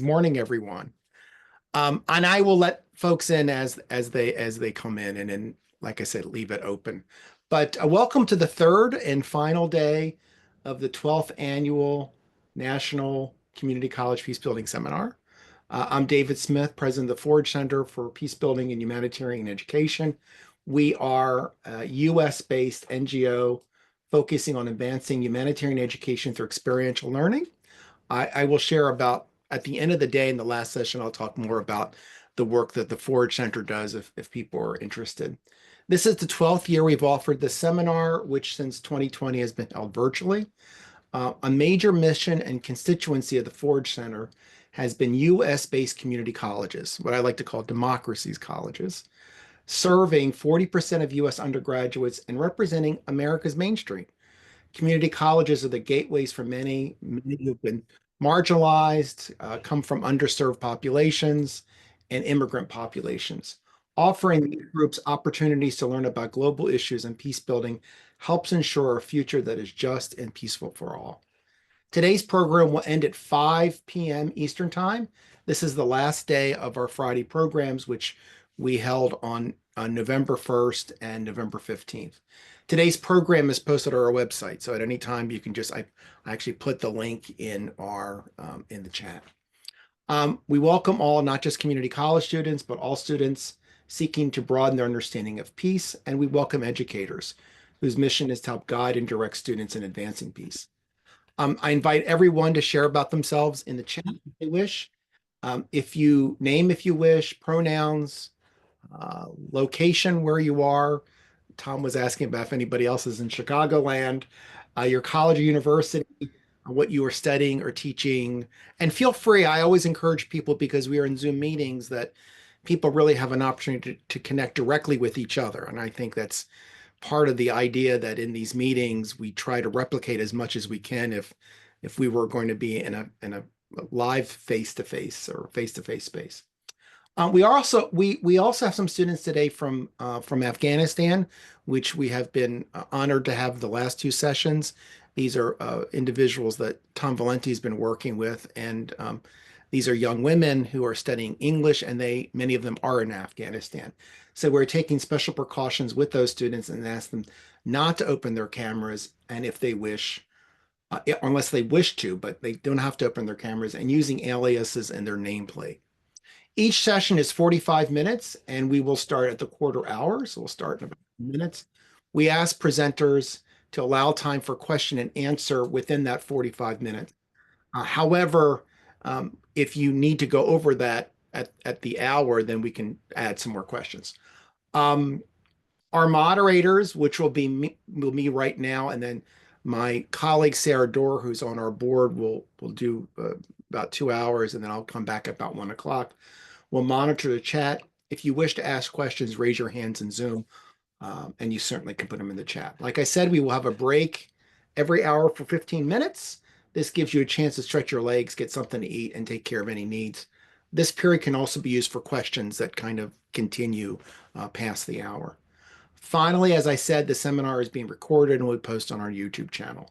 Morning, everyone. And I will let folks in as they come in, and then, like I said, leave it open. But welcome to the third and final day of the 12th annual National Community College Peacebuilding Seminar. I'm David Smith, president of the Forge Center for Peacebuilding and Humanitarian Education. We are a US-based NGO focusing on advancing humanitarian education through experiential learning. I will share about at the end of the day in the last session, I'll talk more about the work that the Forge Center does if people are interested. This is the 12th year we've offered the seminar, which since 2020 has been held virtually. A major mission and constituency of the Forge Center has been US-based community colleges, what I like to call democracies colleges, serving 40% of US undergraduates and representing America's Main Street. Community colleges are the gateways for many who've been marginalized, come from underserved populations and immigrant populations. Offering these groups opportunities to learn about global issues and peace building helps ensure a future that is just and peaceful for all. Today's program will end at 5 p.m. Eastern Time. This is the last day of our Friday programs, which we held on November 1st and November 15th. Today's program is posted on our website, so at any time you can I actually put the link in in the chat. We welcome all, not just community college students, but all students seeking to broaden their understanding of peace, and we welcome educators whose mission is to help guide and direct students in advancing peace. I invite everyone to share about themselves in the chat if they wish. If you wish, pronouns, location where you are. Tom was asking about if anybody else is in Chicagoland, your college or university, what you are studying or teaching. And feel free, I always encourage people, because we are in Zoom meetings, that people really have an opportunity to connect directly with each other. And I think that's part of the idea, that in these meetings, we try to replicate as much as we can if we were going to be in a live face-to-face or face-to-face space. We also have some students today from Afghanistan, which we have been honored to have the last two sessions. These are individuals that Tom Valenti has been working with, and these are young women who are studying English, and many of them are in Afghanistan. So we're taking special precautions with those students and ask them not to open their cameras, and if they wish, unless they wish to, but they don't have to open their cameras, and using aliases in their nameplate. Each session is 45 minutes, and we will start at the quarter hour. So we'll start in about minutes. We ask presenters to allow time for question and answer within that 45 minutes. However, if you need to go over that at the hour, then we can add some more questions. Our moderators, which will be me right now, and then my colleague Sarah Dorr, who's on our board, will do about 2 hours, and then I'll come back at about 1 o'clock. We'll monitor the chat. If you wish to ask questions, raise your hands in Zoom, and you certainly can put them in the chat. Like I said, we will have a break every hour for 15 minutes. This gives you a chance to stretch your legs, get something to eat, and take care of any needs. This period can also be used for questions that kind of continue past the hour. Finally, as I said, the seminar is being recorded and will post on our YouTube channel.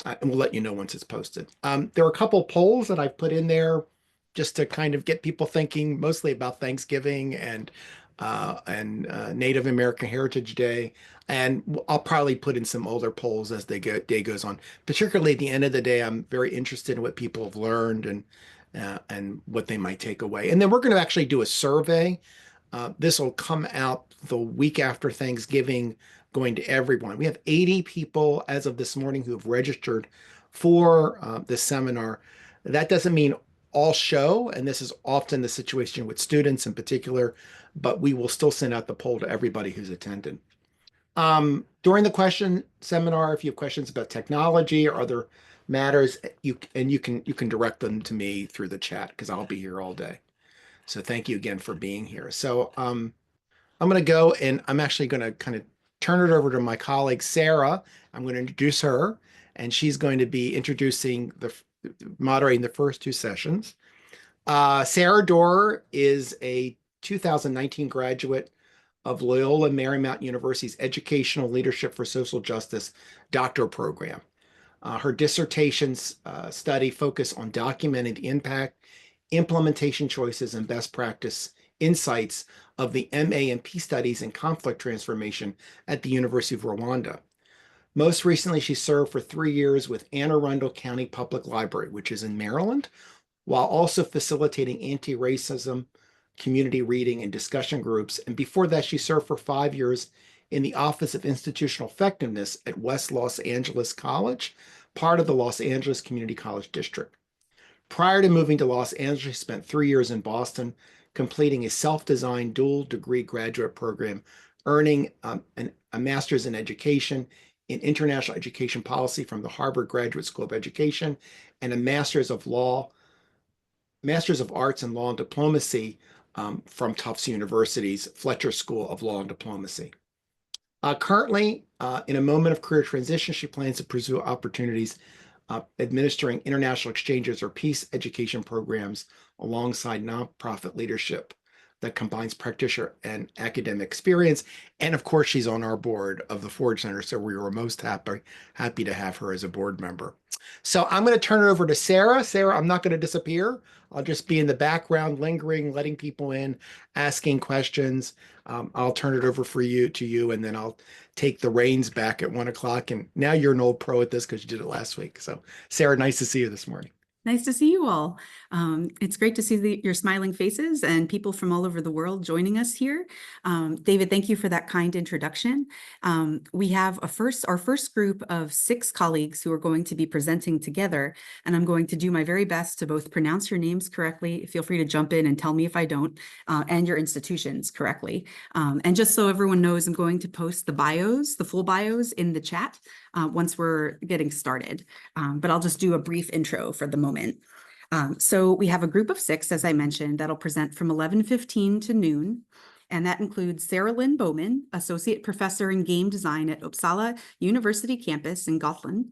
And we'll let you know once it's posted. There are a couple polls that I've put in there just to kind of get people thinking, mostly about Thanksgiving and Native American Heritage Day. And I'll probably put in some older polls as the day goes on. Particularly at the end of the day, I'm very interested in what people have learned and what they might take away. And then we're going to actually do a survey. This will come out the week after Thanksgiving, going to everyone. We have 80 people as of this morning who have registered for this seminar. That doesn't mean all show, and this is often the situation with students in particular, but we will still send out the poll to everybody who's attended. During the question seminar, if you have questions about technology or other matters, you can direct them to me through the chat, because I'll be here all day. So thank you again for being here. So I'm going to go, and I'm actually going to kind of turn it over to my colleague, Sarah. I'm going to introduce her, and she's going to be moderating the first two sessions. Sarah Dorr is a 2019 graduate of Loyola Marymount University's Educational Leadership for Social Justice doctoral program. Her dissertation study focused on documenting the impact implementation choices, and best practice insights of the MA in Peace Studies and Conflict Transformation at the University of Rwanda. Most recently, she served for 3 years with Anne Arundel County Public Library, which is in Maryland, while also facilitating anti-racism, community reading, and discussion groups. And before that, she served for 5 years in the Office of Institutional Effectiveness at West Los Angeles College, part of the Los Angeles Community College District. Prior to moving to Los Angeles, she spent 3 years in Boston, completing a self-designed dual degree graduate program, earning a master's in education in international education policy from the Harvard Graduate School of Education, and a master's of arts in law and diplomacy from Tufts University's Fletcher School of Law and Diplomacy. Currently, in a moment of career transition, she plans to pursue opportunities administering international exchanges or peace education programs alongside nonprofit leadership that combines practitioner and academic experience. And of course, she's on our board of the Ford Center, so we were most happy to have her as a board member. So I'm going to turn it over to Sarah. Sarah, I'm not going to disappear. I'll just be in the background, lingering, letting people in, asking questions. I'll turn it over to you, and then I'll take the reins back at 1 o'clock. And now you're an old pro at this because you did it last week. So Sarah, nice to see you this morning. Nice to see you all. It's great to see your smiling faces and people from all over the world joining us here. David, thank you for that kind introduction. We have our first group of 6 colleagues who are going to be presenting together, and I'm going to do my very best to both pronounce your names correctly. Feel free to jump in and tell me if I don't, and your institutions correctly. And just so everyone knows, I'm going to post the full bios in the chat once we're getting started. But I'll just do a brief intro for the moment. So we have a group of 6, as I mentioned, that'll present from 11:15 to noon. And that includes Sarah Lynne Bowman, Associate Professor in Game Design at Uppsala University Campus in Gotland.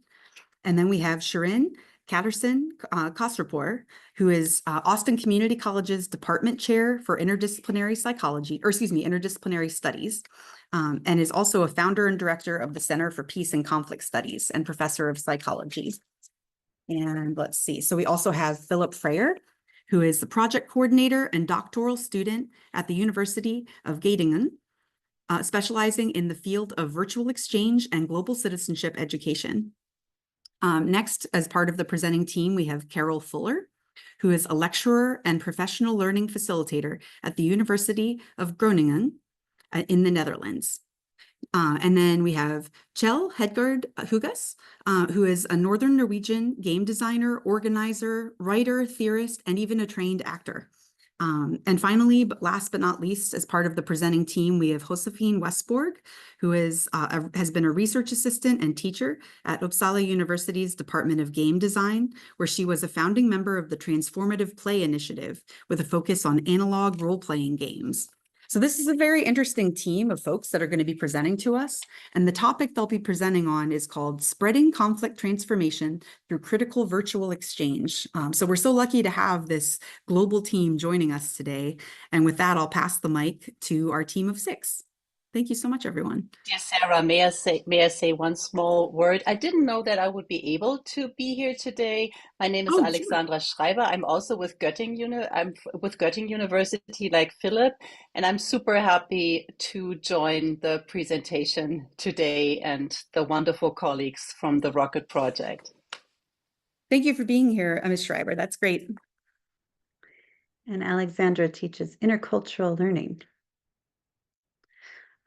And then we have Shirin Khosropour, who is Austin Community College's Department Chair for Interdisciplinary Studies, and is also a founder and director of the Center for Peace and Conflict Studies and Professor of Psychology. And let's see. So we also have Philipp Freyer, who is the project coordinator and doctoral student at the University of Göttingen, specializing in the field of virtual exchange and global citizenship education. Next, as part of the presenting team, we have Carole Fuller, who is a lecturer and professional learning facilitator at the University of Groningen in the Netherlands. And then we have Kjell Hedgard Hugaas, who is a Northern Norwegian game designer, organizer, writer, theorist, and even a trained actor. And finally, but last but not least, as part of the presenting team, we have Josefin Westborg, who has been a research assistant and teacher at Uppsala University's Department of Game Design, where she was a founding member of the Transformative Play Initiative with a focus on analog role-playing games. So this is a very interesting team of folks that are going to be presenting to us. And the topic they'll be presenting on is called Spreading Conflict Transformation Through Critical Virtual Exchange. So we're so lucky to have this global team joining us today. And with that, I'll pass the mic to our team of 6. Thank you so much, everyone. Dear Sarah, may I say one small word? I didn't know that I would be able to be here today. My name is Alexandra Schreiber. I'm also with Göttingen University, like Philipp, and I'm super happy to join the presentation today and the wonderful colleagues from the Rocket Project. Thank you for being here, Ms. Schreiber. That's great. And Alexandra teaches intercultural learning.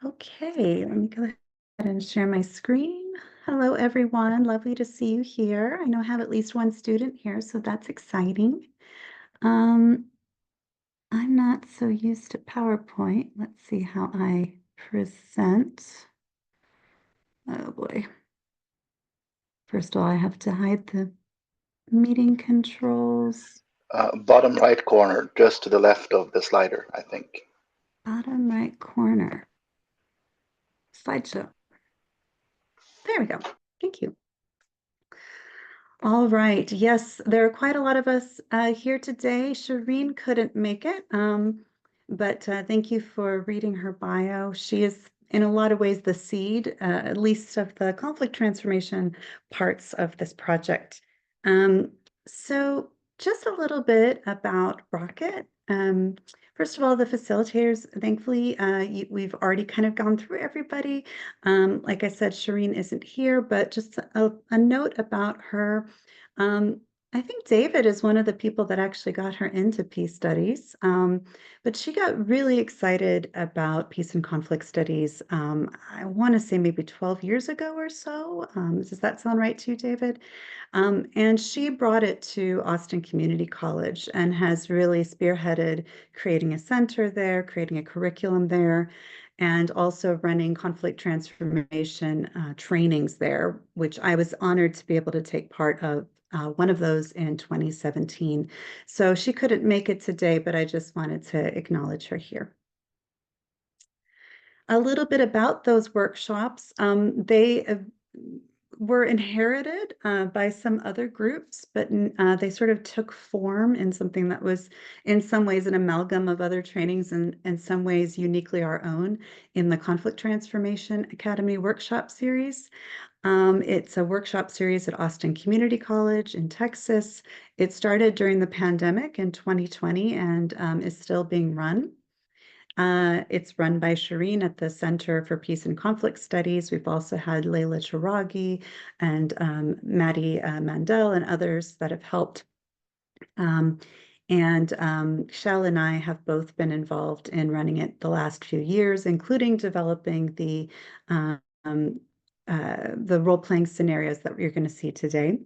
Okay, let me go ahead and share my screen. Hello, everyone. Lovely to see you here. I know I have at least one student here, so that's exciting. I'm not so used to PowerPoint. Let's see how I present. Oh boy. First of all, I have to hide the meeting controls. Bottom right corner, just to the left of the slider, I think. Bottom right corner. Slideshow. There we go. Thank you. All right. Yes, there are quite a lot of us here today. Shirin couldn't make it, but thank you for reading her bio. She is, in a lot of ways, the seed, at least of the conflict transformation parts of this project. So just a little bit about Rocket. First of all, the facilitators, thankfully, we've already kind of gone through everybody. Like I said, Shirin isn't here, but just a note about her. I think David is one of the people that actually got her into peace studies, but she got really excited about peace and conflict studies. I want to say maybe 12 years ago or so. Does that sound right to you, David? And she brought it to Austin Community College and has really spearheaded creating a center there, creating a curriculum there, and also running conflict transformation trainings there, which I was honored to be able to take part of one of those in 2017. So she couldn't make it today, but I just wanted to acknowledge her here. A little bit about those workshops. They were inherited by some other groups, but they sort of took form in something that was in some ways an amalgam of other trainings and in some ways uniquely our own in the Conflict Transformation Academy workshop series. It's a workshop series at Austin Community College in Texas. It started during the pandemic in 2020 and is still being run. It's run by Shirin at the Center for Peace and Conflict Studies. We've also had Leila Chiragi and Maddie Mandel and others that have helped. Kjell and I have both been involved in running it the last few years, including developing the role-playing scenarios that you're going to see today.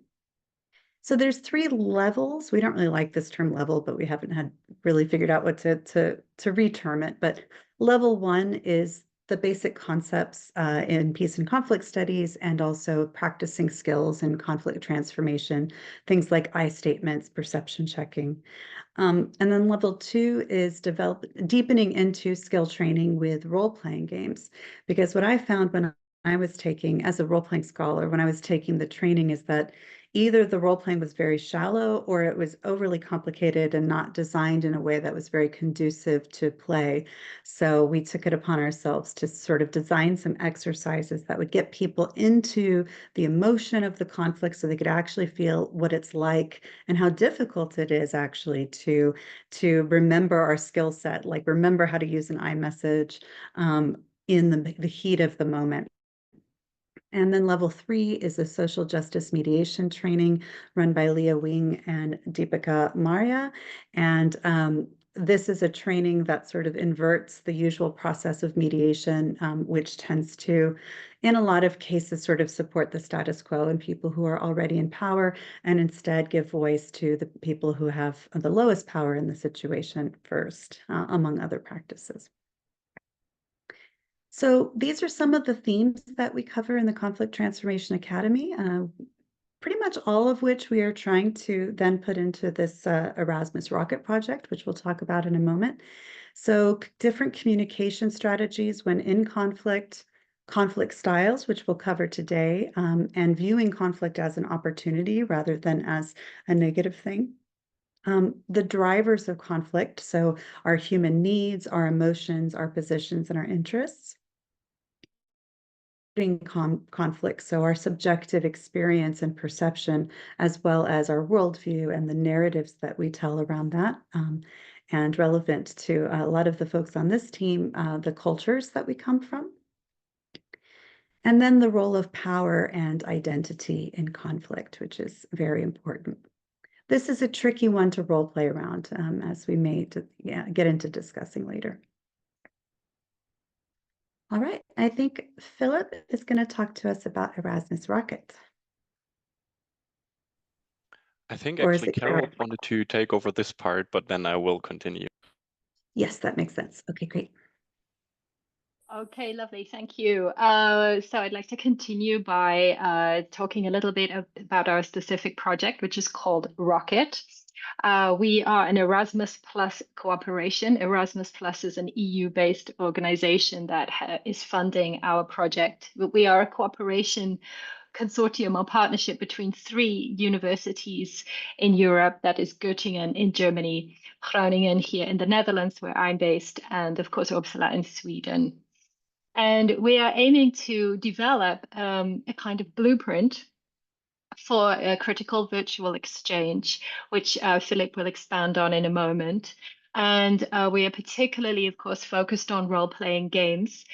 So there's 3 levels. We don't really like this term level, but we haven't had really figured out what to reterm it. But level 1 is the basic concepts in peace and conflict studies and also practicing skills in conflict transformation, things like I statements, perception checking. And then level 2 is deepening into skill training with role-playing games. Because what I found when I was taking, as a role-playing scholar, when I was taking the training is that either the role-playing was very shallow or it was overly complicated and not designed in a way that was very conducive to play. So we took it upon ourselves to sort of design some exercises that would get people into the emotion of the conflict so they could actually feel what it's like and how difficult it is actually to remember our skill set, like remember how to use an iMessage in the heat of the moment. And then level 3 is a social justice mediation training run by Leah Wing and Deepika Marcia. And this is a training that sort of inverts the usual process of mediation, which tends to, in a lot of cases, sort of support the status quo and people who are already in power, and instead give voice to the people who have the lowest power in the situation first, among other practices. So these are some of the themes that we cover in the Conflict Transformation Academy, pretty much all of which we are trying to then put into this Erasmus Rocket project, which we'll talk about in a moment. So different communication strategies when in conflict, conflict styles, which we'll cover today, and viewing conflict as an opportunity rather than as a negative thing. The drivers of conflict, so our human needs, our emotions, our positions, and our interests. Conflict, so our subjective experience and perception, as well as our worldview and the narratives that we tell around that, and relevant to a lot of the folks on this team, the cultures that we come from. And then the role of power and identity in conflict, which is very important. This is a tricky one to role play around, as we may get into discussing later. All right, I think Philipp is going to talk to us about Erasmus Rocket. I think Or is actually it Carole Carole? wanted to take over this part, but then I will continue. Yes, that makes sense. Okay, great. Okay, lovely. Thank you. So I'd like to continue by talking a little bit about our specific project, which is called Rocket. We are an Erasmus Plus cooperation. Erasmus Plus is an EU-based organization that is funding our project. We are a cooperation consortium or partnership between 3 universities in Europe, that is Göttingen in Germany, Groningen here in the Netherlands, where I'm based, and of course Uppsala in Sweden. And we are aiming to develop a kind of blueprint for a critical virtual exchange, which Philipp will expand on in a moment. And we are particularly, of course, focused on role-playing games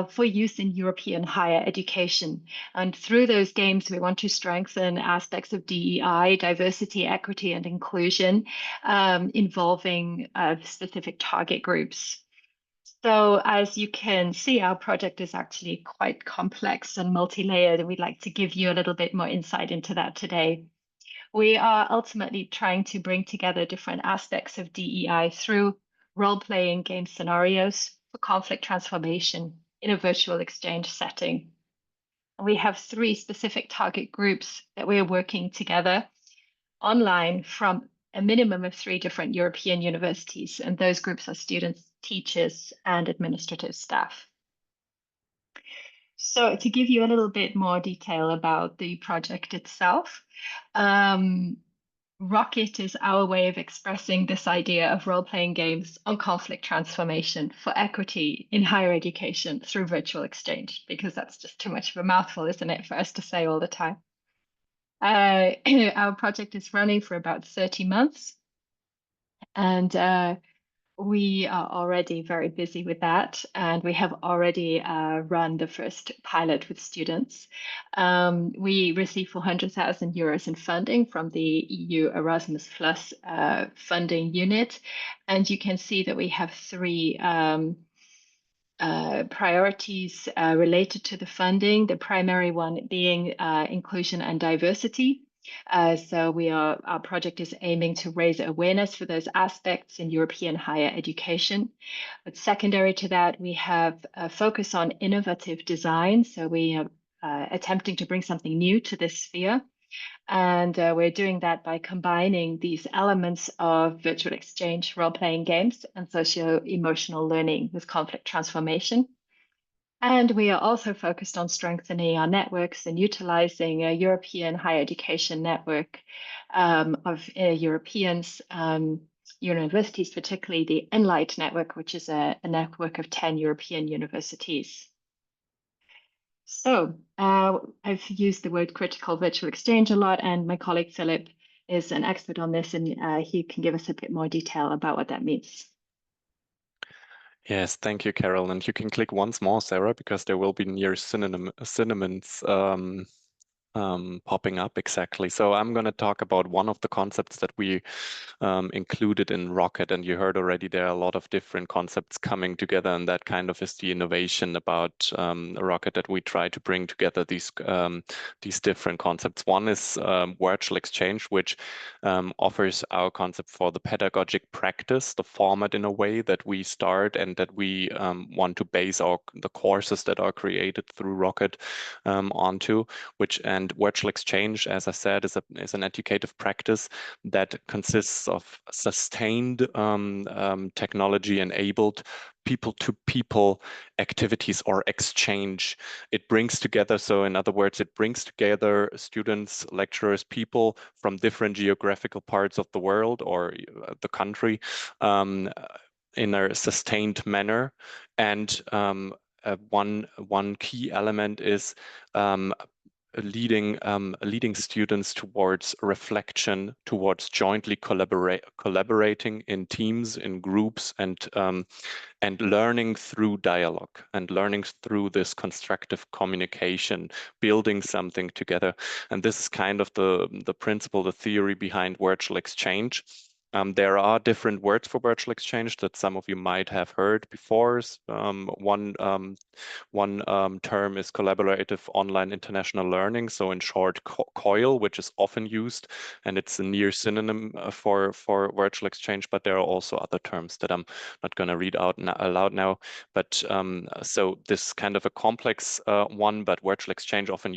for use in European higher education. And through those games, we want to strengthen aspects of DEI, diversity, equity, and inclusion involving specific target groups. So as you can see, our project is actually quite complex and multi-layered, and we'd like to give you a little bit more insight into that today. We are ultimately trying to bring together different aspects of DEI through role-playing game scenarios for conflict transformation in a virtual exchange setting. We have 3 specific target groups that we are working together online from a minimum of 3 different European universities, and those groups are students, teachers, and administrative staff. So to give you a little bit more detail about the project itself, Rocket is our way of expressing this idea of role-playing games on conflict transformation for equity in higher education through virtual exchange, because that's just too much of a mouthful, isn't it, for us to say all the time. Our project is running for about 30 months, and we are already very busy with that, and we have already run the first pilot with students. We received 400,000 euros in funding from the EU Erasmus Plus funding unit, and you can see that we have 3 priorities related to the funding, the primary one being inclusion and diversity. So our project is aiming to raise awareness for those aspects in European higher education. But secondary to that, we have a focus on innovative design. So we are attempting to bring something new to this sphere. And we're doing that by combining these elements of virtual exchange, role-playing games, and socio-emotional learning with conflict transformation. And we are also focused on strengthening our networks and utilizing a European higher education network of Europeans, universities, particularly the Enlight network, which is a network of 10 European universities. So I've used the word critical virtual exchange a lot, and my colleague Philipp is an expert on this, and he can give us a bit more detail about what that means. Yes, thank you, Carole. And you can click once more, Sarah, because there will be near synonyms popping up exactly. So I'm going to talk about one of the concepts that we included in Rocket, and you heard already there are a lot of different concepts coming together, and that kind of is the innovation about Rocket, that we try to bring together these different concepts. One is virtual exchange, which offers our concept for the pedagogic practice, the format in a way that we start and that we want to base the courses that are created through Rocket onto, and virtual exchange, as I said, is an educative practice that consists of sustained technology-enabled people-to-people activities or exchange. It brings together, so in other words, it brings together students, lecturers, people from different geographical parts of the world or the country in a sustained manner. And one key element is leading students towards reflection, towards jointly collaborating in teams, in groups, and learning through dialogue and learning through this constructive communication, building something together. And this is kind of the principle, the theory behind virtual exchange. There are different words for virtual exchange that some of you might have heard before. One term is collaborative online international learning, so in short, COIL, which is often used, and it's a near synonym for virtual exchange, but there are also other terms that I'm not going to read out aloud now. But so this kind of a complex one, but virtual exchange often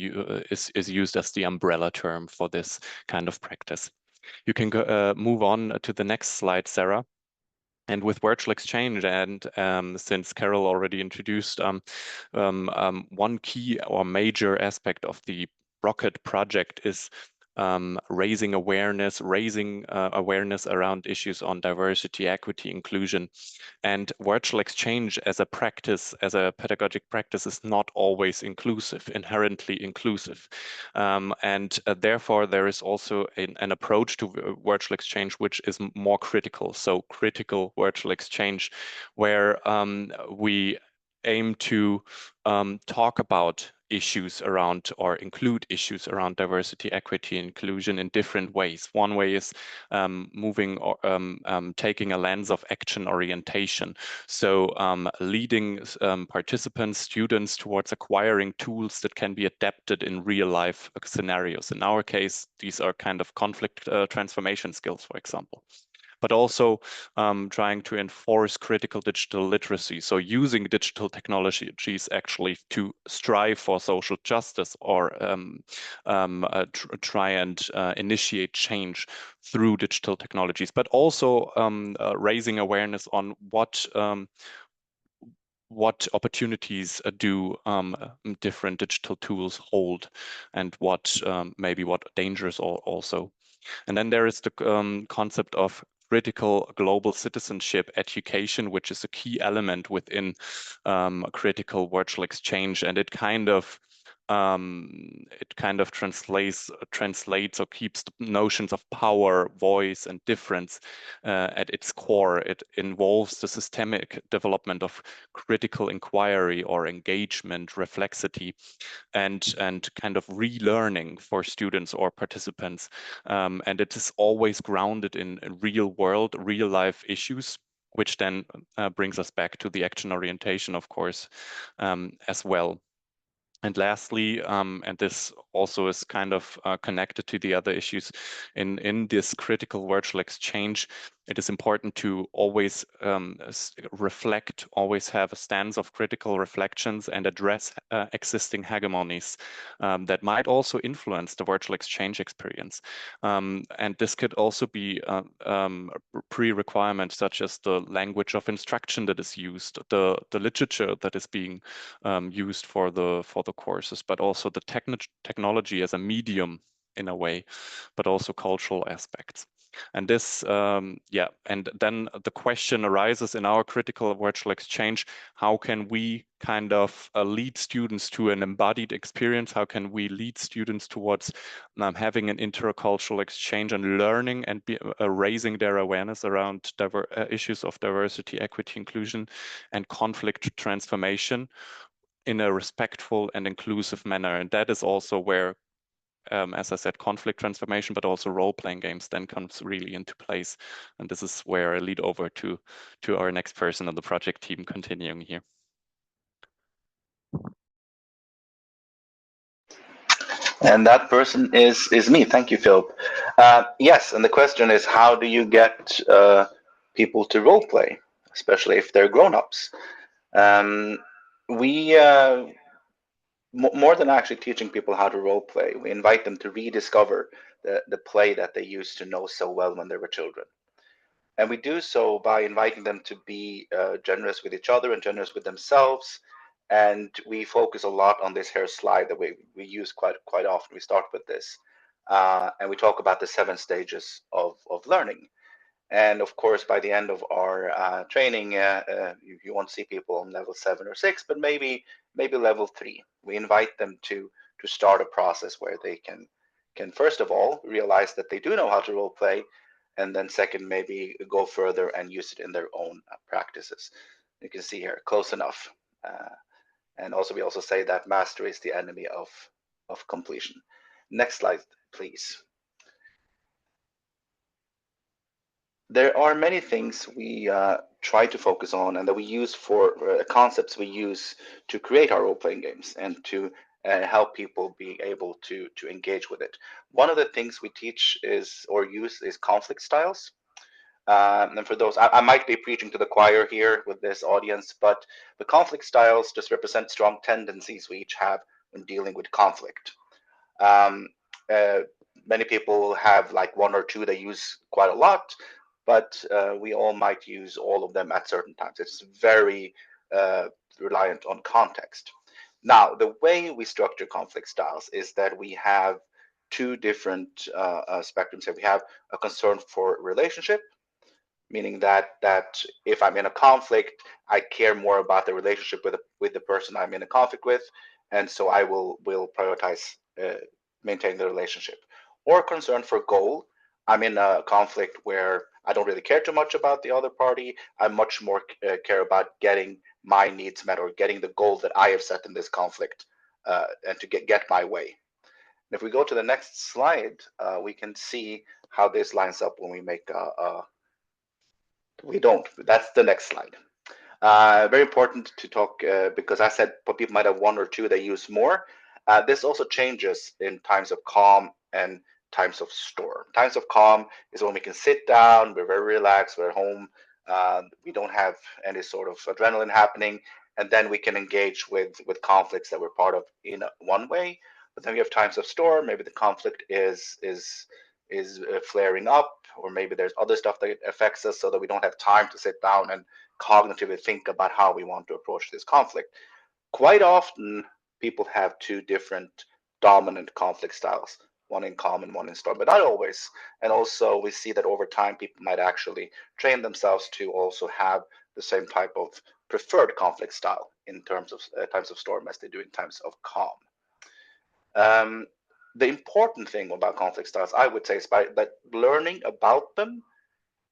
is used as the umbrella term for this kind of practice. You can move on to the next slide, Sarah. And with virtual exchange, and since Carole already introduced, one key or major aspect of the Rocket project is raising awareness around issues on diversity, equity, inclusion. And virtual exchange as a practice, as a pedagogic practice, is not always inclusive, inherently inclusive. Therefore, there is also an approach to virtual exchange which is more critical. So critical virtual exchange, where we aim to talk about issues around or include issues around diversity, equity, inclusion in different ways. One way is taking a lens of action orientation. So leading participants, students towards acquiring tools that can be adapted in real life scenarios. In our case, these are kind of conflict transformation skills, for example. But also trying to enforce critical digital literacy. So using digital technologies actually to strive for social justice or try and initiate change through digital technologies, but also raising awareness on what opportunities do different digital tools hold, and maybe what dangers also. And then there is the concept of critical global citizenship education, which is a key element within critical virtual exchange, and it kind of translates or keeps the notions of power, voice, and difference at its core. It involves the systemic development of critical inquiry or engagement, reflexity, and kind of relearning for students or participants. And it is always grounded in real world, real life issues, which then brings us back to the action orientation, of course, as well. And lastly, and this also is kind of connected to the other issues in this critical virtual exchange, it is important to always reflect, always have a stance of critical reflections and address existing hegemonies that might also influence the virtual exchange experience. And this could also be pre-requirements such as the language of instruction that is used, the literature that is being used for the courses, but also the technology as a medium in a way, but also cultural aspects. And this, and then the question arises in our critical virtual exchange, how can we kind of lead students to an embodied experience? How can we lead students towards having an intercultural exchange and learning and raising their awareness around issues of diversity, equity, inclusion, and conflict transformation in a respectful and inclusive manner? And that is also where, as I said, conflict transformation, but also role-playing games then comes really into place. And this is where I lead over to our next person on the project team, continuing here. And that person is me. Thank you, Philip. Yes, and the question is, how do you get people to role play, especially if they're grown-ups? We more than actually teaching people how to role play, we invite them to rediscover the play that they used to know so well when they were children. And we do so by inviting them to be generous with each other and generous with themselves. And we focus a lot on this here slide that we use quite often. We start with this, and we talk about the 7 stages of learning. And of course, by the end of our training, you won't see people on level 7 or 6, but maybe level 3. We invite them to start a process where they can first of all realize that they do know how to role play, and then second, maybe go further and use it in their own practices. You can see here, close enough. And also, we also say that mastery is the enemy of completion. Next slide, please. There are many things we try to focus on and that we use for concepts we use to create our role-playing games and to help people be able to engage with it. One of the things we teach is or use is conflict styles. And for those, I might be preaching to the choir here with this audience, but the conflict styles just represent strong tendencies we each have when dealing with conflict. Many people have like 1 or 2 they use quite a lot, but we all might use all of them at certain times. It's very reliant on context. Now, the way we structure conflict styles is that we have two different spectrums here. We have a concern for relationship, meaning that if I'm in a conflict, I care more about the relationship with the person I'm in a conflict with, and so I will prioritize maintaining the relationship. Or concern for goal. I'm in a conflict where I don't really care too much about the other party. I much more care about getting my needs met or getting the goal that I have set in this conflict, and to get my way. And if we go to the next slide, we can see how this lines up when we make we don't. That's the next slide. Very important to talk because I said people might have one or two they use more. This also changes in times of calm and times of storm. Times of calm is when we can sit down, we're very relaxed, we're home, we don't have any sort of adrenaline happening, and then we can engage with conflicts that we're part of in one way. But then we have times of storm. Maybe the conflict is flaring up, or maybe there's other stuff that affects us, so that we don't have time to sit down and cognitively think about how we want to approach this conflict. Quite often, people have two different dominant conflict styles, one in calm and one in storm, but not always. And also, we see that over time, people might actually train themselves to also have the same type of preferred conflict style in terms of times of storm as they do in times of calm. The important thing about conflict styles, I would say, is that learning about them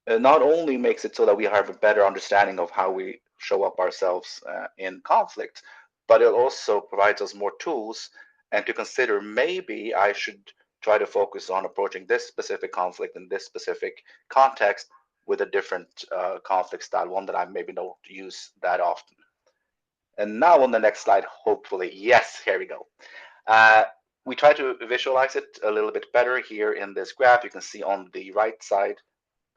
not only makes it so that we have a better understanding of how we show up ourselves in conflict, but it also provides us more tools and to consider, maybe I should try to focus on approaching this specific conflict in this specific context with a different conflict style, one that I maybe don't use that often. And now on the next slide, hopefully, yes, here we go. We try to visualize it a little bit better here in this graph. You can see on the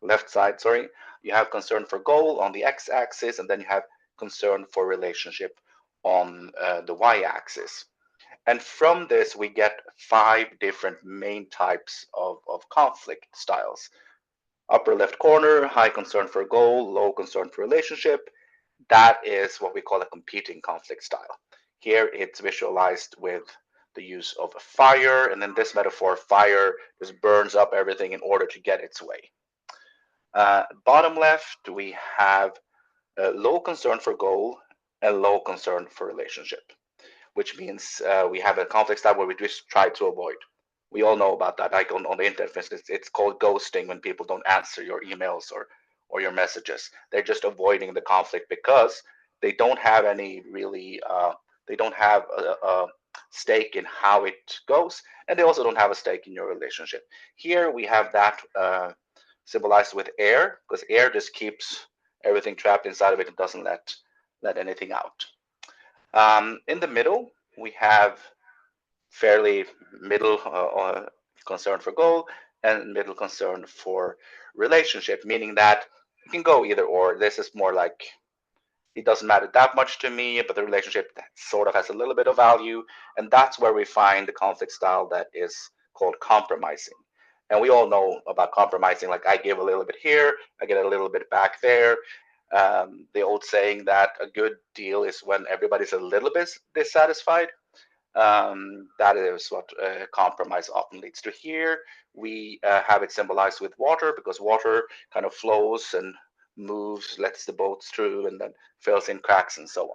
left side, sorry, you have concern for goal on the x-axis, and then you have concern for relationship on the y-axis. And from this, we get 5 different main types of conflict styles. Upper left corner, high concern for goal, low concern for relationship. That is what we call a competing conflict style. Here it's visualized with the use of a fire, and in this metaphor, fire just burns up everything in order to get its way. Bottom left, we have low concern for goal and low concern for relationship, which means we have a conflict style where we just try to avoid. We all know about that. Like on the internet, for instance, it's called ghosting when people don't answer your emails or your messages. They're just avoiding the conflict because they don't have any really, they don't have a stake in how it goes, and they also don't have a stake in your relationship. Here we have that symbolized with air, because air just keeps everything trapped inside of it and doesn't let anything out. In the middle, we have fairly middle concern for goal and middle concern for relationship, meaning that it can go either or. This is more like, it doesn't matter that much to me, but the relationship sort of has a little bit of value. And that's where we find the conflict style that is called compromising. And we all know about compromising, like I give a little bit here, I get a little bit back there. The old saying that a good deal is when everybody's a little bit dissatisfied. That is what compromise often leads to. Here we have it symbolized with water, because water kind of flows and moves, lets the boats through, and then fills in cracks and so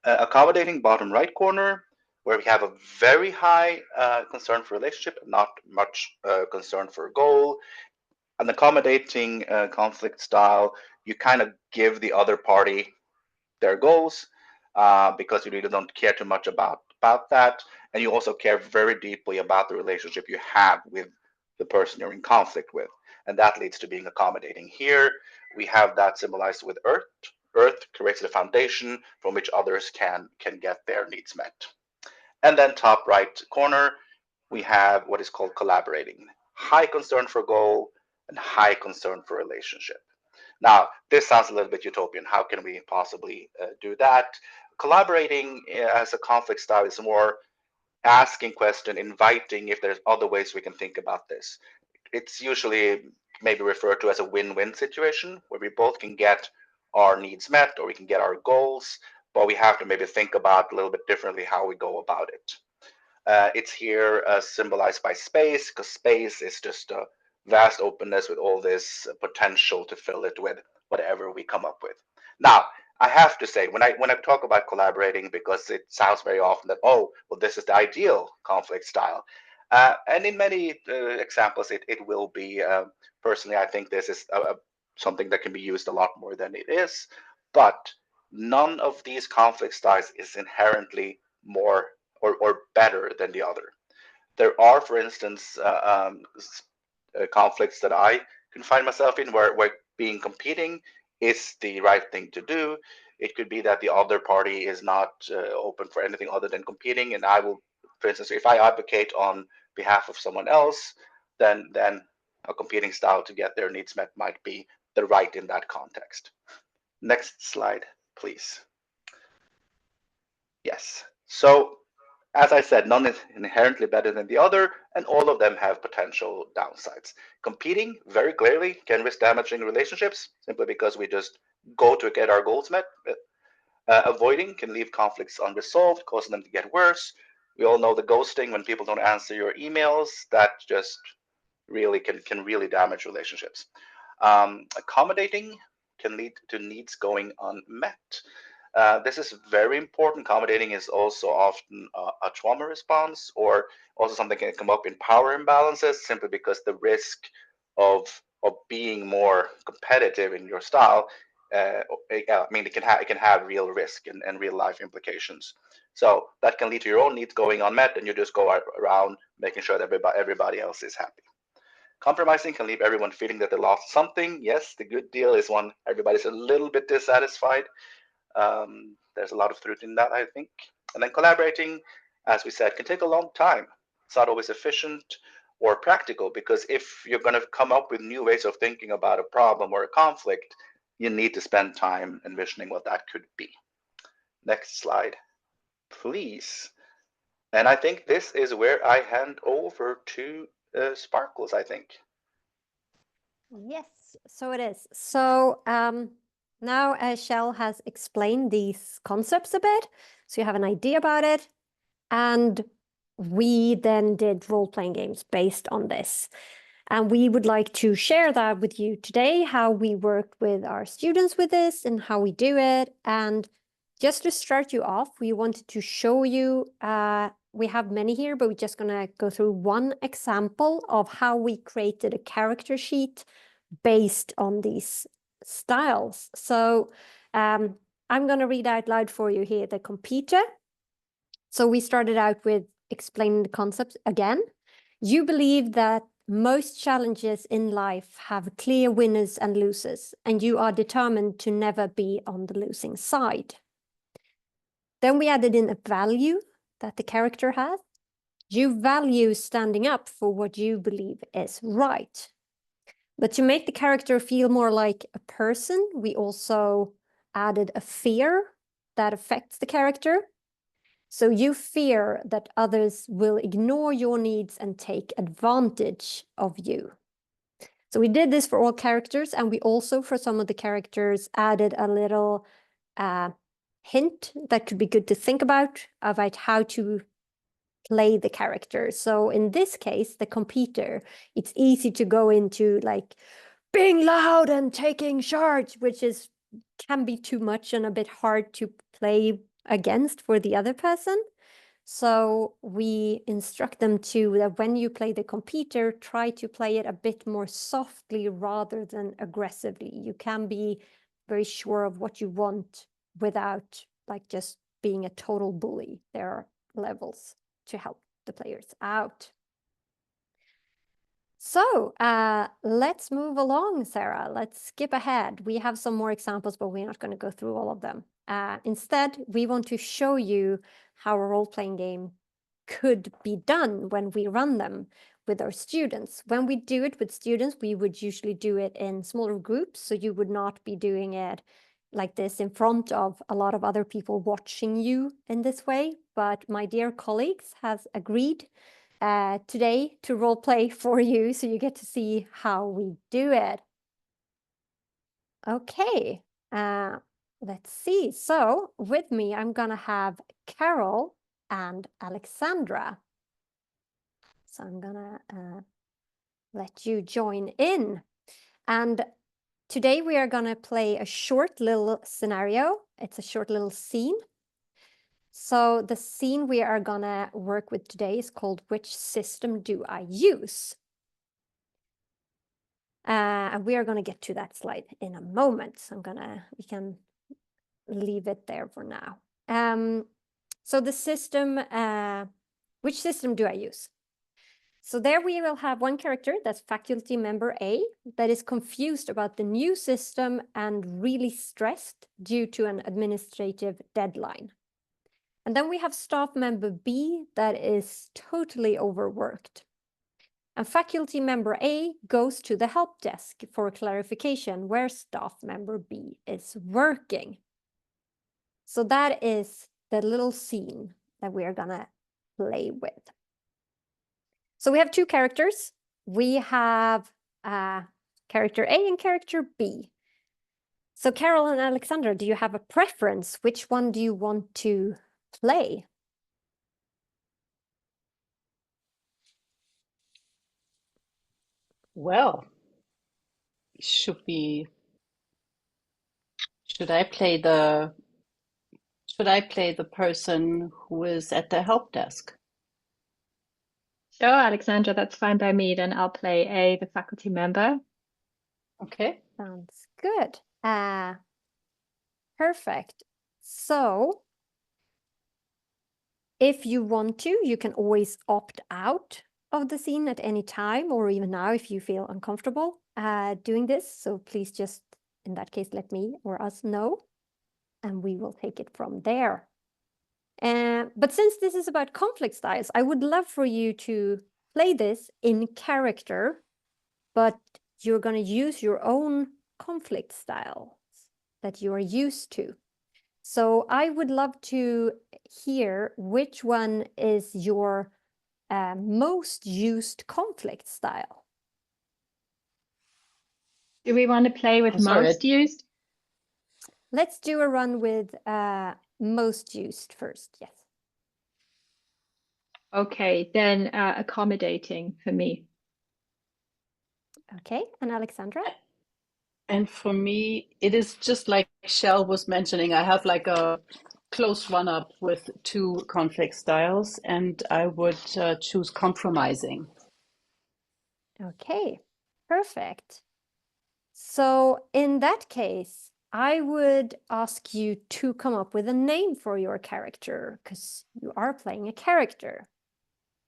on. Accommodating, bottom right corner, where we have a very high concern for relationship, not much concern for goal. An accommodating conflict style, you kind of give the other party their goals because you really don't care too much about that, and you also care very deeply about the relationship you have with the person you're in conflict with, and that leads to being accommodating. Here we have that symbolized with earth. Earth creates the foundation from which others can get their needs met. And then top right corner, we have what is called collaborating. High concern for goal and high concern for relationship. Now, this sounds a little bit utopian. How can we possibly do that? Collaborating as a conflict style is more asking question, inviting if there's other ways we can think about this. It's usually maybe referred to as a win-win situation, where we both can get our needs met or we can get our goals, but we have to maybe think about a little bit differently how we go about it. It's here symbolized by space, because space is just a vast openness with all this potential to fill it with whatever we come up with. Now, I have to say, when I talk about collaborating, because it sounds very often that, oh, well, this is the ideal conflict style. And in many examples, it will be. Personally, I think this is something that can be used a lot more than it is. But none of these conflict styles is inherently more or better than the other. There are, for instance, conflicts that I can find myself in where being competing is the right thing to do. It could be that the other party is not open for anything other than competing, and I will, for instance, if I advocate on behalf of someone else, then a competing style to get their needs met might be the right in that context. Next slide, please. Yes. So, as I said, none is inherently better than the other, and all of them have potential downsides. Competing, very clearly, can risk damaging relationships simply because we just go to get our goals met. Avoiding can leave conflicts unresolved, causing them to get worse. We all know the ghosting, when people don't answer your emails, that just really can really damage relationships. Accommodating can lead to needs going unmet. This is very important. Accommodating is also often a trauma response, or also something that can come up in power imbalances, simply because the risk of being more competitive in your style, I mean, it can have real risk and real life implications. So that can lead to your own needs going unmet, and you just go around making sure that everybody else is happy. Compromising can leave everyone feeling that they lost something. Yes, the good deal is when everybody's a little bit dissatisfied. There's a lot of truth in that, I think. And then collaborating, as we said, can take a long time. It's not always efficient or practical, because if you're going to come up with new ways of thinking about a problem or a conflict, you need to spend time envisioning what that could be. Next slide, please. And I think this is where I hand over to Sparkles, I think. Yes, so it is. So now Kjell has explained these concepts a bit, so you have an idea about it. And we then did role-playing games based on this. And we would like to share that with you today, how we work with our students with this and how we do it. And just to start you off, we wanted to show you, we have many here, but we're just gonna go through one example of how we created a character sheet based on these styles. So I'm gonna read out loud for you here, the computer. So we started out with explaining the concepts again. You believe that most challenges in life have clear winners and losers, and you are determined to never be on the losing side. Then we added in a value that the character has. You value standing up for what you believe is right. But to make the character feel more like a person, we also added a fear that affects the character. So you fear that others will ignore your needs and take advantage of you. So we did this for all characters, and we also, for some of the characters, added a little hint that could be good to think about how to play the character. So in this case, the computer, it's easy to go into like being loud and taking charge, which can be too much and a bit hard to play against for the other person. So we instruct them that when you play the computer, try to play it a bit more softly rather than aggressively. You can be very sure of what you want without like just being a total bully. There are levels to help the players out. So let's move along, Sarah. Let's skip ahead. We have some more examples, but we're not going to go through all of them. Instead, we want to show you how a role-playing game could be done when we run them with our students. When we do it with students, we would usually do it in smaller groups, so you would not be doing it like this in front of a lot of other people watching you in this way. But my dear colleagues has agreed today to role play for you, so you get to see how we do it. Okay, let's see. So with me, I'm gonna have Carole and Alexandra. So I'm gonna let you join in. And today we are gonna play a short little scenario. It's a short little scene. So the scene we are gonna work with today is called Which System Do I Use? And we are gonna get to that slide in a moment. So we can leave it there for now. So the system, which system do I use? So there we will have one character, that's faculty member A, that is confused about the new system and really stressed due to an administrative deadline. And then we have staff member B that is totally overworked. And faculty member A goes to the help desk for clarification where staff member B is working. So that is the little scene that we are gonna play with. So we have two characters. We have character A and character B. So Carole and Alexandra, do you have a preference? Which one do you want to play? Well, should I play the person who is at the help desk? Sure, Alexandra, that's fine by me. Then I'll play A, the faculty member. Okay. Sounds good. Perfect. So if you want to, you can always opt out of the scene at any time, or even now if you feel uncomfortable doing this. So please just, in that case, let me or us know, and we will take it from there. But since this is about conflict styles, I would love for you to play this in character, but you're going to use your own conflict styles that you are used to. So I would love to hear which one is your most used conflict style. Do we want to play with sorry. most used? Let's do a run with most used first, yes. Okay, then accommodating for me. Okay, and Alexandra? And for me, it is just like Kjell was mentioning, I have like a close run-up with two conflict styles, and I would choose compromising. Okay, perfect. So in that case, I would ask you to come up with a name for your character, because you are playing a character.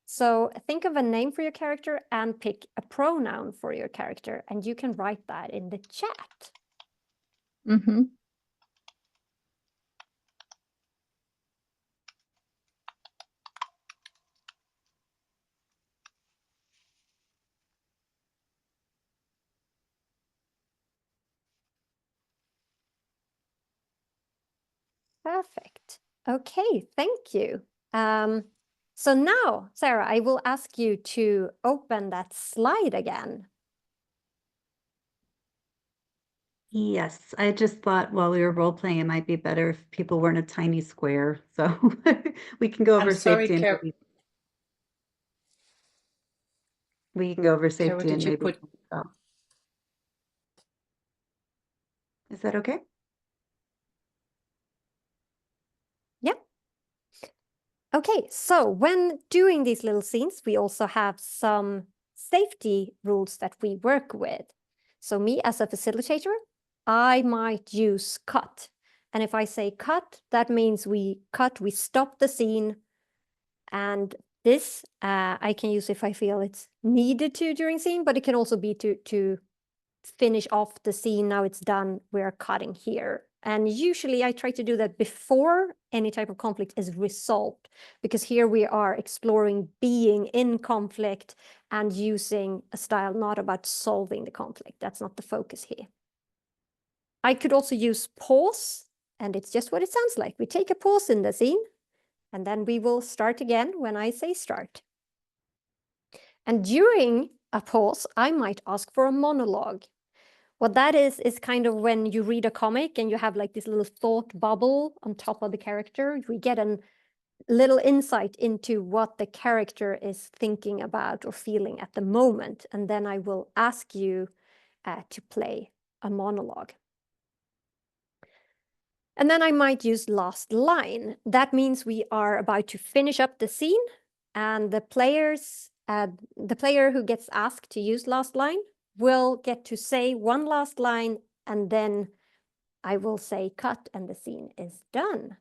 So think of a name for your character and pick a pronoun for your character, and you can write that in the chat. Mm-hmm. Perfect. Okay, thank you. So now, Sarah, I will ask you to open that slide again. Yes, I just thought while we were role playing, it might be better if people weren't a tiny square. So we can go over I'm sorry, safety and maybe we can go over Carole, safety and did you maybe put stop. Is that okay? Yeah. Okay, so when doing these little scenes, we also have some safety rules that we work with. So me as a facilitator, I might use cut. And if I say cut, that means we cut, we stop the scene. And this I can use if I feel it's needed to during scene, but it can also be to finish off the scene. Now it's done, we're cutting here. And usually I try to do that before any type of conflict is resolved, because here we are exploring being in conflict and using a style not about solving the conflict. That's not the focus here. I could also use pause, and it's just what it sounds like. We take a pause in the scene, and then we will start again when I say start. And during a pause, I might ask for a monologue. What that is kind of when you read a comic and you have like this little thought bubble on top of the character. We get an little insight into what the character is thinking about or feeling at the moment. And then I will ask you to play a monologue. And then I might use last line. That means we are about to finish up the scene, and the player who gets asked to use last line will get to say one last line, and then I will say cut and the scene is done.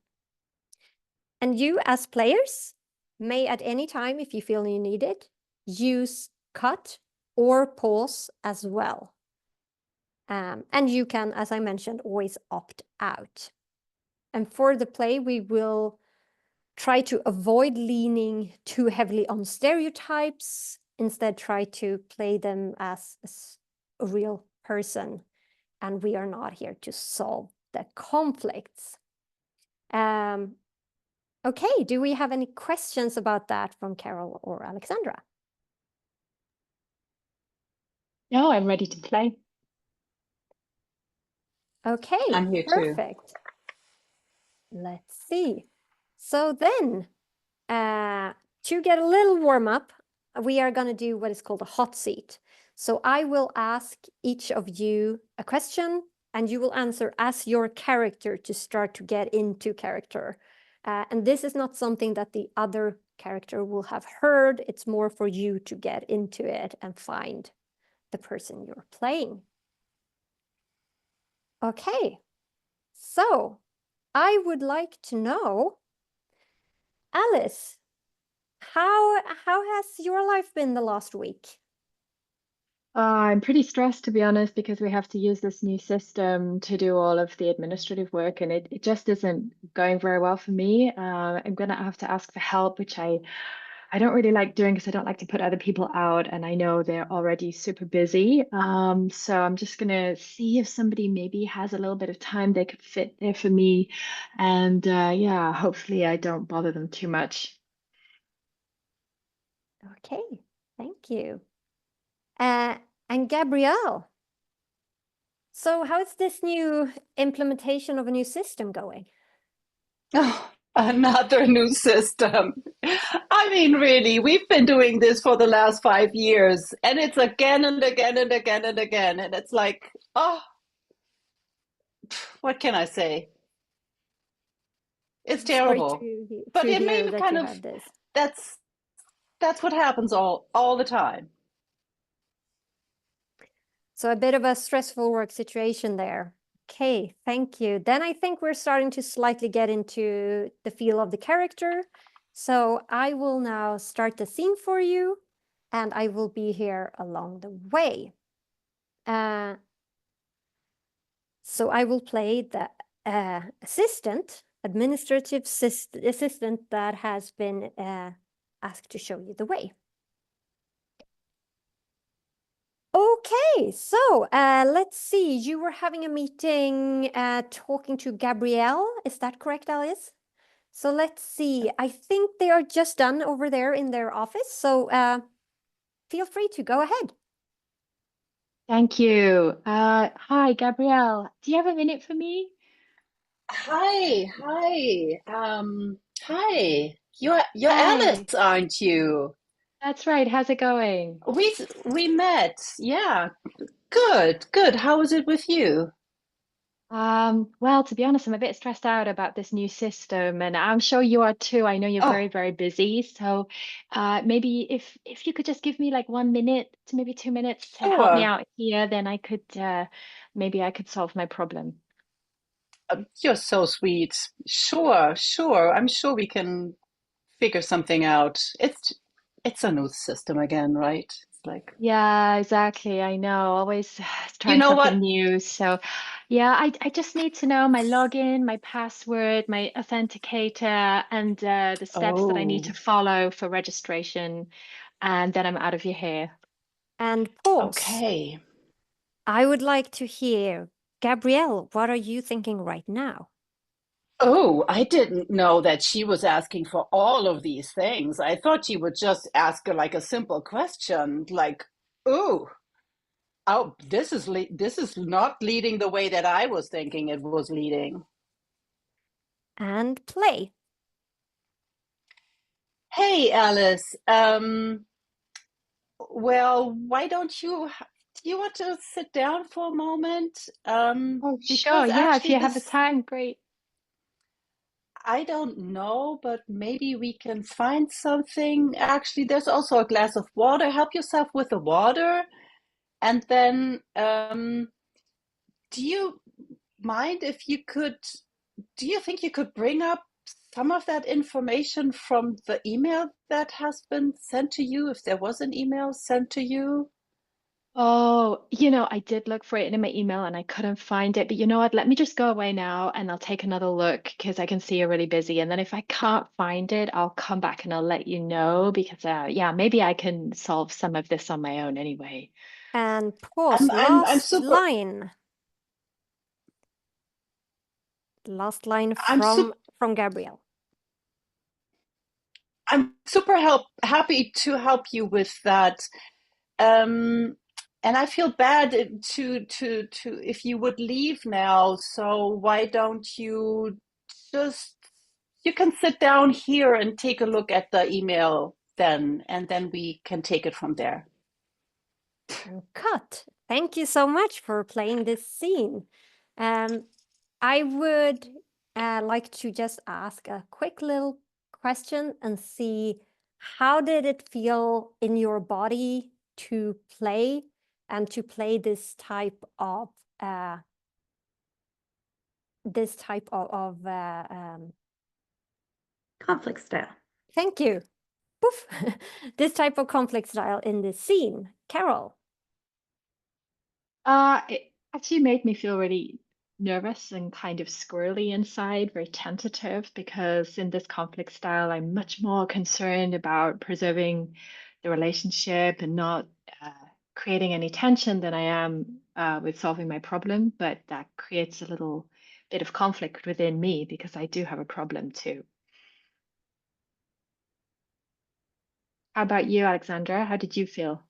And you as players may at any time, if you feel you need it, use cut or pause as well. And you can, as I mentioned, always opt out. And for the play, we will try to avoid leaning too heavily on stereotypes, instead try to play them as a real person. And we are not here to solve the conflicts. Okay, do we have any questions about that from Carole or Alexandra? No, I'm ready to play. Okay, I'm here too. perfect. Let's see. So then, to get a little warm up, we are going to do what is called a hot seat. So I will ask each of you a question, and you will answer as your character to start to get into character. And this is not something that the other character will have heard. It's more for you to get into it and find the person you're playing. Okay, so I would like to know, Alice, how has your life been the last week? I'm pretty stressed, to be honest, because we have to use this new system to do all of the administrative work, and it just isn't going very well for me. I'm gonna have to ask for help, which I don't really like doing because I don't like to put other people out, and I know they're already super busy. So I'm just gonna see if somebody maybe has a little bit of time they could fit there for me, and yeah, hopefully I don't bother them too much. Okay, thank you. And Gabrielle, so how is this new implementation of a new system going? Oh, another new system. I mean, really, we've been doing this for the last 5 years, and it's again and again and again and again. And it's like, oh, what can I say? It's terrible. But it may hear that kind you of, have this. that's what happens all the time. So a bit of a stressful work situation there. Okay, thank you. Then I think we're starting to slightly get into the feel of the character. So I will now start the scene for you, and I will be here along the way. So I will play the administrative assistant that has been asked to show you the way. Okay, so let's see. You were having a meeting talking to Gabrielle. Is that correct, Alice? So let's see. I think they are just done over there in their office. So feel free to go ahead. Thank you. Hi, Gabrielle. Do you have a minute for me? Hi. Hi. You're Hi. Alice, aren't you? That's right. How's it going? We met. Yeah. Good. How was it with you? Well, to be honest, I'm a bit stressed out about this new system, and I'm sure you are too. I know you're very, Oh, very busy. So maybe if you could just give me like 1 minute to maybe 2 minutes to help me sure. out here, then I could maybe I could solve my problem. You're so sweet. Sure. I'm sure we can figure something out. It's a new system again, right? It's like, Yeah, exactly. I know. Always you trying know something what? new. So, yeah, I just need to know my login, my password, my authenticator, and the steps that I need to Oh, follow for registration. And then I'm out of your hair. And pause. okay. I would like to hear, Gabrielle, what are you thinking right now? Oh, I didn't know that she was asking for all of these things. I thought she would just ask her like a simple question, like, "Ooh, oh, this is not leading the way that I was thinking it was leading." And play. Hey, Alice. Well, why don't you, do you want to sit down for a moment? Oh, sure. Because Yeah, if actually you have the this, time, great. I don't know, but maybe we can find something. Actually, there's also a glass of water. Help yourself with the water. And then, do you mind if you could, do you think you could bring up some of that information from the email that has been sent to you, if there was an email sent to you? Oh, I did look for it in my email and I couldn't find it. But you know what? Let me just go away now and I'll take another look because I can see you're really busy. And then if I can't find it, I'll come back and I'll let you know because, yeah, maybe I can solve some of this on my own anyway. And pause. I'm Last super, line. Last line I'm super, from Gabrielle. I'm super happy to help you with that. And I feel bad to if you would leave now. So why don't you just you can sit down here and take a look at the email then, and then we can take it from there. And cut. Thank you so much for playing this scene. I would like to just ask a quick little question and see how did it feel in your body to play and to play this type of Conflict style. thank you. Poof. This type of conflict style in this scene. Carole. It actually made me feel really nervous and kind of squirrely inside, very tentative, because in this conflict style, I'm much more concerned about preserving the relationship and not uh, creating any tension than I am with solving my problem. But that creates a little bit of conflict within me because I do have a problem too. How about you, Alexandra? How did you feel?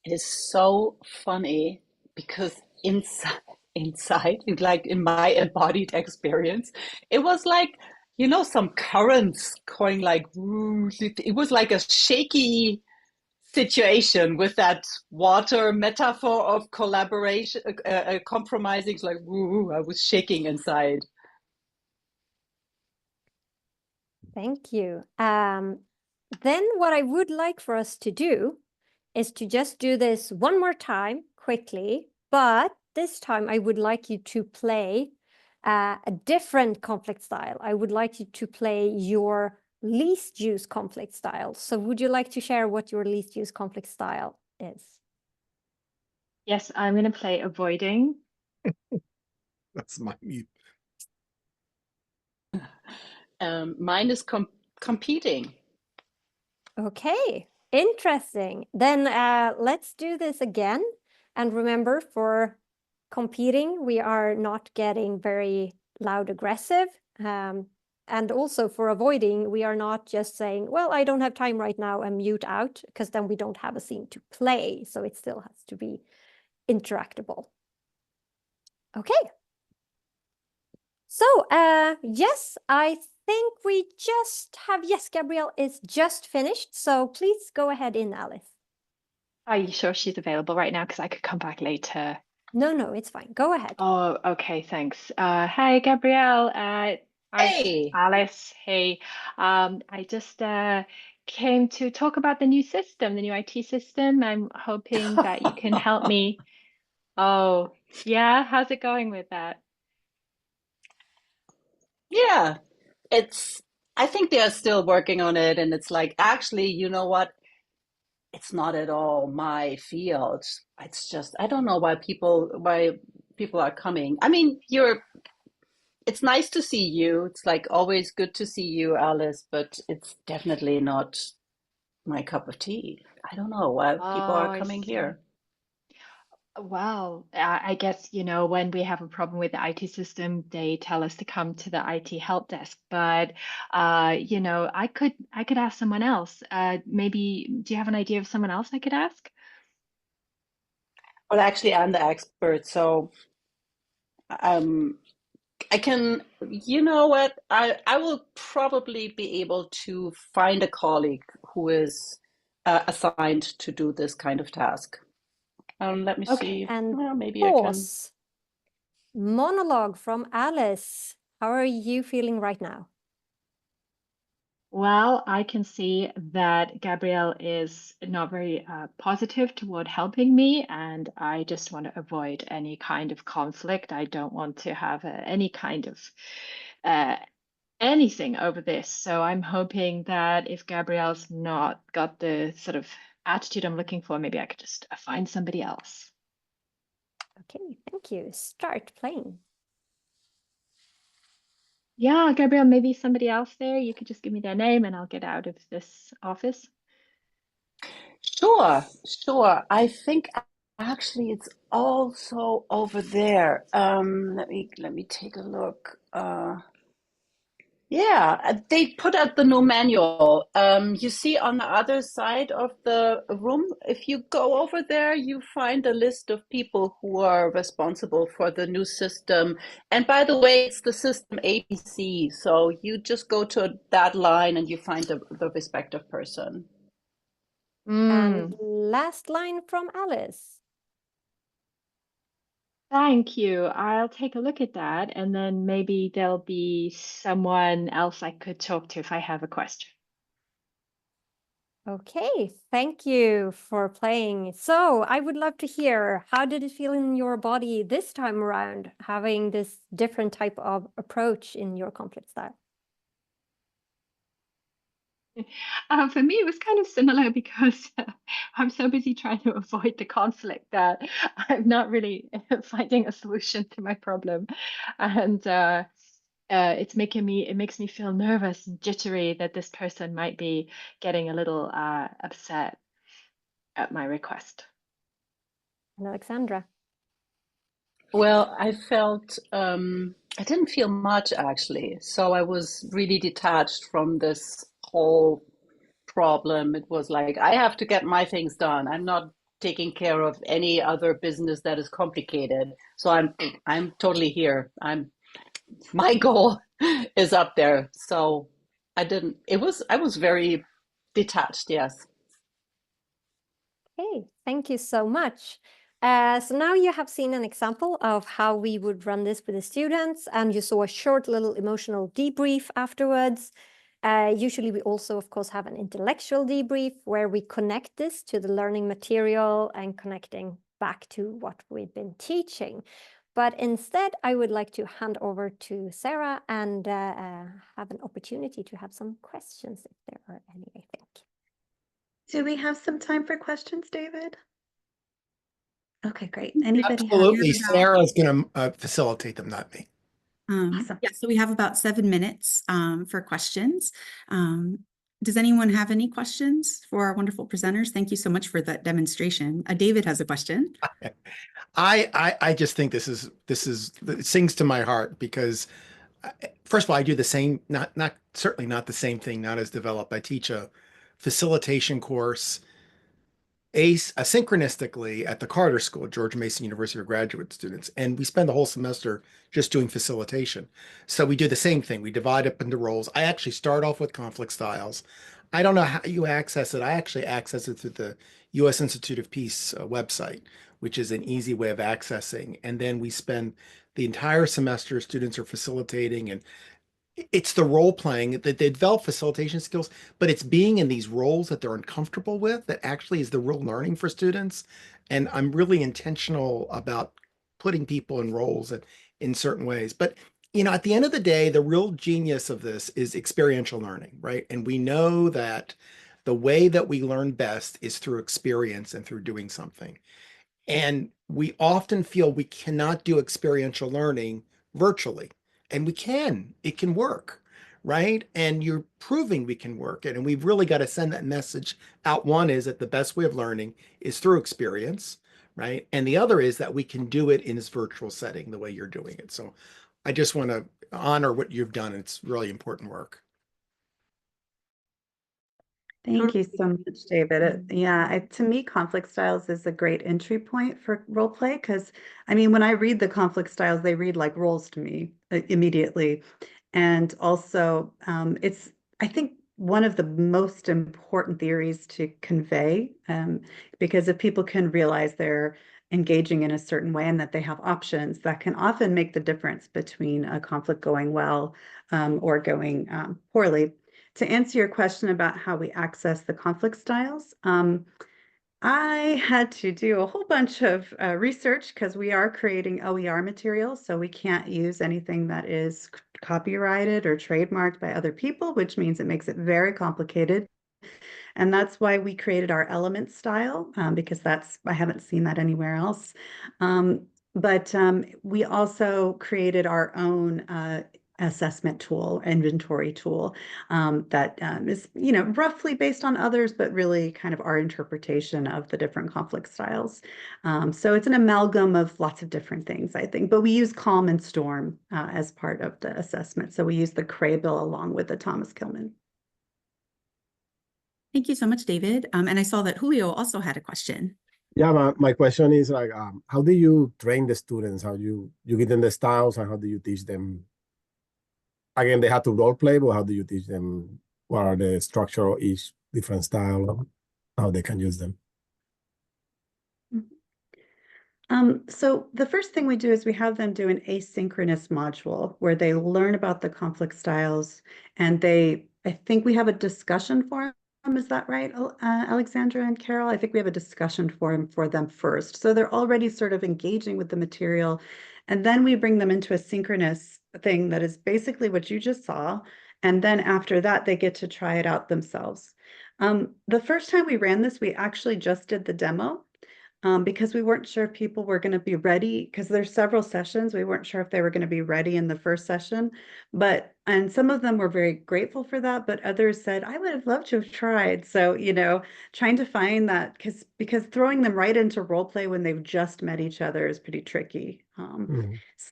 It is so funny because inside, like in my embodied experience, it was like, some currents going like, woo. It was like a shaky situation with that water metaphor of collaboration, compromising. It's like, woo, I was shaking inside. Thank you. Then what I would like for us to do is to just do this one more time quickly, but this time I would like you to play a different conflict style. I would like you to play your least used conflict style. So would you like to share what your least used conflict style is? Yes, I'm going to play avoiding. That's my mute. Mine is competing. Okay, interesting. Then let's do this again. And remember, for competing, we are not getting very loud aggressive. And also for avoiding, we are not just saying, well, I don't have time right now and mute out, because then we don't have a scene to play. So it still has to be interactable. Okay. So yes, I think we just have, yes, Gabrielle is just finished. So please go ahead in, Alice. Are you sure she's available right now? Because I could come back later. No, it's fine. Go ahead. Oh, okay, thanks. Hi, Gabrielle. Hi, Hey. Alice. Hey, I just came to talk about the new system, the new IT system. I'm hoping that you can help me. Oh, yeah. How's it going with that? Yeah, I think they're still working on it. And it's like, actually, you know what? It's not at all my field. It's just, I don't know why people are coming. I mean, it's nice to see you. It's like always good to see you, Alice, but it's definitely not my cup of tea. I don't know why people Oh, are I coming see. here. Well, I guess, when we have a problem with the IT system, they tell us to come to the IT help desk. But, I could ask someone else. Maybe, do you have an idea of someone else I could ask? Well, actually, I'm the expert, so um, I can, you know what? I will probably be able to find a colleague who is assigned to do this kind of task. Let me Okay. see. And Well, maybe I can. pause. Monologue from Alice. How are you feeling right now? Well, I can see that Gabrielle is not very positive toward helping me, and I just want to avoid any kind of conflict. I don't want to have any kind of uh, anything over this. So I'm hoping that if Gabrielle's not got the sort of attitude I'm looking for, maybe I could just find somebody else. Okay, thank you. Start playing. Yeah, Gabrielle, maybe somebody else there. You could just give me their name and I'll get out of this office. Sure, sure. I think actually it's also over there. Let me take a look. Yeah, they put out the new manual. You see on the other side of the room, if you go over there, you find a list of people who are responsible for the new system. And by the way, it's the system ABC. So you just go to that line and you find the respective person. And last line from Alice. Thank you. I'll take a look at that, and then maybe there'll be someone else I could talk to if I have a question. Okay, thank you for playing. So I would love to hear, how did it feel in your body this time around, having this different type of approach in your conflict style? For me, it was kind of similar because I'm so busy trying to avoid the conflict that I'm not really finding a solution to my problem. And it makes me feel nervous and jittery that this person might be getting a little upset at my request. And Alexandra. Well, I didn't feel much actually. So I was really detached from this whole problem. It was like, I have to get my things done. I'm not taking care of any other business that is complicated. So I'm totally here. My goal is up there. So I was very detached, yes. Okay, thank you so much. So now you have seen an example of how we would run this with the students, and you saw a short little emotional debrief afterwards. Usually we also, of course, have an intellectual debrief where we connect this to the learning material and connecting back to what we've been teaching. But instead, I would like to hand over to Sarah and have an opportunity to have some questions if there are any, I think. Do we have some time for questions, David? Okay, great. Anybody Absolutely. have about- Sarah's going to facilitate them, not me. Awesome. Yeah, so we have about 7 minutes for questions. Does anyone have any questions for our wonderful presenters? Thank you so much for that demonstration. David has a question. I just think this is it sings to my heart because first of all, I do the same, certainly not the same thing, not as developed. I teach a facilitation course asynchronistically at the Carter School, George Mason University for graduate students. And we spend the whole semester just doing facilitation. So we do the same thing. We divide up into roles. I actually start off with conflict styles. I don't know how you access it. I actually access it through the U.S. Institute of Peace website, which is an easy way of accessing. And then we spend the entire semester, students are facilitating, and it's the role playing that they develop facilitation skills, but it's being in these roles that they're uncomfortable with that actually is the real learning for students. And I'm really intentional about putting people in roles in certain ways. But at the end of the day, the real genius of this is experiential learning, right? And we know that the way that we learn best is through experience and through doing something. And we often feel we cannot do experiential learning virtually. And we can, it can work, right? And you're proving we can work it. And we've really got to send that message out. One is that the best way of learning is through experience, right? And the other is that we can do it in this virtual setting the way you're doing it. So I just want to honor what you've done. It's really important work. Thank you so much, David. To me, conflict styles is a great entry point for role play because, I mean, when I read the conflict styles, they read like roles to me immediately. And also, it's, I think, one of the most important theories to convey, because if people can realize they're engaging in a certain way and that they have options, that can often make the difference between a conflict going well or going poorly. To answer your question about how we access the conflict styles, I had to do a whole bunch of research because we are creating OER material, so we can't use anything that is copyrighted or trademarked by other people, which means it makes it very complicated. And that's why we created our element style, because I haven't seen that anywhere else. But we also created our own assessment tool, inventory tool, that is, roughly based on others, but really kind of our interpretation of the different conflict styles. So it's an amalgam of lots of different things, I think, but we use calm and storm as part of the assessment. So we use the Craybill along with the Thomas Kilman. Thank you so much, David. And I saw that Julio also had a question. Yeah, my question is like, how do you train the students? How you give them the styles, and how do you teach them? Again, they have to role play, but how do you teach them? What are the structure of each different style? How they can use them? So the first thing we do is we have them do an asynchronous module where they learn about the conflict styles, and I think we have a discussion forum. Is that right, Alexandra and Carole? I think we have a discussion forum for them first. So they're already sort of engaging with the material. And then we bring them into a synchronous thing that is basically what you just saw. And then after that, they get to try it out themselves. The first time we ran this, we actually just did the demo. Because we weren't sure if people were going to be ready, because there's several sessions. We weren't sure if they were going to be ready in the first session, and some of them were very grateful for that, but others said, I would have loved to have tried. So, trying to find that, because throwing them right into role play when they've just met each other is pretty tricky.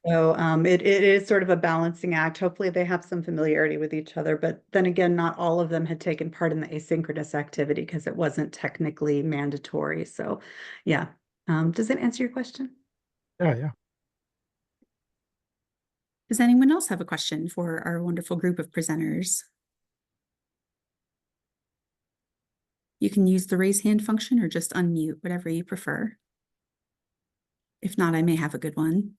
So it is sort of a balancing act. Hopefully they have some familiarity with each other, but then again, not all of them had taken part in the asynchronous activity because it wasn't technically mandatory. So yeah. Does that answer your question? Yeah. Does anyone else have a question for our wonderful group of presenters? You can use the raise hand function or just unmute, whatever you prefer. If not, I may have a good one.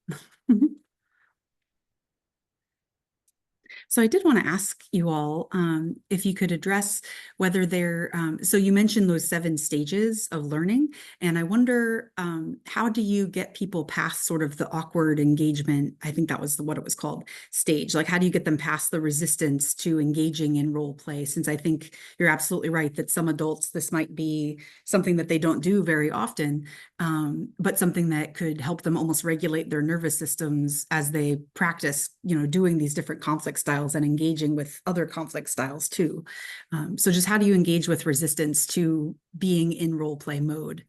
So I did want to ask you all if you could address whether so you mentioned those 7 stages of learning, and I wonder how do you get people past sort of the awkward engagement, I think that was what it was called, stage, like how do you get them past the resistance to engaging in role play, since I think you're absolutely right that some adults, this might be something that they don't do very often, but something that could help them almost regulate their nervous systems as they practice, doing these different conflict styles and engaging with other conflict styles too. So just how do you engage with resistance to being in role play mode?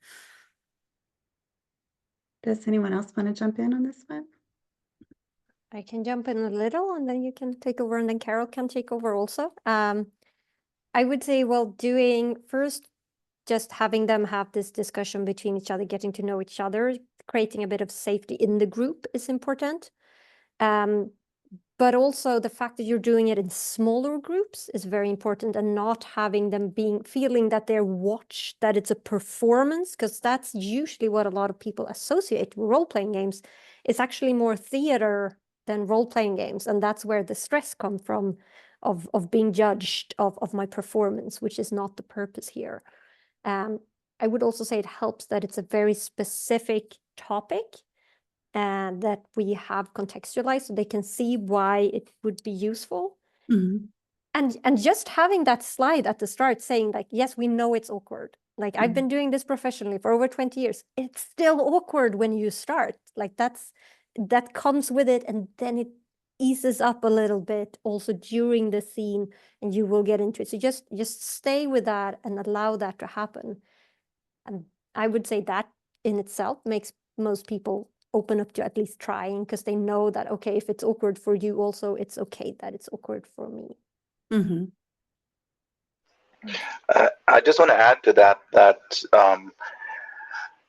Does anyone else want to jump in on this one? I can jump in a little and then you can take over, and then Carole can take over also. I would say, doing first, just having them have this discussion between each other, getting to know each other, creating a bit of safety in the group is important. But also the fact that you're doing it in smaller groups is very important, and not having them feeling that they're watched, that it's a performance, because that's usually what a lot of people associate with role-playing games. It's actually more theater than role-playing games, and that's where the stress comes from of being judged of my performance, which is not the purpose here. I would also say it helps that it's a very specific topic and that we have contextualized so they can see why it would be useful. Mm-hmm. And just having that slide at the start saying like, yes, we know it's awkward. Like I've been doing this professionally for over 20 years. It's still awkward when you start. Like that comes with it, and then it eases up a little bit also during the scene, and you will get into it. So just stay with that and allow that to happen. And I would say that in itself makes most people open up to at least trying, because they know that, okay, if it's awkward for you also, it's okay that it's awkward for me. Mm-hmm. I just want to add to that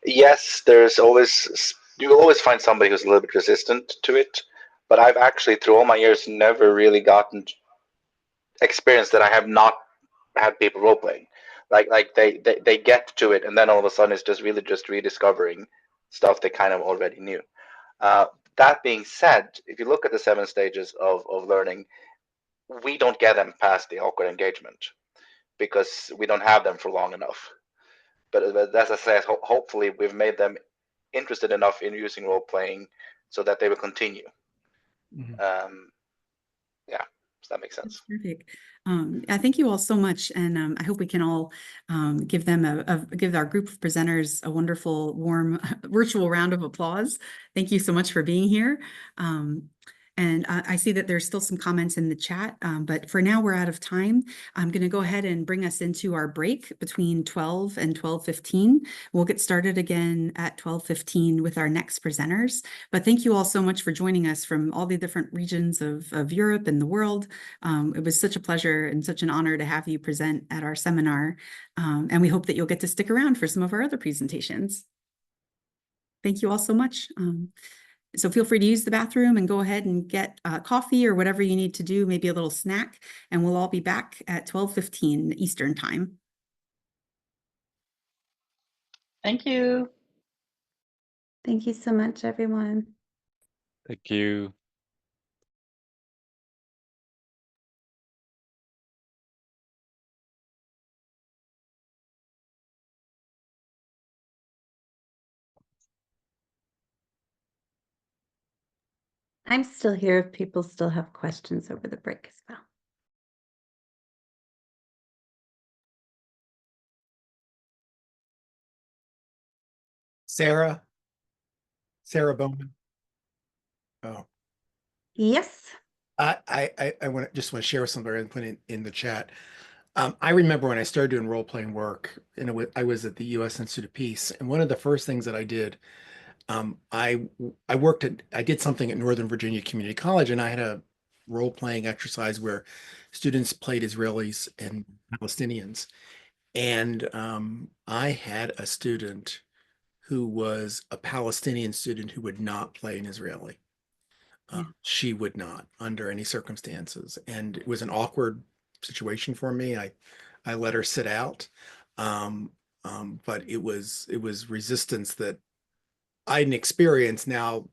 yes, you will always find somebody who's a little bit resistant to it, but I've actually through all my years never really gotten experience that I have not had people role playing. Like they get to it, and then all of a sudden it's just rediscovering stuff they kind of already knew. That being said, if you look at the 7 stages of learning, we don't get them past the awkward engagement because we don't have them for long enough. But as I said, hopefully we've made them interested enough in using role playing so that they will continue. Yeah, does that make sense? That's perfect. I thank you all so much, and I hope we can all give them give our group of presenters a wonderful, warm virtual round of applause. Thank you so much for being here. And I see that there's still some comments in the chat, but for now we're out of time. I'm going to go ahead and bring us into our break between 12 and 12:15. We'll get started again at 12:15 with our next presenters. But thank you all so much for joining us from all the different regions of Europe and the world. It was such a pleasure and such an honor to have you present at our seminar. And we hope that you'll get to stick around for some of our other presentations. Thank you all so much. So feel free to use the bathroom and go ahead and get coffee or whatever you need to do, maybe a little snack, and we'll all be back at 12:15 Eastern time. Thank you. Thank you so much, everyone. Thank you. I'm still here if people still have questions over the break as well. Sarah Bowman. Oh, Yes. I just want to share something and put it in the chat. I remember when I started doing role playing work, and I was at the U.S. Institute of Peace, and one of the first things that I did, I did something at Northern Virginia Community College, and I had a role playing exercise where students played Israelis and Palestinians, and I had a student who was a Palestinian student who would not play an Israeli. She would not under any circumstances. And it was an awkward situation for me. I let her sit out. But it was resistance that I didn't experience. Now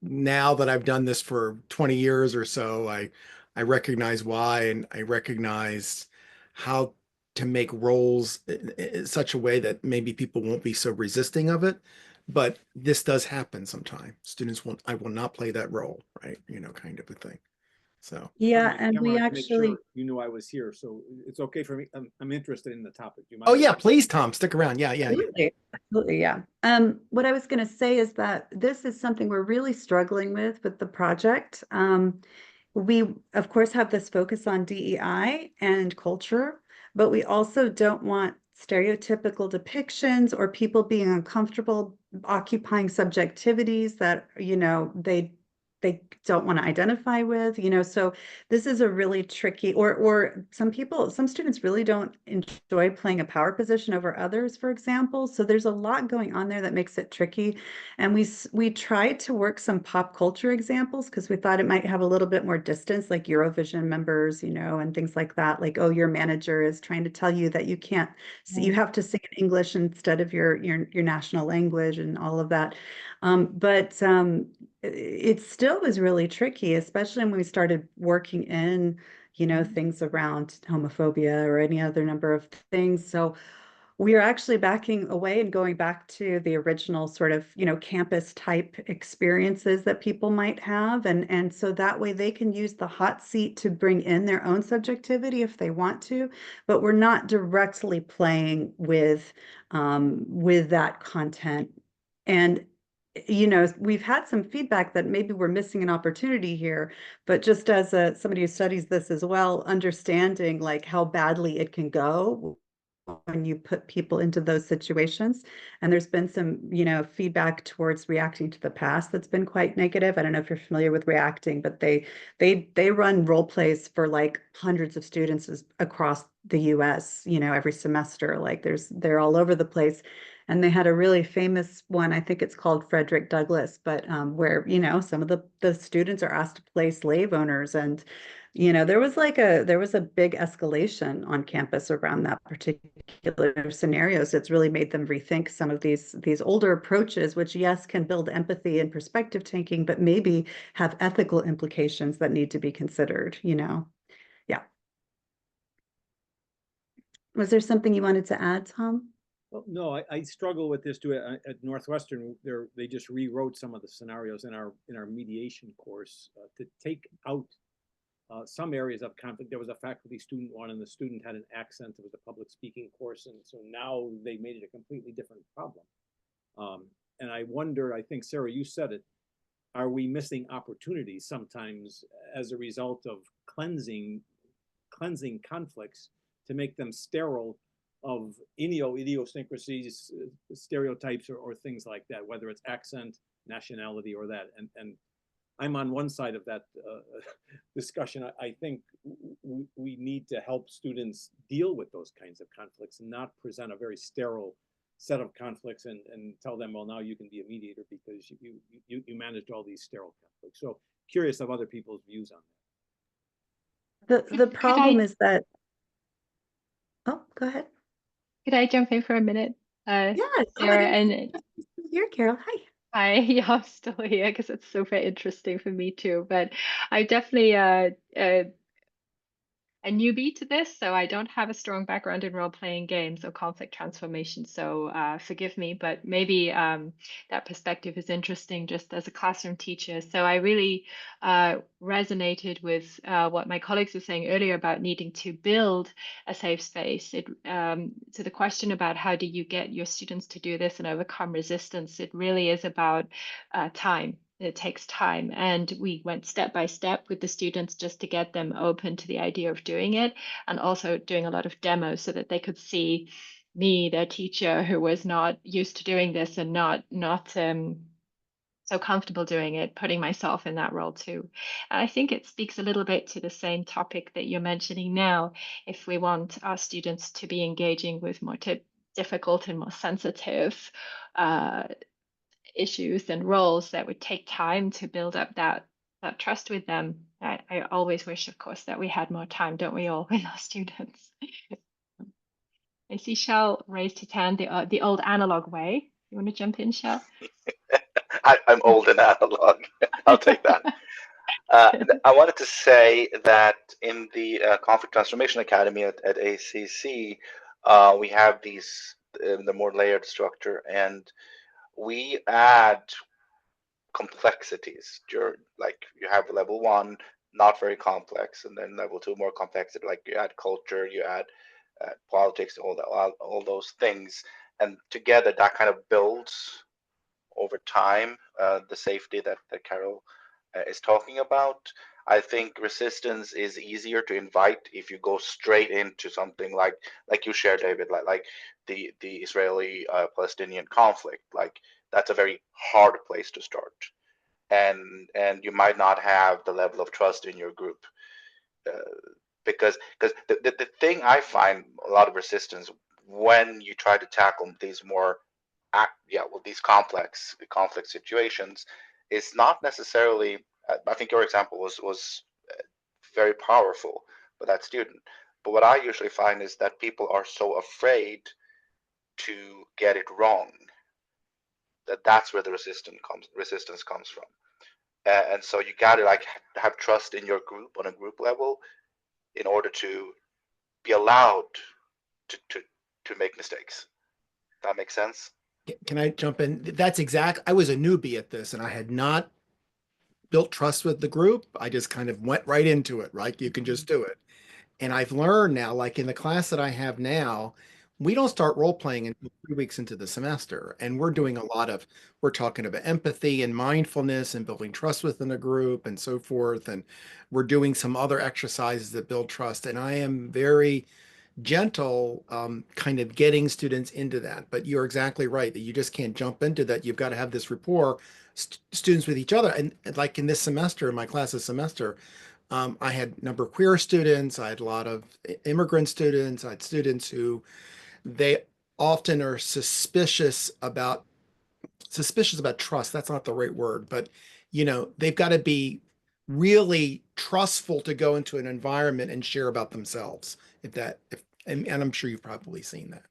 that I've done this for 20 years or so, I recognize why, and I recognize how to make roles in such a way that maybe people won't be so resisting of it. But this does happen sometimes. Students won't, I will not play that role, right? Kind of a thing. So yeah, and we actually sure you knew I was here, so it's okay for me. I'm interested in the topic. Do you mind? Oh yeah, please, Tom, stick around. Yeah. Absolutely, yeah. What I was going to say is that this is something we're really struggling with the project. We of course have this focus on DEI and culture, but we also don't want stereotypical depictions or people being uncomfortable occupying subjectivities that they don't want to identify with, so this is a really tricky, or some students really don't enjoy playing a power position over others, for example. So there's a lot going on there that makes it tricky. And we tried to work some pop culture examples because we thought it might have a little bit more distance, like Eurovision members, and things like that. Like, oh, your manager is trying to tell you that you can't, you have to sing in English instead of your national language and all of that. But it still was really tricky, especially when we started working in, things around homophobia or any other number of things. So we are actually backing away and going back to the original sort of, campus type experiences that people might have. And so that way they can use the hot seat to bring in their own subjectivity if they want to, but we're not directly playing with that content. And we've had some feedback that maybe we're missing an opportunity here, but just as somebody who studies this as well, understanding like how badly it can go when you put people into those situations. And there's been some, feedback towards reacting to the past that's been quite negative. I don't know if you're familiar with reacting, but they run role plays for like hundreds of students across the US, every semester. Like they're all over the place. And they had a really famous one, I think it's called Frederick Douglass, but where, some of the students are asked to play slave owners. And there was a big escalation on campus around that particular scenario. So it's really made them rethink some of these older approaches, which yes, can build empathy and perspective taking, but maybe have ethical implications that need to be considered, Yeah. Was there something you wanted to add, Tom? Well, no, I struggle with this too. At Northwestern, they just rewrote some of the scenarios in our mediation course to take out some areas of conflict. There was a faculty student one, and the student had an accent. It was a public speaking course, and so now they made it a completely different problem. And I wonder, I think, Sarah, you said it, are we missing opportunities sometimes as a result of cleansing conflicts to make them sterile of idiosyncrasies, stereotypes, or things like that, whether it's accent, nationality, or that. And I'm on one side of that discussion. I think we need to help students deal with those kinds of conflicts and not present a very sterile set of conflicts and tell them, well, now you can be a mediator because you managed all these sterile conflicts. So curious of other people's views on that. The problem is that, oh, go ahead. Could I jump in for a minute? Yeah, Sarah, and here, Carole. Hi. Hi, yeah, I'm still here because it's super interesting for me too. But I definitely a newbie to this, so I don't have a strong background in role-playing games or conflict transformation. So forgive me, but maybe that perspective is interesting just as a classroom teacher. So I really resonated with what my colleagues were saying earlier about needing to build a safe space. So the question about how do you get your students to do this and overcome resistance, it really is about time. It takes time. And we went step by step with the students just to get them open to the idea of doing it, and also doing a lot of demos so that they could see me, their teacher, who was not used to doing this and not so comfortable doing it, putting myself in that role too. And I think it speaks a little bit to the same topic that you're mentioning now. If we want our students to be engaging with more difficult and more sensitive issues and roles, that would take time to build up that trust with them. I always wish, of course, that we had more time, don't we all, with our students? I see Kjell raised his hand the old analog way. You want to jump in, Kjell? I'm old and analog. I'll take that. I wanted to say that in the Conflict Transformation Academy at ACC, we have the more layered structure, and we add complexities. Like you have level 1, not very complex, and then level 2, more complexity. Like you add culture, you add politics, all those things, and together that kind of builds over time the safety that Carole is talking about. I think resistance is easier to invite if you go straight into something like you shared, David, like the Israeli Palestinian conflict. Like that's a very hard place to start, and you might not have the level of trust in your group because the thing I find a lot of resistance when you try to tackle these more these complex conflict situations is not necessarily. I think your example was very powerful for that student. But what I usually find is that people are so afraid to get it wrong that's where the resistance comes from. And so you got to like have trust in your group on a group level in order to be allowed to make mistakes. That makes sense? Can I jump in? I was a newbie at this and I had not built trust with the group. I just kind of went right into it, right? You can just do it. And I've learned now, like in the class that I have now, we don't start role playing until 3 weeks into the semester. And we're doing we're talking about empathy and mindfulness and building trust within a group and so forth. And we're doing some other exercises that build trust. And I am very gentle kind of getting students into that. But you're exactly right that you just can't jump into that. You've got to have this rapport, students with each other. And like in this semester, in my class this semester, I had a number of queer students. I had a lot of immigrant students. I had students who they often are suspicious about trust. That's not the right word, but they've got to be really trustful to go into an environment and share about themselves. And I'm sure you've probably seen that.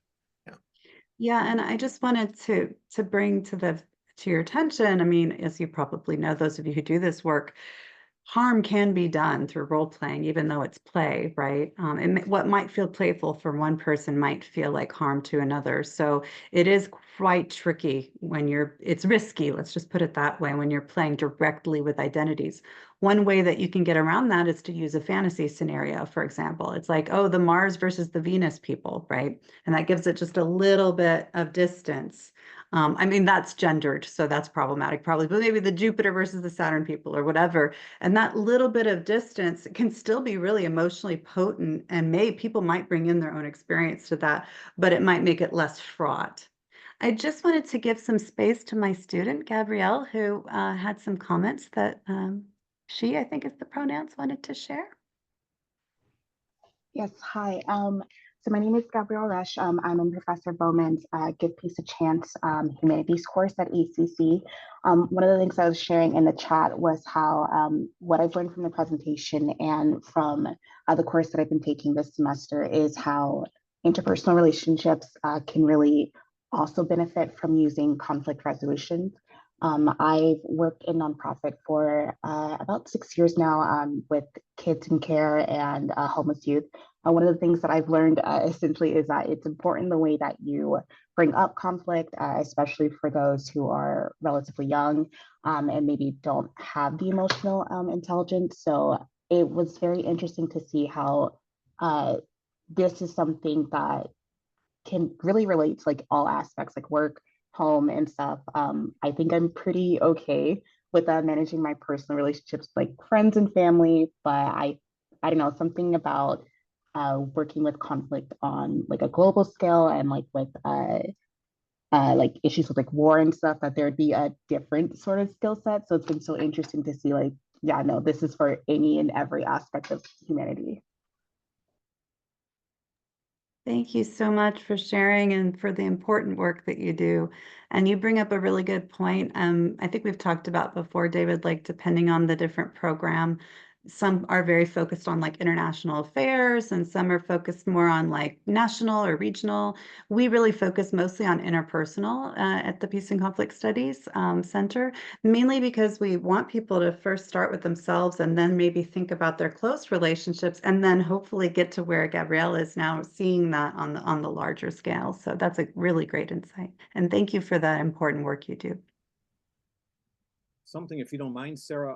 Yeah, and I just wanted to bring to your attention, I mean, as you probably know, those of you who do this work, harm can be done through role playing, even though it's play, right? And what might feel playful for one person might feel like harm to another. So it is quite tricky when it's risky, let's just put it that way, when you're playing directly with identities. One way that you can get around that is to use a fantasy scenario, for example. It's like, oh, the Mars versus the Venus people, right? And that gives it just a little bit of distance. I mean, that's gendered, so that's problematic probably, but maybe the Jupiter versus the Saturn people or whatever. And that little bit of distance can still be really emotionally potent, and people might bring in their own experience to that, but it might make it less fraught. I just wanted to give some space to my student, Gabrielle, who had some comments that she, I think is the pronouns, wanted to share. Yes, hi. So my name is Gabrielle Rush. I'm in Professor Bowman's Give Peace a Chance Humanities course at ACC. One of the things I was sharing in the chat was how what I've learned from the presentation and from the course that I've been taking this semester is how interpersonal relationships can really also benefit from using conflict resolution. I've worked in nonprofit for about 6 years now with kids in care and homeless youth. One of the things that I've learned essentially is that it's important the way that you bring up conflict, especially for those who are relatively young and maybe don't have the emotional intelligence. So it was very interesting to see how this is something that can really relate to like all aspects, like work, home, and stuff. I think I'm pretty okay with managing my personal relationships, like friends and family, but I don't know, something about working with conflict on like a global scale and like with like issues with like war and stuff, that there'd be a different sort of skill set. So it's been so interesting to see like, yeah, no, this is for any and every aspect of humanity. Thank you so much for sharing and for the important work that you do. And you bring up a really good point. I think we've talked about before, David, like depending on the different program, some are very focused on like international affairs and some are focused more on like national or regional. We really focus mostly on interpersonal at the Peace and Conflict Studies Center, mainly because we want people to first start with themselves and then maybe think about their close relationships and then hopefully get to where Gabrielle is now, seeing that on the larger scale. So that's a really great insight. And thank you for that important work you do. Something, if you don't mind, Sarah,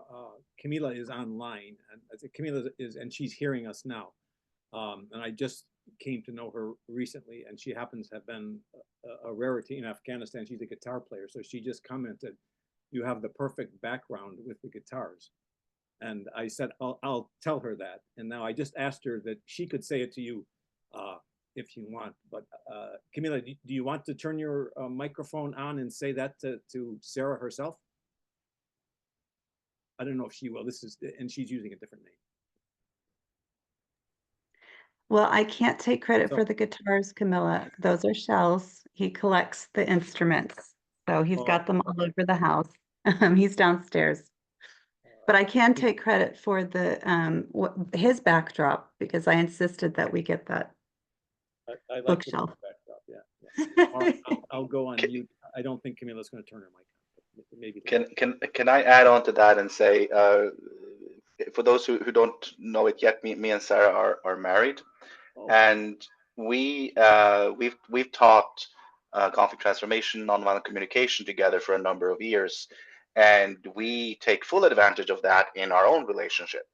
Camila is online, and I think Camila is, and she's hearing us now. And I just came to know her recently, and she happens to have been a rarity in Afghanistan. She's a guitar player, so she just commented, "You have the perfect background with the guitars." And I said, I'll tell her that. And now I just asked her that she could say it to you if you want. But Camila, do you want to turn your microphone on and say that to Sarah herself? I don't know if she will. And she's using a different name. Well, I can't take credit for the guitars, Camilla. Those are Kjell's. He collects the instruments. So he's got them all over the house. He's downstairs. But I can take credit for his backdrop because I insisted that we get that I like bookshelf. Backdrop, yeah. I'll go on mute. I don't think Camila's going to turn her mic on. Maybe can I add on to that and say, for those who don't know it yet, me and Sarah are married, and we've taught conflict transformation, nonviolent communication together for a number of years, and we take full advantage of that in our own relationship.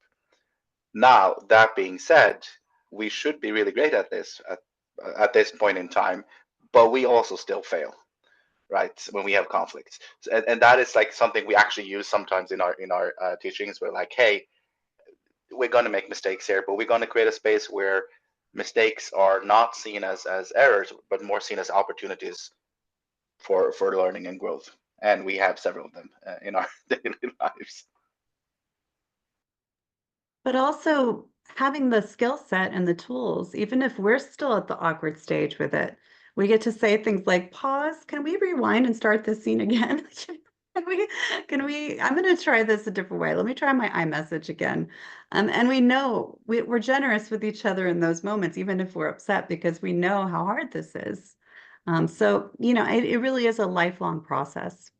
Now, that being said, we should be really great at this at this point in time, but we also still fail, right, when we have conflicts. And that is like something we actually use sometimes in our teachings. We're like, hey, we're going to make mistakes here, but we're going to create a space where mistakes are not seen as errors, but more seen as opportunities for learning and growth. And we have several of them in our daily lives. But also having the skill set and the tools, even if we're still at the awkward stage with it, we get to say things like, pause, can we rewind and start this scene again? I'm going to try this a different way. Let me try my iMessage again. And we know we're generous with each other in those moments, even if we're upset, because we know how hard this is. So, it really is a lifelong process.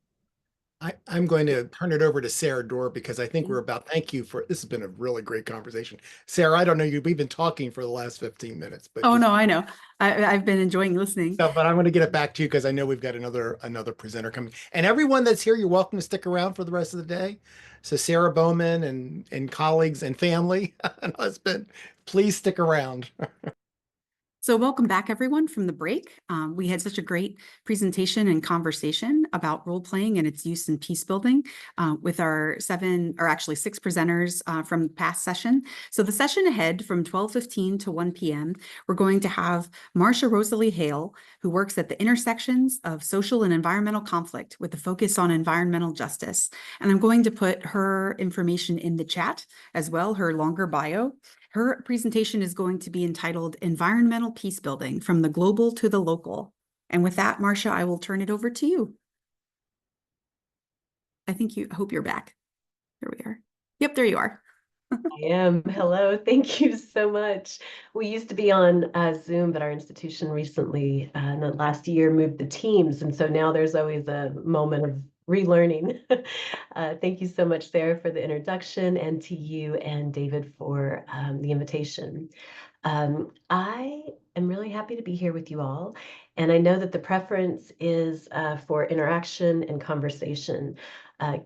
I'm going to turn it over to Sarah Dorr because I think thank you for, this has been a really great conversation. Sarah, I don't know, we've been talking for the last 15 minutes, but no, I know. I've been enjoying listening. No, but I'm going to get it back to you because I know we've got another presenter coming. And everyone that's here, you're welcome to stick around for the rest of the day. So Sarah Bowman and colleagues and family and husband, please stick around. So welcome back, everyone, from the break. We had such a great presentation and conversation about role-playing and its use in peace building with our 6 presenters from the past session. So the session ahead from 12:15 to 1 p.m., we're going to have Marcia Rosalie Hale, who works at the intersections of social and environmental conflict with a focus on environmental justice. And I'm going to put her information in the chat as well, her longer bio. Her presentation is going to be entitled Environmental Peace Building from the Global to the Local. And with that, Marcia, I will turn it over to you. I hope you're back. There we are. Yep, there you are. I am. Hello. Thank you so much. We used to be on Zoom, but our institution recently, in the last year, moved the Teams. And so now there's always a moment of relearning. Thank you so much, Sarah, for the introduction, and to you and David for the invitation. I am really happy to be here with you all. And I know that the preference is for interaction and conversation.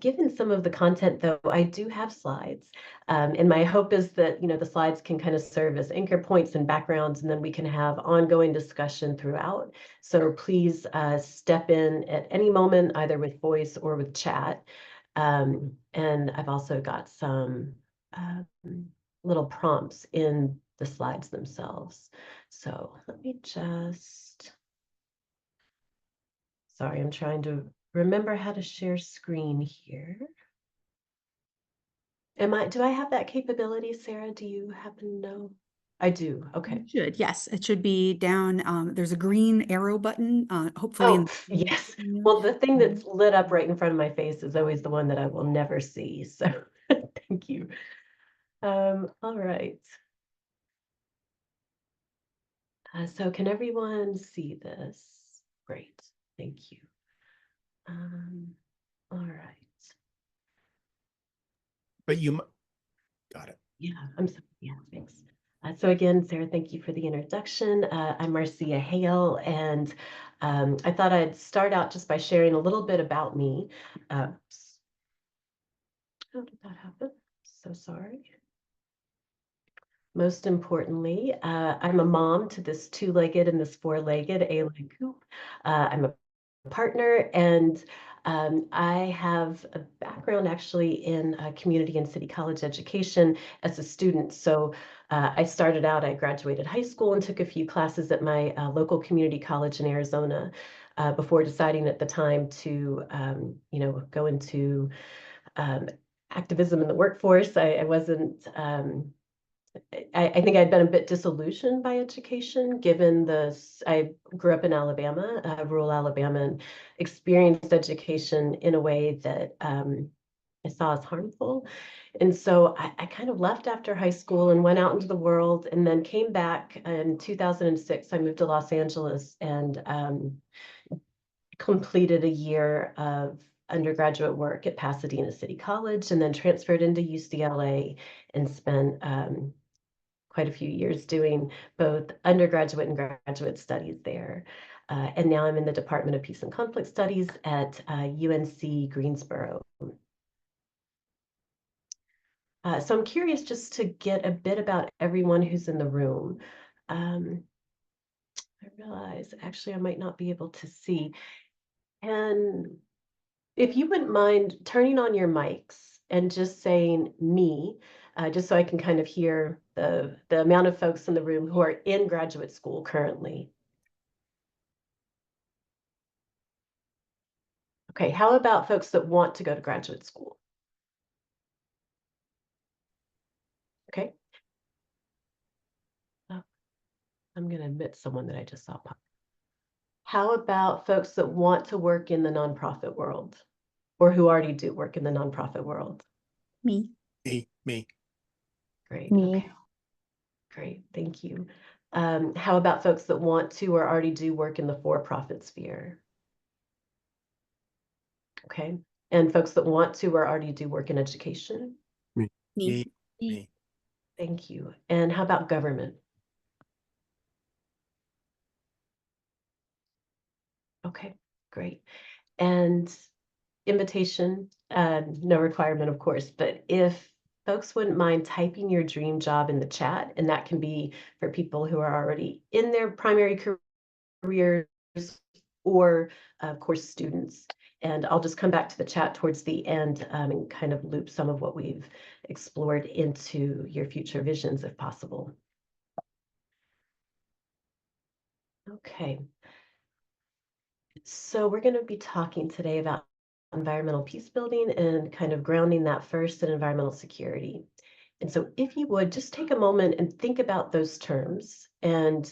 Given some of the content, though, I do have slides. And my hope is that, the slides can kind of serve as anchor points and backgrounds, and then we can have ongoing discussion throughout. So please step in at any moment, either with voice or with chat. And I've also got some little prompts in the slides themselves. So let me just, sorry, I'm trying to remember how to share screen here. Do I have that capability, Sarah? Do you happen to know? I do. Okay. It should, yes. It should be down. There's a green arrow button, hopefully. Yes. Well, the thing that's lit up right in front of my face is always the one that I will never see. So thank you. All right. So can everyone see this? Great. Thank you. All right. But you got it. Yeah, I'm sorry. Yeah, thanks. So again, Sarah, thank you for the introduction. I'm Marcia Hale, and I thought I'd start out just by sharing a little bit about me. How did that happen? So sorry. Most importantly, I'm a mom to this 2-legged and this 4-legged A-leg coop. I'm a partner, and I have a background actually in community and city college education as a student. So I graduated high school and took a few classes at my local community college in Arizona before deciding at the time to, go into activism in the workforce. I wasn't, I think I'd been a bit disillusioned by education, given I grew up in Alabama, rural Alabama, and experienced education in a way that I saw as harmful. And so I kind of left after high school and went out into the world, and then came back in 2006. I moved to Los Angeles and completed a year of undergraduate work at Pasadena City College, and then transferred into UCLA and spent quite a few years doing both undergraduate and graduate studies there. And now I'm in the Department of Peace and Conflict Studies at UNC Greensboro. So I'm curious just to get a bit about everyone who's in the room. I realize actually I might not be able to see. And if you wouldn't mind turning on your mics and just saying me, just so I can kind of hear the amount of folks in the room who are in graduate school currently. Okay, how about folks that want to go to graduate school? Okay. Oh, I'm going to admit someone that I just saw pop. How about folks that want to work in the nonprofit world or who already do work in the nonprofit world? Me. Me. Great. Me. Okay. Great. Thank you. How about folks that want to or already do work in the for-profit sphere? Okay. And folks that want to or already do work in education? Me. Thank you. And how about government? Okay, great. And invitation, no requirement, of course, but if folks wouldn't mind typing your dream job in the chat, and that can be for people who are already in their primary careers or, of course, students. And I'll just come back to the chat towards the end and kind of loop some of what we've explored into your future visions, if possible. Okay. So we're going to be talking today about environmental peace building and kind of grounding that first in environmental security. And so if you would just take a moment and think about those terms, and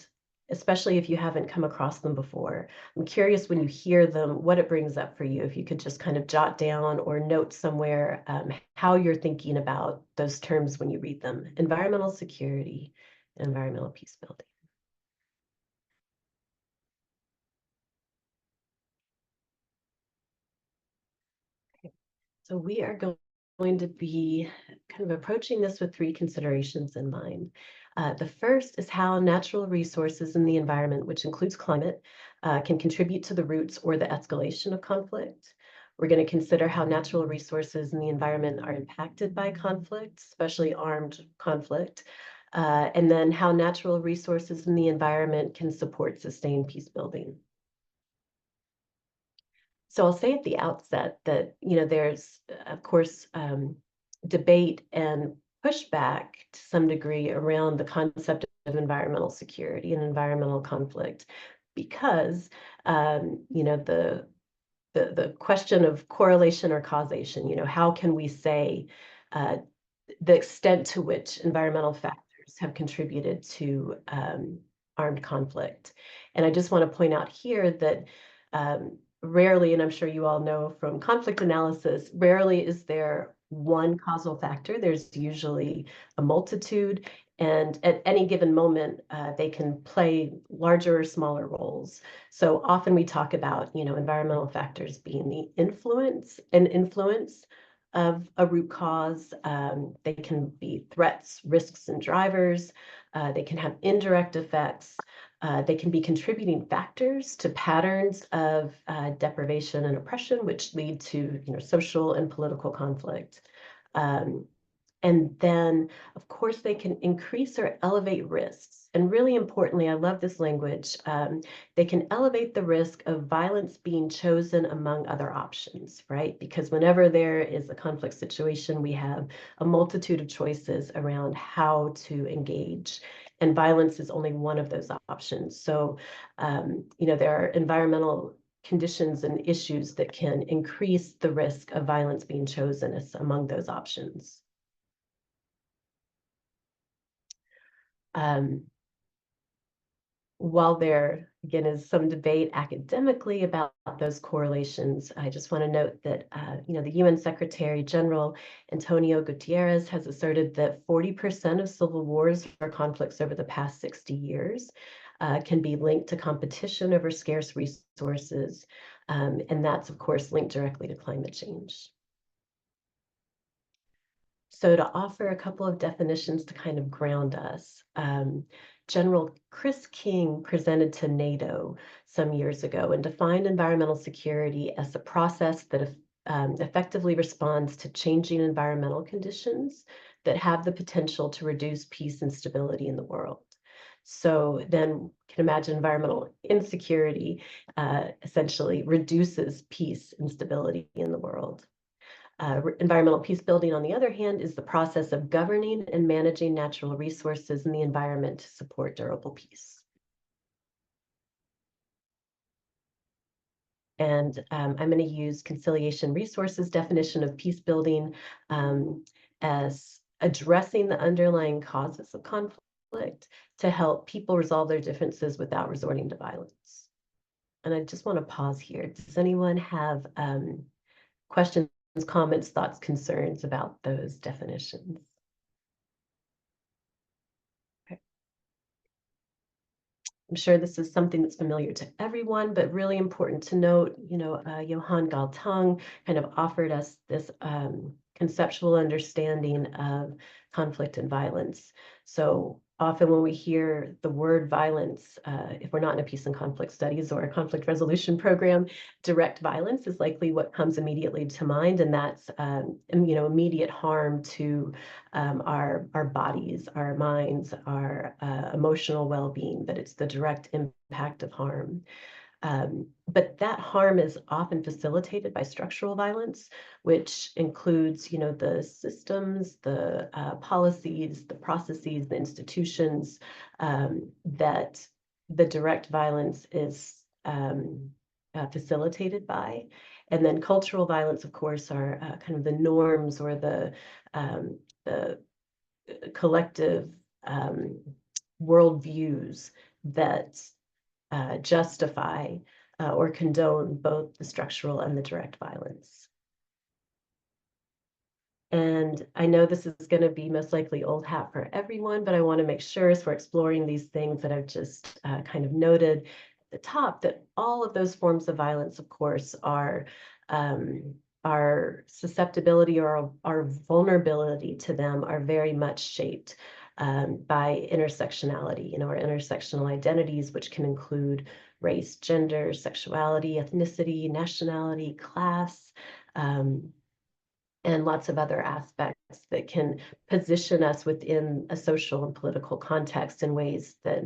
especially if you haven't come across them before, I'm curious when you hear them, what it brings up for you. If you could just kind of jot down or note somewhere how you're thinking about those terms when you read them. Environmental security, environmental peace building. So we are going to be kind of approaching this with three considerations in mind. The first is how natural resources in the environment, which includes climate, can contribute to the roots or the escalation of conflict. We're going to consider how natural resources in the environment are impacted by conflict, especially armed conflict, and then how natural resources in the environment can support sustained peace building. So I'll say at the outset that, there's, of course, debate and pushback to some degree around the concept of environmental security and environmental conflict, because, the question of correlation or causation, how can we say the extent to which environmental factors have contributed to armed conflict? And I just want to point out here that rarely, and I'm sure you all know from conflict analysis, rarely is there one causal factor. There's usually a multitude, and at any given moment, they can play larger or smaller roles. So often we talk about, environmental factors being the influence of a root cause. They can be threats, risks, and drivers. They can have indirect effects. They can be contributing factors to patterns of deprivation and oppression, which lead to social and political conflict. And then, of course, they can increase or elevate risks. And really importantly, I love this language, they can elevate the risk of violence being chosen among other options, right? Because whenever there is a conflict situation, we have a multitude of choices around how to engage. And violence is only one of those options. So, there are environmental conditions and issues that can increase the risk of violence being chosen as among those options. While there, again, is some debate academically about those correlations, I just want to note that, the UN Secretary General Antonio Guterres has asserted that 40% of civil wars or conflicts over the past 60 years can be linked to competition over scarce resources. And that's, of course, linked directly to climate change. So to offer a couple of definitions to kind of ground us, General Chris King presented to NATO some years ago and defined environmental security as a process that effectively responds to changing environmental conditions that have the potential to reduce peace and stability in the world. So then you can imagine environmental insecurity essentially reduces peace and stability in the world. Environmental peace building, on the other hand, is the process of governing and managing natural resources in the environment to support durable peace. And I'm going to use Conciliation Resources' definition of peace building as addressing the underlying causes of conflict to help people resolve their differences without resorting to violence. And I just want to pause here. Does anyone have questions, comments, thoughts, concerns about those definitions? Okay. I'm sure this is something that's familiar to everyone, but really important to note, Johan Galtung kind of offered us this conceptual understanding of conflict and violence. So often when we hear the word violence, if we're not in a peace and conflict studies or a conflict resolution program, direct violence is likely what comes immediately to mind, and that's immediate harm to our bodies, our minds, our emotional well-being, that it's the direct impact of harm. But that harm is often facilitated by structural violence, which includes, the systems, the policies, the processes, the institutions that the direct violence is facilitated by. And then cultural violence, of course, are kind of the norms or the collective worldviews that justify or condone both the structural and the direct violence. And I know this is going to be most likely old hat for everyone, but I want to make sure as we're exploring these things that I've just kind of noted at the top, that all of those forms of violence, of course, are our susceptibility or our vulnerability to them are very much shaped by intersectionality, our intersectional identities, which can include race, gender, sexuality, ethnicity, nationality, class, and lots of other aspects that can position us within a social and political context in ways that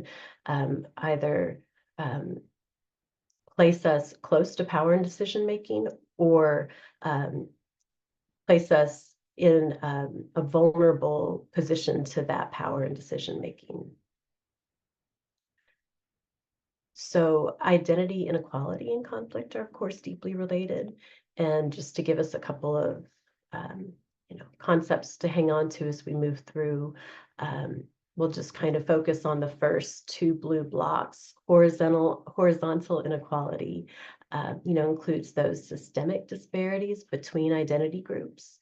either place us close to power and decision-making or place us in a vulnerable position to that power and decision-making. So identity, inequality, and conflict are, of course, deeply related. And just to give us a couple of concepts to hang on to as we move through, we'll just kind of focus on the first two blue blocks. Horizontal inequality, includes those systemic disparities between identity groups.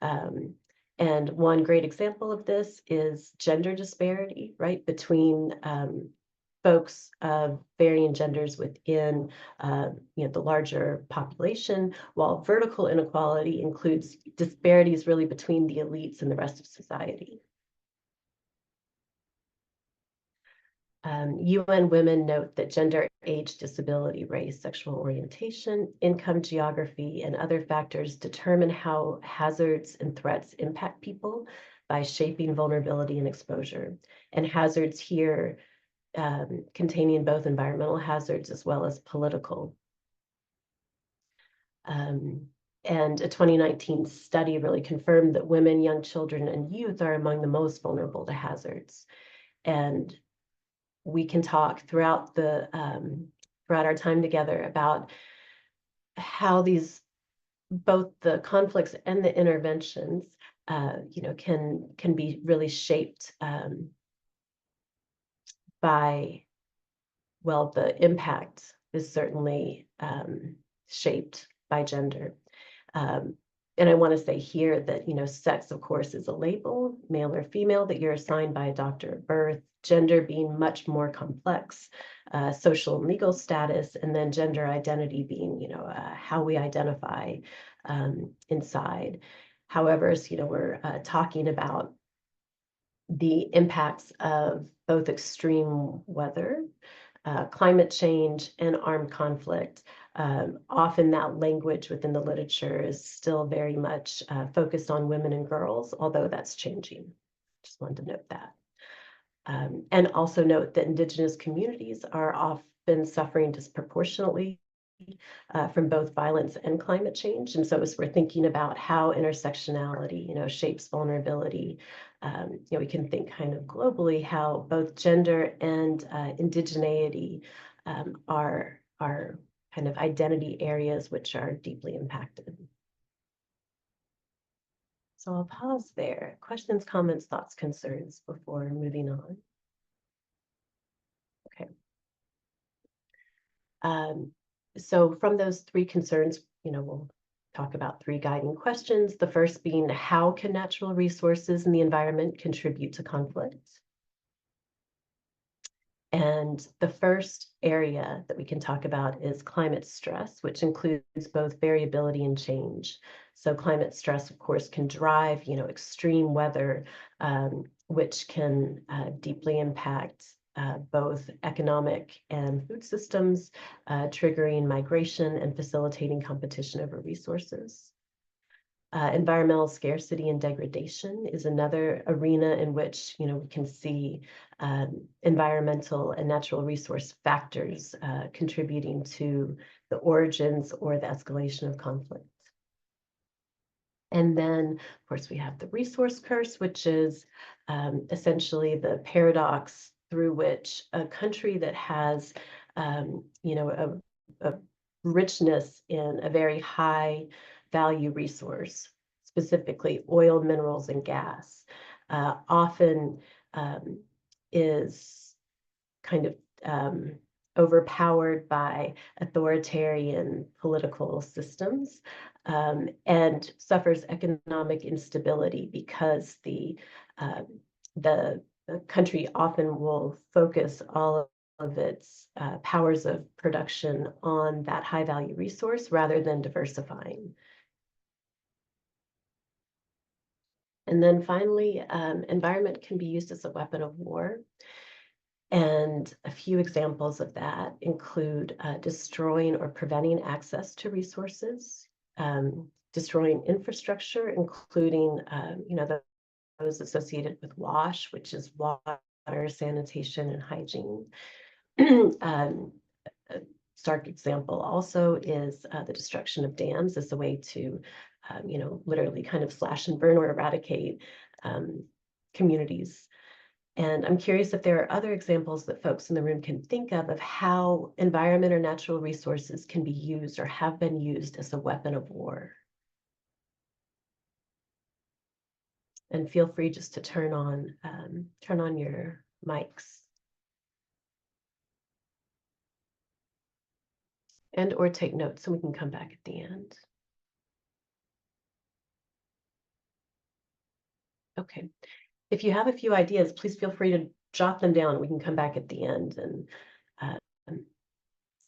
And one great example of this is gender disparity, right, between folks of varying genders within the larger population, while vertical inequality includes disparities really between the elites and the rest of society. UN Women note that gender, age, disability, race, sexual orientation, income, geography, and other factors determine how hazards and threats impact people by shaping vulnerability and exposure. And hazards here containing both environmental hazards as well as political. And a 2019 study really confirmed that women, young children, and youth are among the most vulnerable to hazards. And we can talk throughout our time together about how these, both the conflicts and the interventions, can be really shaped by, well, the impact is certainly shaped by gender. And I want to say here that, sex, of course, is a label, male or female, that you're assigned by a doctor at birth, gender being much more complex, social and legal status, and then gender identity being, how we identify inside. However, as we're talking about the impacts of both extreme weather, climate change, and armed conflict, often that language within the literature is still very much focused on women and girls, although that's changing. Just wanted to note that. And also note that Indigenous communities are often suffering disproportionately from both violence and climate change. And so as we're thinking about how intersectionality, shapes vulnerability, we can think kind of globally how both gender and indigeneity are kind of identity areas which are deeply impacted. So I'll pause there. Questions, comments, thoughts, concerns before moving on. Okay. So from those three concerns, we'll talk about three guiding questions. The first being, how can natural resources and the environment contribute to conflict? And the first area that we can talk about is climate stress, which includes both variability and change. So climate stress, of course, can drive, extreme weather, which can deeply impact both economic and food systems, triggering migration and facilitating competition over resources. Environmental scarcity and degradation is another arena in which we can see environmental and natural resource factors contributing to the origins or the escalation of conflict. And then, of course, we have the resource curse, which is essentially the paradox through which a country that has a richness in a very high value resource, specifically oil, minerals, and gas, often is kind of overpowered by authoritarian political systems and suffers economic instability because the country often will focus all of its powers of production on that high value resource rather than diversifying. And then finally, environment can be used as a weapon of war. And a few examples of that include destroying or preventing access to resources, destroying infrastructure, including those associated with WASH, which is water, sanitation, and hygiene. A stark example also is the destruction of dams as a way to, literally kind of slash and burn or eradicate communities. And I'm curious if there are other examples that folks in the room can think of how environment or natural resources can be used or have been used as a weapon of war. And feel free just to turn on your mics. And or take notes so we can come back at the end. Okay. If you have a few ideas, please feel free to jot them down. We can come back at the end and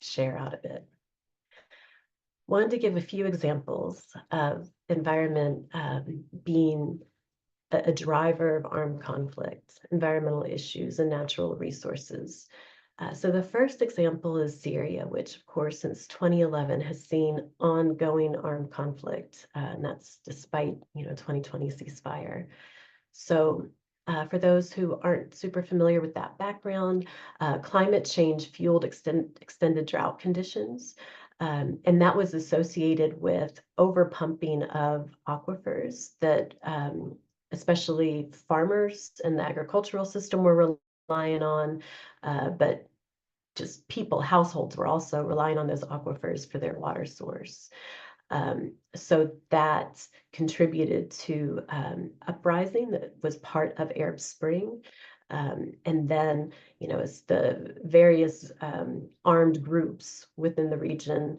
share out a bit. Wanted to give a few examples of environment being a driver of armed conflict, environmental issues, and natural resources. So the first example is Syria, which, of course, since 2011 has seen ongoing armed conflict, and that's despite 2020 ceasefire. So for those who aren't super familiar with that background, climate change fueled extended drought conditions, and that was associated with overpumping of aquifers that especially farmers and the agricultural system were relying on, but just people, households were also relying on those aquifers for their water source. So that contributed to uprising that was part of Arab Spring. And then, as the various armed groups within the region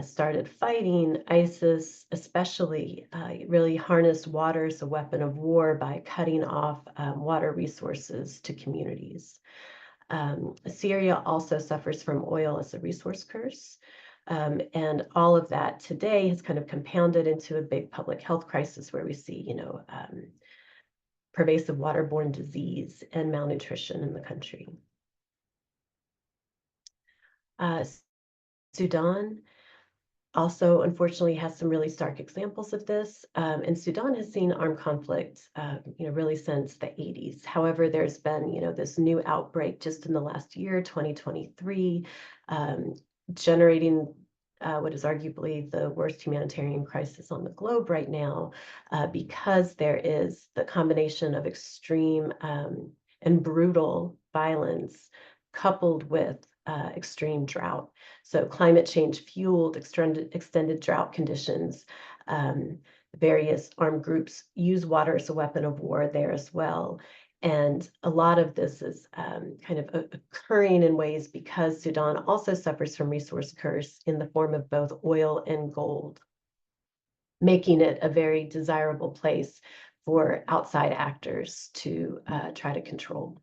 started fighting, ISIS especially really harnessed water as a weapon of war by cutting off water resources to communities. Syria also suffers from oil as a resource curse. And all of that today has kind of compounded into a big public health crisis where we see, pervasive waterborne disease and malnutrition in the country. Sudan also, unfortunately, has some really stark examples of this. And Sudan has seen armed conflict, really since the 80s. However, there's been, this new outbreak just in the last year, 2023, generating what is arguably the worst humanitarian crisis on the globe right now, because there is the combination of extreme and brutal violence coupled with extreme drought. So climate change fueled extended drought conditions. Various armed groups use water as a weapon of war there as well. And a lot of this is kind of occurring in ways because Sudan also suffers from resource curse in the form of both oil and gold, making it a very desirable place for outside actors to try to control.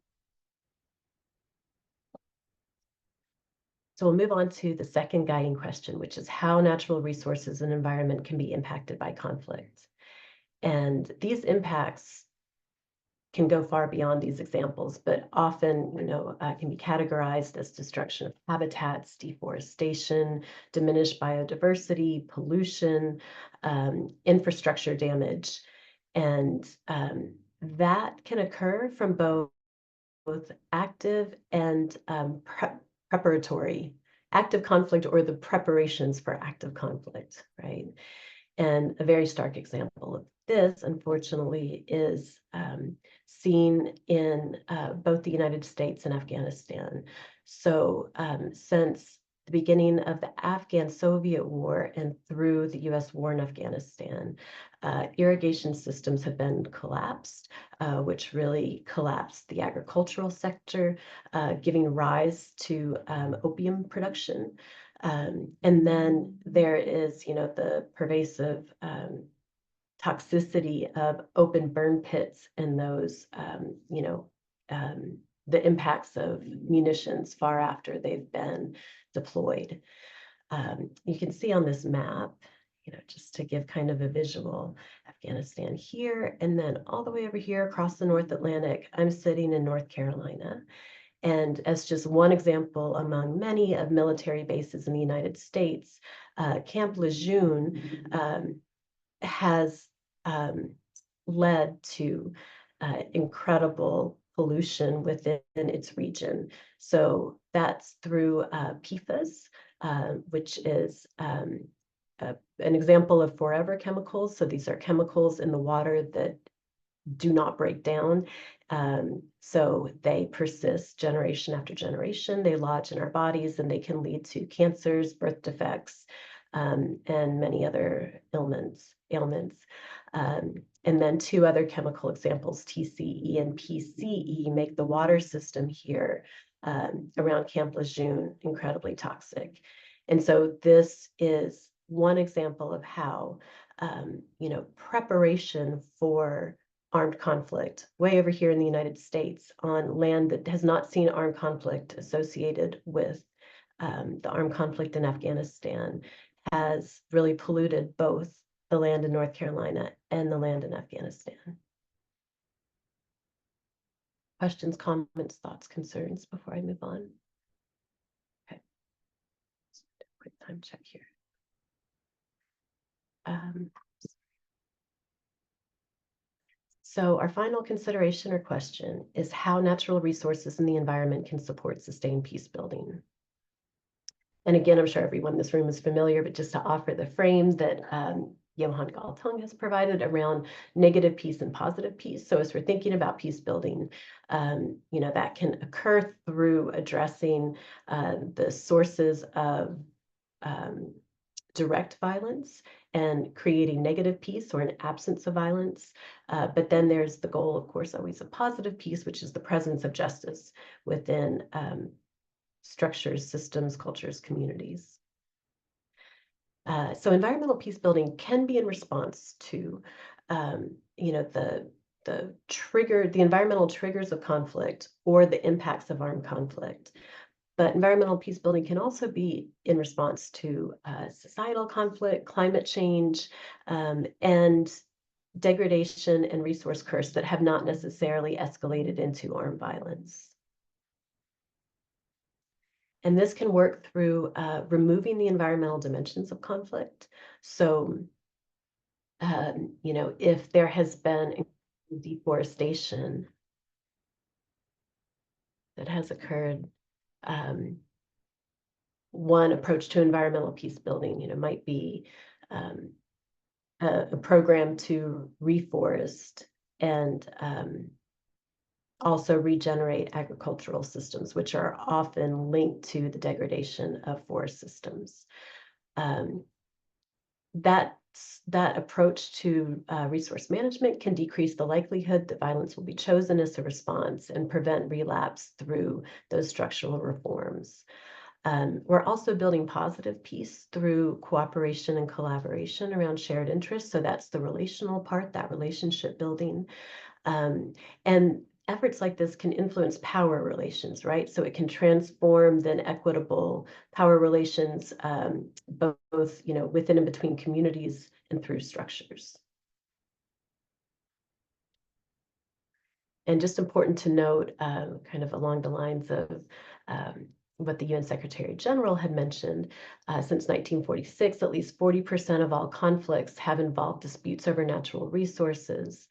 So we'll move on to the second guiding question, which is how natural resources and environment can be impacted by conflict. And these impacts can go far beyond these examples, but often, can be categorized as destruction of habitats, deforestation, diminished biodiversity, pollution, infrastructure damage. And that can occur from both active and preparatory, active conflict or the preparations for active conflict, right? And a very stark example of this, unfortunately, is seen in both the United States and Afghanistan. So since the beginning of the Afghan-Soviet War and through the US war in Afghanistan, irrigation systems have been collapsed, which really collapsed the agricultural sector, giving rise to opium production. And then there is, the pervasive toxicity of open burn pits and those, the impacts of munitions far after they've been deployed. You can see on this map, just to give kind of a visual, Afghanistan here, and then all the way over here across the North Atlantic, I'm sitting in North Carolina. And as just one example among many of military bases in the United States, Camp Lejeune has led to incredible pollution within its region. So that's through PFAS, which is an example of forever chemicals. So these are chemicals in the water that do not break down. So they persist generation after generation. They lodge in our bodies and they can lead to cancers, birth defects, and many other ailments. And then two other chemical examples, TCE and PCE, make the water system here around Camp Lejeune incredibly toxic. And so this is one example of how, preparation for armed conflict way over here in the United States on land that has not seen armed conflict associated with the armed conflict in Afghanistan has really polluted both the land in North Carolina and the land in Afghanistan. Questions, comments, thoughts, concerns before I move on? Okay. Just a quick time check here. So our final consideration or question is how natural resources in the environment can support sustained peace building. And again, I'm sure everyone in this room is familiar, but just to offer the frame that Johan Galtung has provided around negative peace and positive peace. So as we're thinking about peace building, that can occur through addressing the sources of direct violence and creating negative peace or an absence of violence. But then there's the goal, of course, always of positive peace, which is the presence of justice within structures, systems, cultures, communities. So environmental peace building can be in response to, the environmental triggers of conflict or the impacts of armed conflict. But environmental peace building can also be in response to societal conflict, climate change, and degradation and resource curse that have not necessarily escalated into armed violence. And this can work through removing the environmental dimensions of conflict. So, if there has been deforestation that has occurred, one approach to environmental peace building, might be a program to reforest and also regenerate agricultural systems, which are often linked to the degradation of forest systems. That approach to resource management can decrease the likelihood that violence will be chosen as a response and prevent relapse through those structural reforms. We're also building positive peace through cooperation and collaboration around shared interests. So that's the relational part, that relationship building. And efforts like this can influence power relations, right? So it can transform then equitable power relations, both within and between communities and through structures. And just important to note, kind of along the lines of what the UN Secretary General had mentioned, since 1946, at least 40% of all conflicts have involved disputes over natural resources.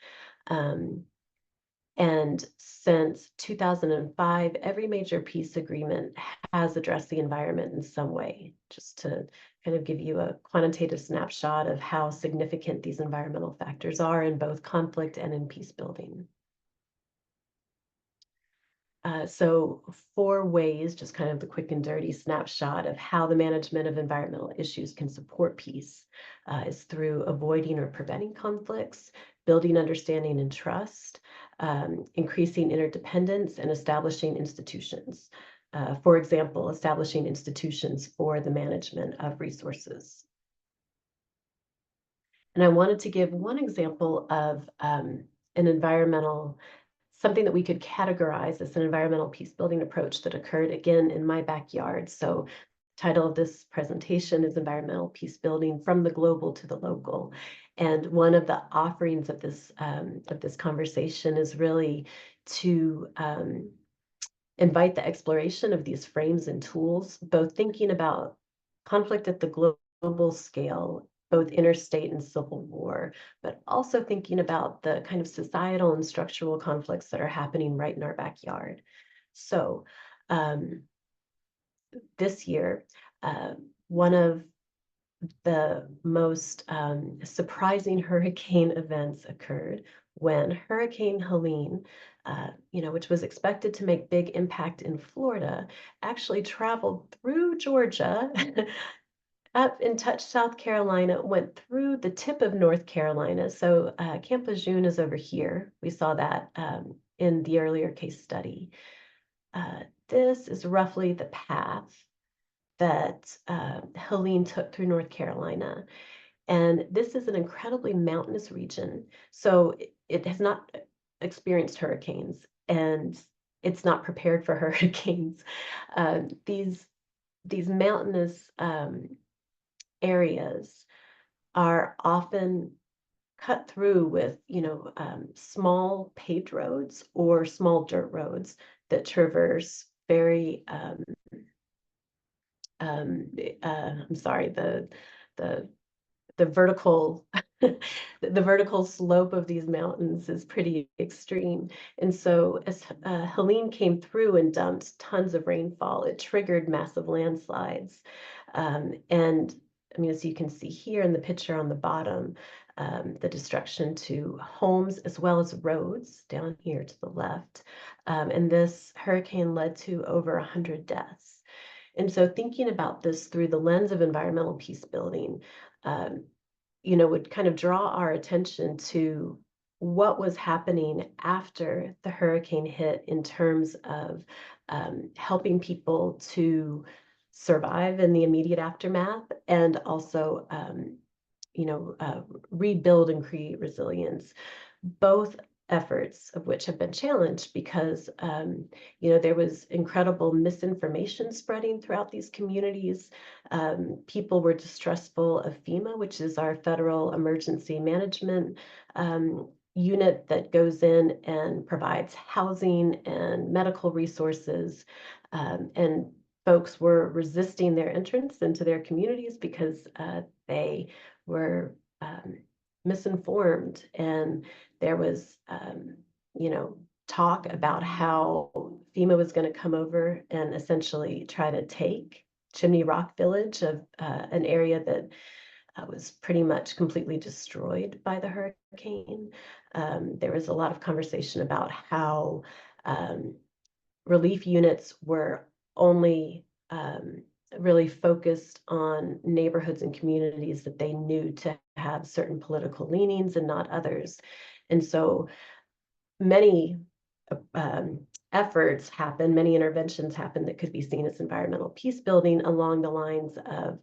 And since 2005, every major peace agreement has addressed the environment in some way, just to kind of give you a quantitative snapshot of how significant these environmental factors are in both conflict and in peace building. So 4 ways, just kind of the quick and dirty snapshot of how the management of environmental issues can support peace is through avoiding or preventing conflicts, building understanding and trust, increasing interdependence, and establishing institutions. For example, establishing institutions for the management of resources. And I wanted to give one example of something that we could categorize as an environmental peace building approach that occurred again in my backyard. So the title of this presentation is Environmental Peace Building from the Global to the Local. And one of the offerings of this conversation is really to invite the exploration of these frames and tools, both thinking about conflict at the global scale, both interstate and civil war, but also thinking about the kind of societal and structural conflicts that are happening right in our backyard. So this year, one of the most surprising hurricane events occurred when Hurricane Helene, which was expected to make big impact in Florida, actually traveled through Georgia, up and touched South Carolina, went through the tip of North Carolina. So Camp Lejeune is over here. We saw that in the earlier case study. This is roughly the path that Helene took through North Carolina. And this is an incredibly mountainous region. So it has not experienced hurricanes, and it's not prepared for hurricanes. These mountainous areas are often cut through with, small paved roads or small dirt roads that traverse very, I'm sorry, the vertical the vertical slope of these mountains is pretty extreme. And so as Helene came through and dumped tons of rainfall, it triggered massive landslides. And I mean, as you can see here in the picture on the bottom, the destruction to homes as well as roads down here to the left. And this hurricane led to over 100 deaths. And so thinking about this through the lens of environmental peace building, would kind of draw our attention to what was happening after the hurricane hit in terms of helping people to survive in the immediate aftermath and also, rebuild and create resilience. Both efforts of which have been challenged because, there was incredible misinformation spreading throughout these communities. People were distrustful of FEMA, which is our federal emergency management unit that goes in and provides housing and medical resources. And folks were resisting their entrance into their communities because they were misinformed, and there was talk about how FEMA was going to come over and essentially try to take Chimney Rock village, of an area that was pretty much completely destroyed by the hurricane. There was a lot of conversation about how relief units were only really focused on neighborhoods and communities that they knew to have certain political leanings and not others. And so many efforts happen, many interventions happen that could be seen as environmental peace building along the lines of,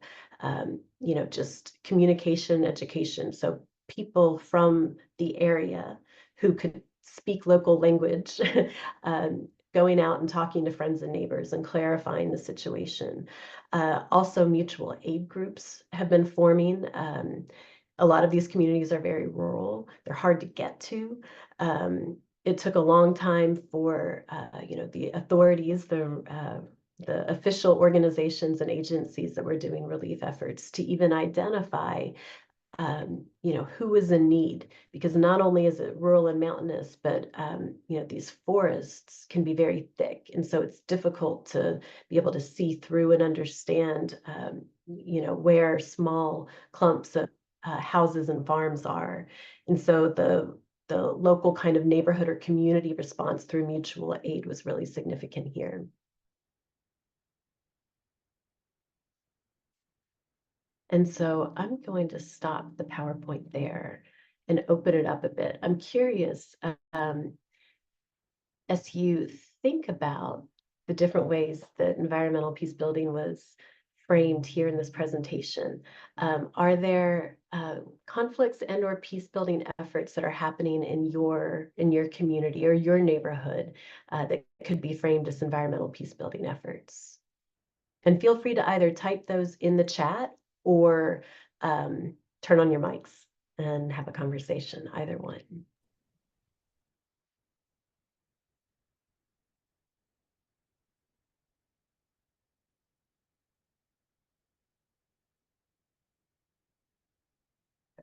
just communication, education. So people from the area who could speak local language, going out and talking to friends and neighbors and clarifying the situation. Also, mutual aid groups have been forming. A lot of these communities are very rural. They're hard to get to. It took a long time for the authorities, the official organizations and agencies that were doing relief efforts to even identify who was in need, because not only is it rural and mountainous, but these forests can be very thick, and so it's difficult to be able to see through and understand where small clumps of houses and farms are. And so the local kind of neighborhood or community response through mutual aid was really significant here. And so I'm going to stop the PowerPoint there and open it up a bit. I'm curious, as you think about the different ways that environmental peace building was framed here in this presentation, are there conflicts and or peace building efforts that are happening in your community or your neighborhood that could be framed as environmental peace building efforts? And feel free to either type those in the chat or turn on your mics and have a conversation, either one.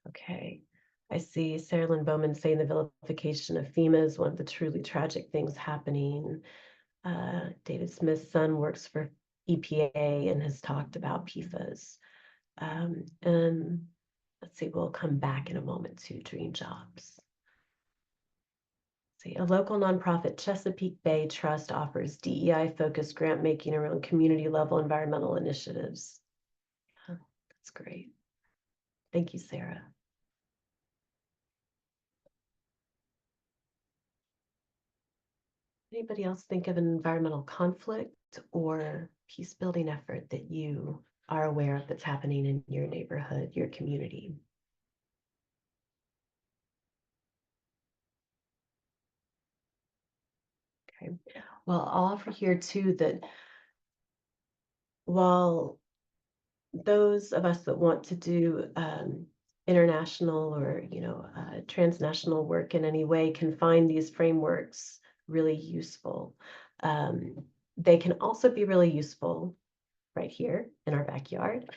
Okay, I see Sarah Lynn Bowman saying the vilification of FEMA is one of the truly tragic things happening. David Smith's son works for EPA and has talked about PFAS. And let's see, we'll come back in a moment to Dream Jobs. See, a local nonprofit, Chesapeake Bay Trust, offers DEI-focused grant making around community-level environmental initiatives. Oh, that's great. Thank you, Sarah. Anybody else think of an environmental conflict or peace building effort that you are aware of that's happening in your neighborhood, your community? Okay, well, I'll offer here too that while those of us that want to do international or transnational work in any way can find these frameworks really useful. They can also be really useful right here in our backyard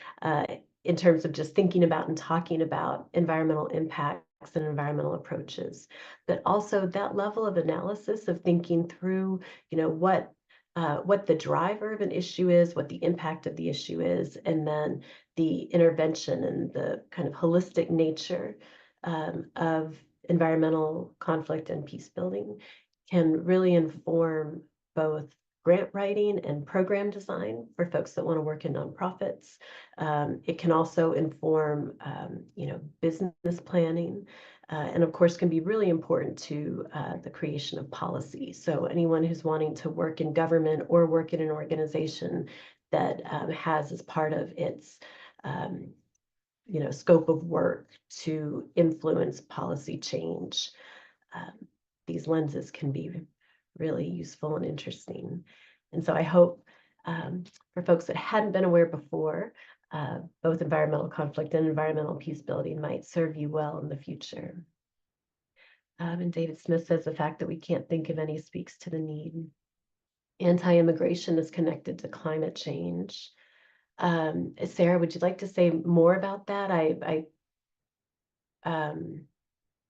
in terms of just thinking about and talking about environmental impacts and environmental approaches, but also that level of analysis of thinking through, what the driver of an issue is, what the impact of the issue is, and then the intervention and the kind of holistic nature of environmental conflict and peace building can really inform both grant writing and program design for folks that want to work in nonprofits. It can also inform, business planning, and of course can be really important to the creation of policy. So anyone who's wanting to work in government or work in an organization that has as part of its scope of work to influence policy change, these lenses can be really useful and interesting. And so I hope for folks that hadn't been aware before, both environmental conflict and environmental peace building might serve you well in the future. And David Smith says the fact that we can't think of any speaks to the need. Anti-immigration is connected to climate change. Sarah, would you like to say more about that?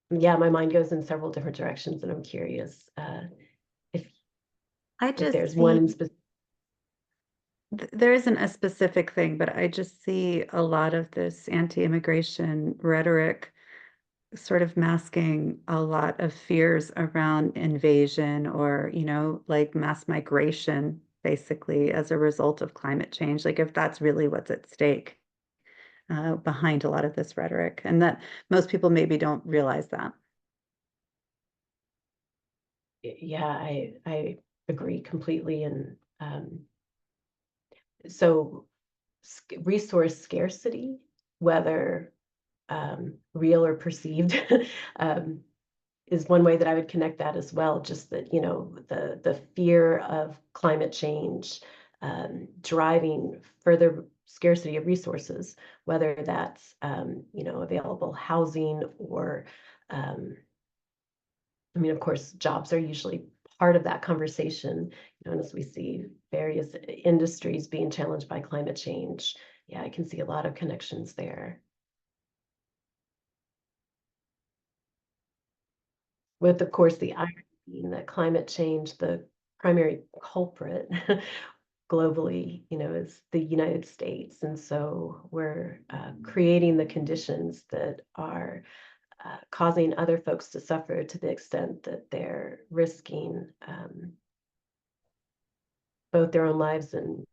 Yeah, my mind goes in several different directions, and I'm curious if there's one in specific. There isn't a specific thing, but I just see a lot of this anti-immigration rhetoric sort of masking a lot of fears around invasion or, like mass migration, basically, as a result of climate change. Like if that's really what's at stake behind a lot of this rhetoric, and that most people maybe don't realize that. Yeah, I agree completely. And so resource scarcity, whether real or perceived, is one way that I would connect that as well. Just that, the fear of climate change driving further scarcity of resources, whether that's, available housing or, of course, jobs are usually part of that conversation, and as we see various industries being challenged by climate change, yeah, I can see a lot of connections there. With, of course, the irony being that climate change, the primary culprit globally, is the United States. And so we're creating the conditions that are causing other folks to suffer to the extent that they're risking both their own lives and,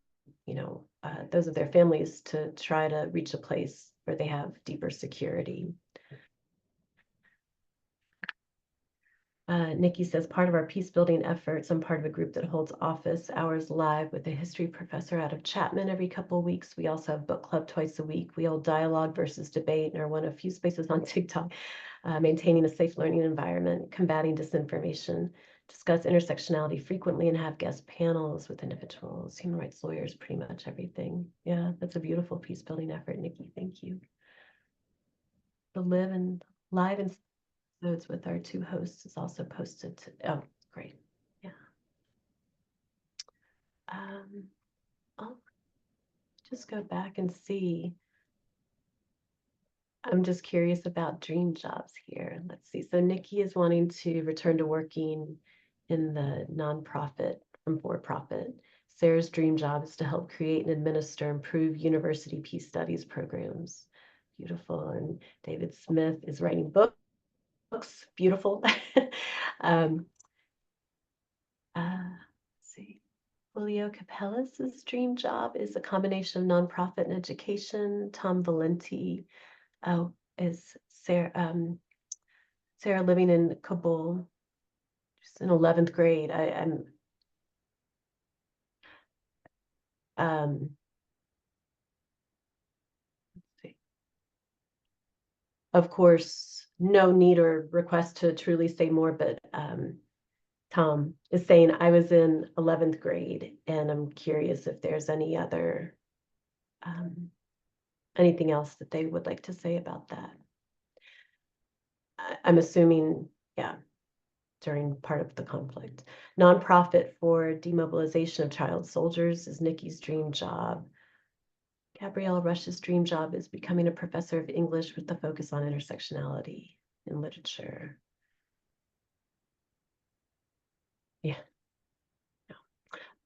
those of their families to try to reach a place where they have deeper security. Nikki says, part of our peace building efforts, I'm part of a group that holds office hours live with a history professor out of Chapman every couple of weeks. We also have book club twice a week. We hold dialogue versus debate and are one of few spaces on TikTok, maintaining a safe learning environment, combating disinformation, discuss intersectionality frequently, and have guest panels with individuals, human rights lawyers, pretty much everything. Yeah, that's a beautiful peace building effort, Nikki. Thank you. The live and with our two hosts is also posted to, oh, great. Yeah. I'll just go back and see. I'm just curious about dream jobs here. Let's see. So Nikki is wanting to return to working in the nonprofit from for-profit. Sarah's dream job is to help create and administer improved university peace studies programs. Beautiful. And David Smith is writing books. Beautiful. Let's see. Julio Capellas' dream job is a combination of nonprofit and education. Tom Valenti is Sarah living in Kabul. She's in 11th grade. Let's see. Of course, no need or request to truly say more, but Tom is saying, I was in 11th grade and I'm curious if there's any other, anything else that they would like to say about that. I'm assuming, yeah, during part of the conflict. Nonprofit for demobilization of child soldiers is Nikki's dream job. Gabrielle Rush's dream job is becoming a professor of English with the focus on intersectionality in literature. Yeah.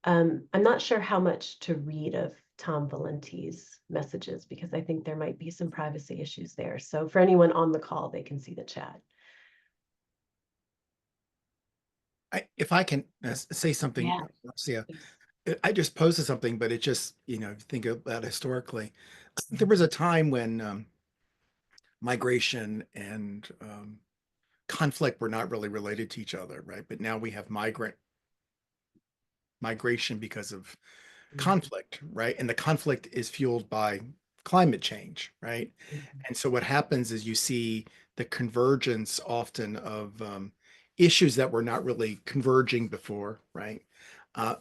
I'm not sure how much to read of Tom Valenti's messages because I think there might be some privacy issues there. So for anyone on the call, they can see the chat. If I can say something, Yeah. Marcia, I just posted something, but it just, think about historically, there was a time when migration and conflict were not really related to each other, right? But now we have migration because of conflict, right? And the conflict is fueled by climate change, right? And so what happens is you see the convergence often of issues that were not really converging before, right?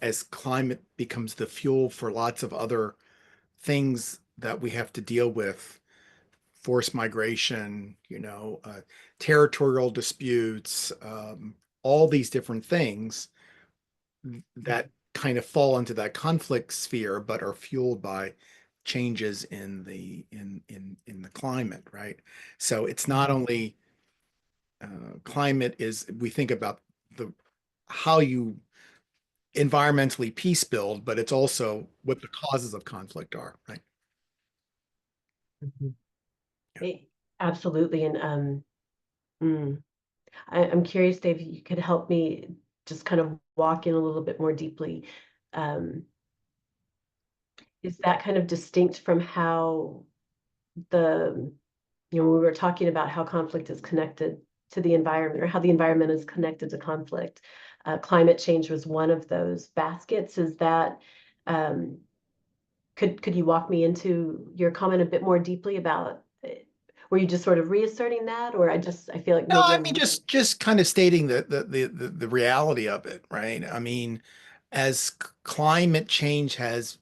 As climate becomes the fuel for lots of other things that we have to deal with, forced migration, territorial disputes, all these different things that kind of fall into that conflict sphere, but are fueled by changes in the climate, right? So it's not only climate is, we think about how you environmentally peace build, but it's also what the causes of conflict are, right? Absolutely. And I'm curious, Dave, you could help me just kind of walk in a little bit more deeply. Is that kind of distinct from how we were talking about how conflict is connected to the environment, or how the environment is connected to conflict? Climate change was one of those baskets. Is that, could you walk me into your comment a bit more deeply about, were you just sort of reasserting that, or I feel like No, maybe I mean, just kind of stating the reality of it, right? I mean, as climate change has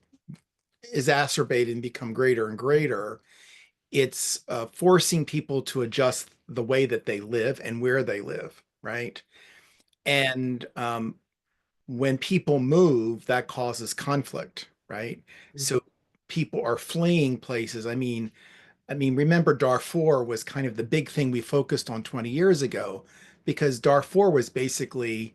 exacerbated and become greater and greater, it's forcing people to adjust the way that they live and where they live, right? And when people move, that causes conflict, right? So people are fleeing places. I mean, remember Darfur was kind of the big thing we focused on 20 years ago, because Darfur was basically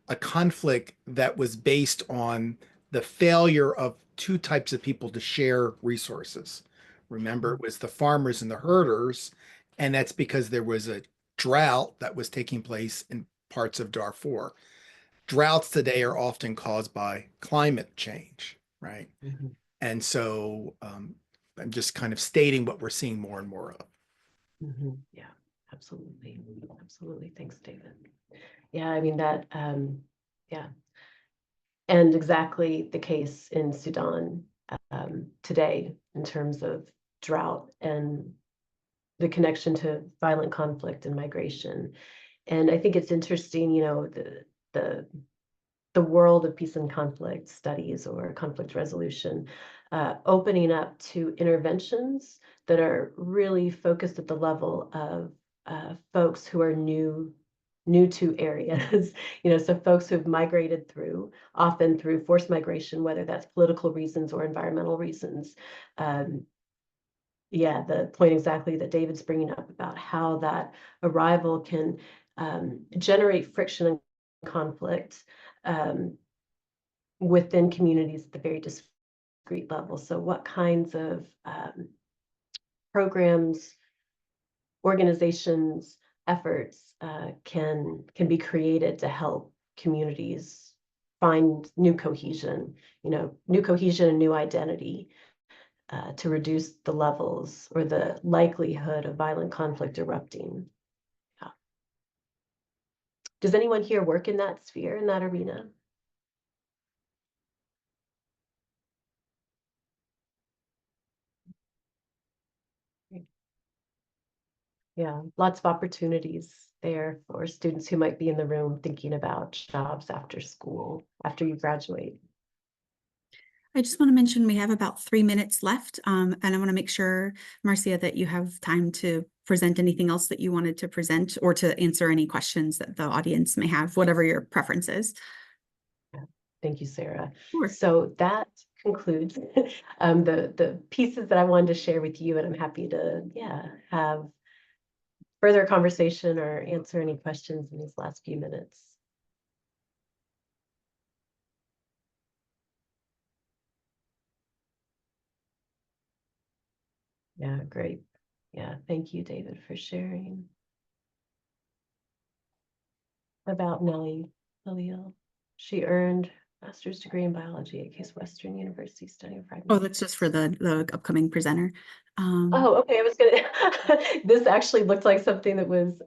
a conflict that was based on the failure of two types of people to share resources. Remember, it was the farmers and the herders, and that's because there was a drought that was taking place in parts of Darfur. Droughts today are often caused by climate change, right? And so I'm just kind of stating what we're seeing more and more of. Yeah, absolutely. Absolutely. Thanks, David. Yeah, I mean that, yeah. And exactly the case in Sudan today in terms of drought and the connection to violent conflict and migration. And I think it's interesting, the world of peace and conflict studies or conflict resolution, opening up to interventions that are really focused at the level of folks who are new to areas, so folks who've migrated often through forced migration, whether that's political reasons or environmental reasons. Yeah, the point exactly that David's bringing up about how that arrival can generate friction and conflict within communities at the very discrete level. So what kinds of programs, organizations, efforts can be created to help communities find new cohesion and new identity to reduce the levels or the likelihood of violent conflict erupting. Yeah. Does anyone here work in that sphere, in that arena? Yeah, lots of opportunities there for students who might be in the room thinking about jobs after school, after you graduate. I just want to mention we have about 3 minutes left, and I want to make sure, Marcia, that you have time to present anything else that you wanted to present or to answer any questions that the audience may have, whatever your preference is. Yeah. Thank you, Sarah. Sure. So that concludes the pieces that I wanted to share with you, and I'm happy to have further conversation or answer any questions in these last few minutes. Yeah, great. Yeah, thank you, David, for sharing. About Nellie Khalil. She earned a master's degree in biology at Case Western University studying fragments. Oh, that's just for the upcoming presenter. Oh, okay. I was gonna. This actually looked like something that was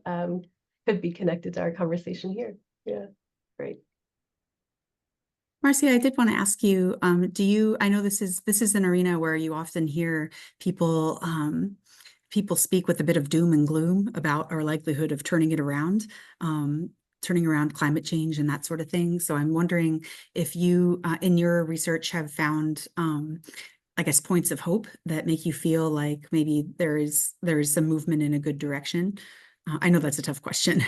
could be connected to our conversation here. Yeah, great. Marcia, I did want to ask you, I know this is an arena where you often hear people speak with a bit of doom and gloom about our likelihood of turning it around, turning around climate change and that sort of thing. So I'm wondering if you, in your research, have found, I guess, points of hope that make you feel like maybe there is some movement in a good direction. I know that's a tough question.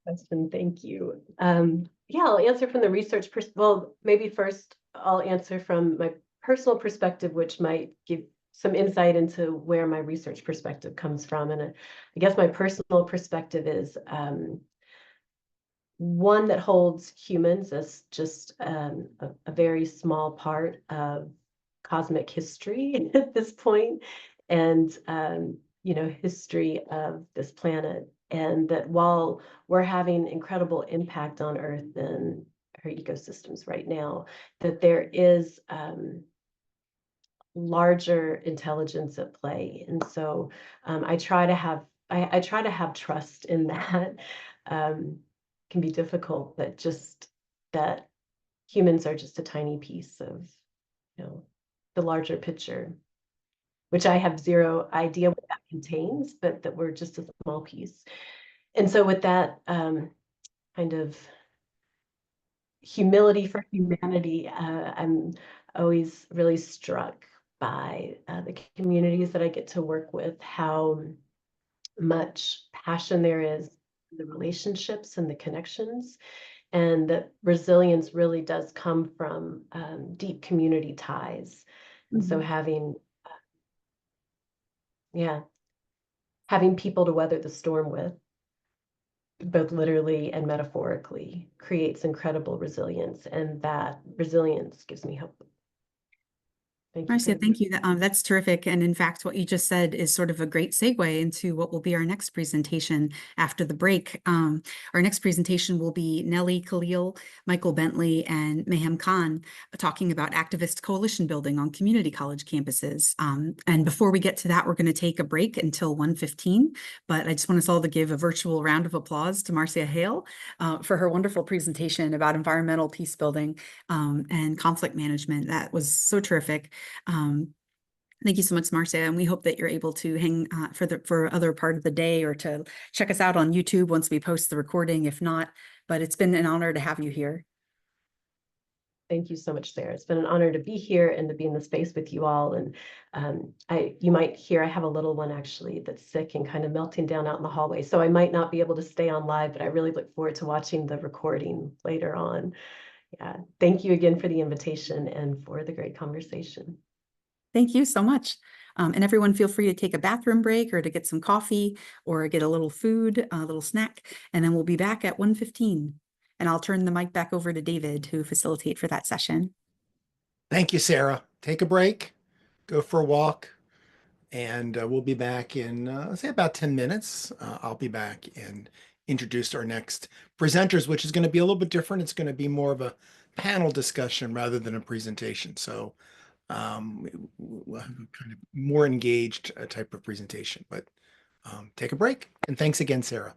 Question, thank you. Yeah, I'll answer from the research well, maybe first I'll answer from my personal perspective, which might give some insight into where my research perspective comes from. And I guess my personal perspective is one that holds humans as just a very small part of cosmic history at this point, and history of this planet. And that while we're having incredible impact on Earth and her ecosystems right now, that there is larger intelligence at play. And so I try to have trust in that. Can be difficult, but just that humans are just a tiny piece of the larger picture, which I have zero idea what that contains, but that we're just a small piece. And so with that kind of humility for humanity, I'm always really struck by the communities that I get to work with, how much passion there is in the relationships and the connections, and that resilience really does come from deep community ties. And so having people to weather the storm with, both literally and metaphorically, creates incredible resilience, and that resilience gives me hope. Thank you. Marcia, thank you. That's terrific. And in fact, what you just said is sort of a great segue into what will be our next presentation after the break. Our next presentation will be Nellie, Khalil, Michael Bentley, and Maham talking about activist coalition building on community college campuses. And before we get to that, we're going to take a break until 1:15. But I just want us all to give a virtual round of applause to Marcia Hale for her wonderful presentation about environmental peace building and conflict management. That was so terrific. Thank you so much, Marcia, and we hope that you're able to hang for other part of the day, or to check us out on YouTube once we post the recording, if not. But it's been an honor to have you here. Thank you so much, Sarah. It's been an honor to be here and to be in the space with you all. And you might hear I have a little one actually that's sick and kind of melting down out in the hallway. So I might not be able to stay on live, but I really look forward to watching the recording later on. Yeah, thank you again for the invitation and for the great conversation. Thank you so much. And everyone, feel free to take a bathroom break or to get some coffee or get a little food, a little snack, and then we'll be back at 1:15. And I'll turn the mic back over to David to facilitate for that session. Thank you, Sarah. Take a break, go for a walk, and we'll be back in, say, about 10 minutes. I'll be back and introduce our next presenters, which is going to be a little bit different. It's going to be more of a panel discussion rather than a presentation. So we'll have a kind of more engaged type of presentation. But take a break. And thanks again, Sarah.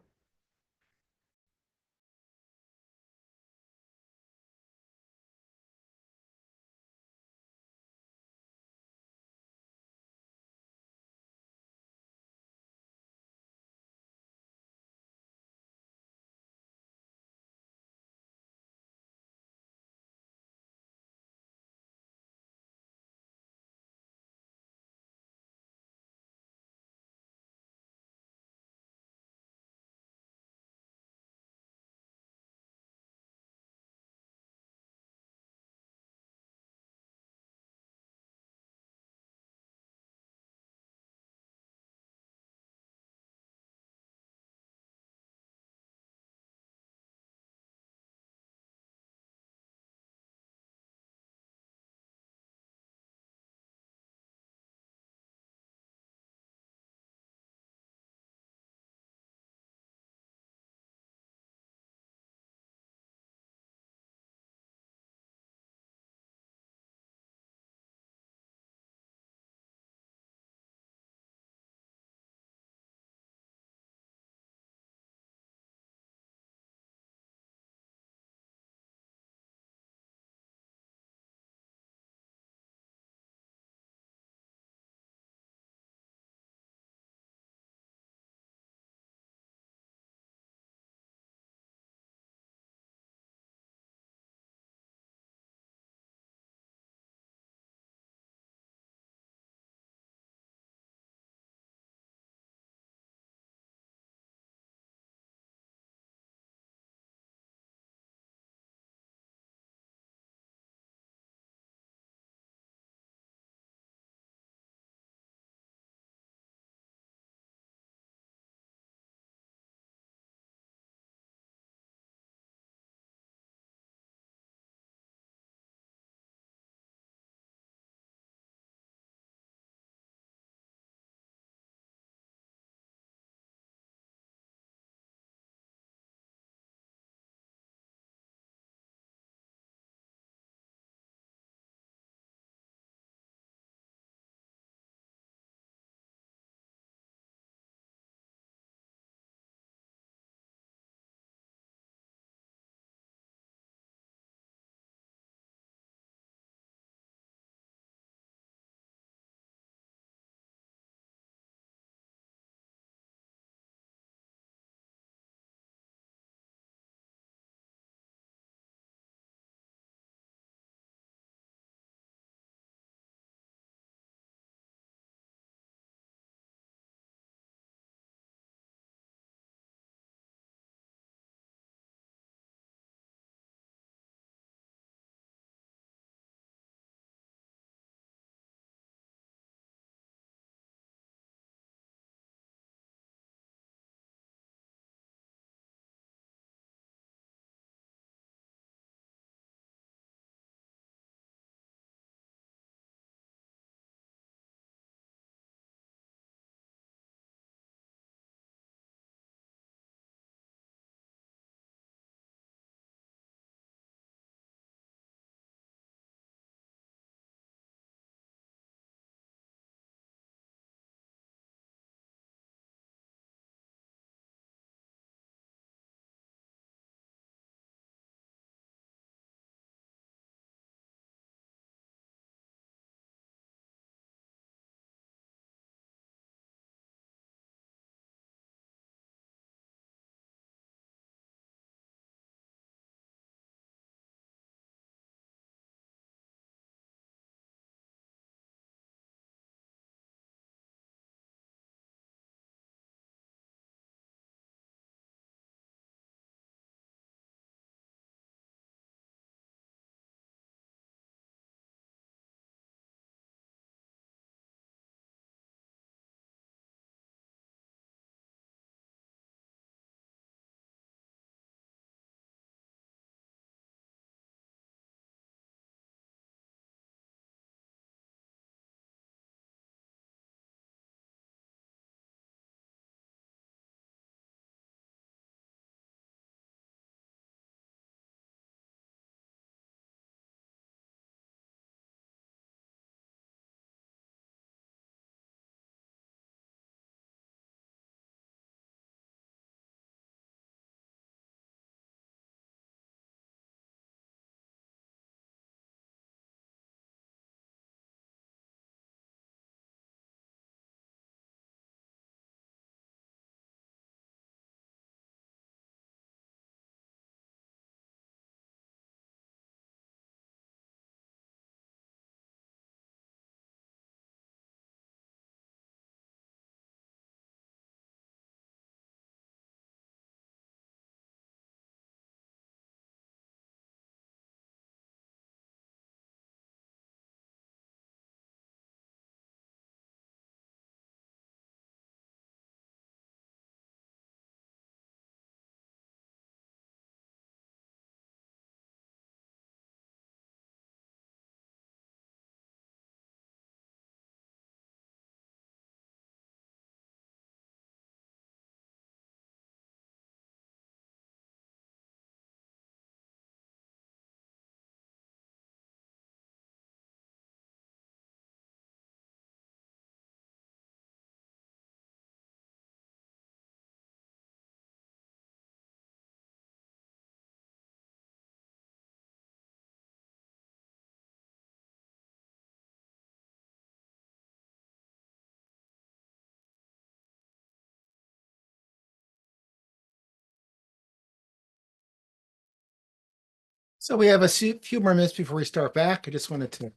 So we have a few more minutes before we start back. I just wanted to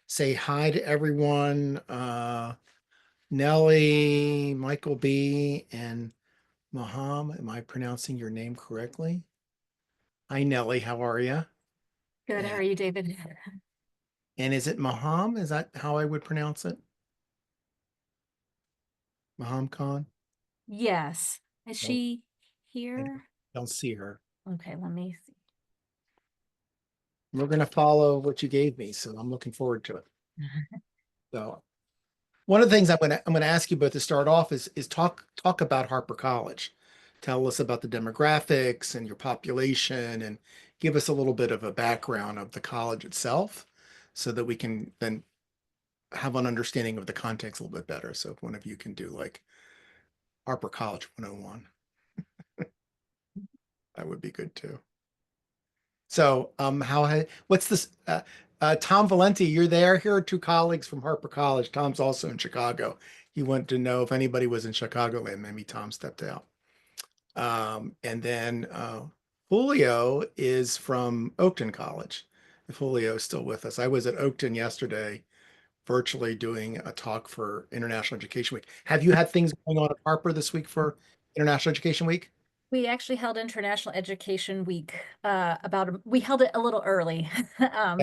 say hi to everyone. Nellie, Michael B, and Maham. Am I pronouncing your name correctly? Hi, Nellie. How are you? Good. How are you, David? And is it Maham? Is that how I would pronounce it? Maham Khan? Yes. Is Nope. she I here? don't see her. Okay, let me see. We're going to follow what you gave me, so I'm looking forward to it. So one of the things I'm going to ask you both to start off is talk about Harper College. Tell us about the demographics and your population, and give us a little bit of a background of the college itself, so that we can then have an understanding of the context a little bit better. So if one of you can do like Harper College 101, that would be good too. So what's this? Tom Valenti, you're there. Here are two colleagues from Harper College. Tom's also in Chicago. He wanted to know if anybody was in Chicagoland. Maybe Tom stepped out. And then Julio is from Oakton College. If Julio is still with us. I was at Oakton yesterday, virtually doing a talk for International Education Week. Have you had things going on at Harper this week for International Education Week? We actually held International Education Week we held it a little early.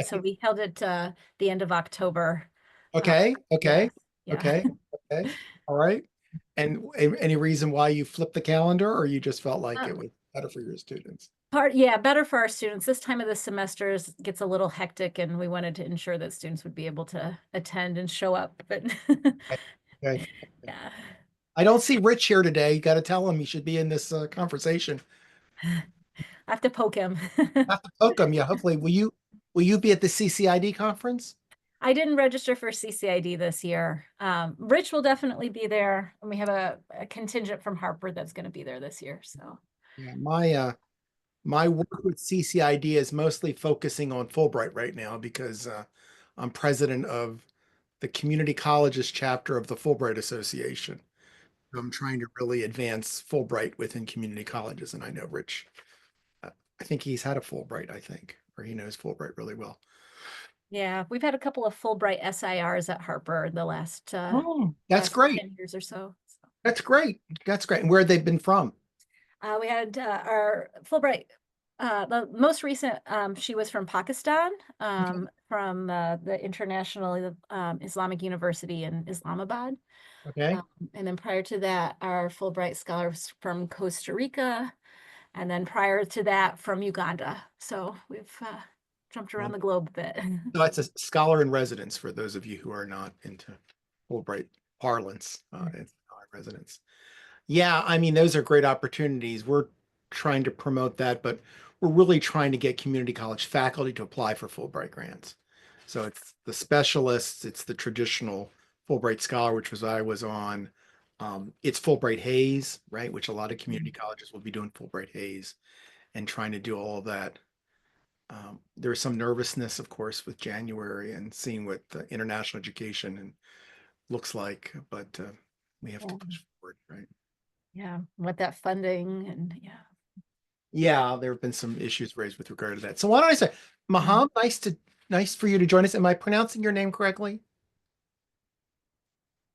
So we held it the end of October. Okay, okay, yeah. okay, okay. All right. And any reason why you flipped the calendar, or you just felt like it was better for your students? Better for our students. This time of the semester gets a little hectic, and we wanted to ensure that students would be able to attend and show up. But Okay. yeah. I don't see Rich here today. You got to tell him he should be in this conversation. I have to poke him. Have to poke him. Yeah. Hopefully, will you be at the CCID conference? I didn't register for CCID this year. Rich will definitely be there, and we have a contingent from Harper that's going to be there this year. So yeah, my work with CCID is mostly focusing on Fulbright right now, because I'm president of the Community Colleges chapter of the Fulbright Association. I'm trying to really advance Fulbright within community colleges, and I know Rich. I think he's had a Fulbright, I think, or he knows Fulbright really well. yeah, we've had a couple of Fulbright SIRs at Harper the last that's great. 10 years or so. That's great. That's great. And where they've been from? We had our Fulbright. The most recent, she was from Pakistan, from the International Islamic University in Islamabad. Okay. And then prior to that, our Fulbright scholars from Costa Rica, and then prior to that from Uganda. So we've jumped around the globe a bit. So it's a scholar in residence for those of you who are not into Fulbright parlance. It's scholar in residence. Yeah, I mean, those are great opportunities. We're trying to promote that, but we're really trying to get community college faculty to apply for Fulbright grants. So it's the specialists, it's the traditional Fulbright scholar, which was I was on. It's Fulbright Hays, right? Which a lot of community colleges will be doing Fulbright Hays and trying to do all of that. There's some nervousness, of course, with January and seeing what the international education and looks like, but we have to push forward, right? Yeah, with that funding and Yeah, there have been some issues raised with regard to that. So why don't I say, Maham, nice for you to join us. Am I pronouncing your name correctly?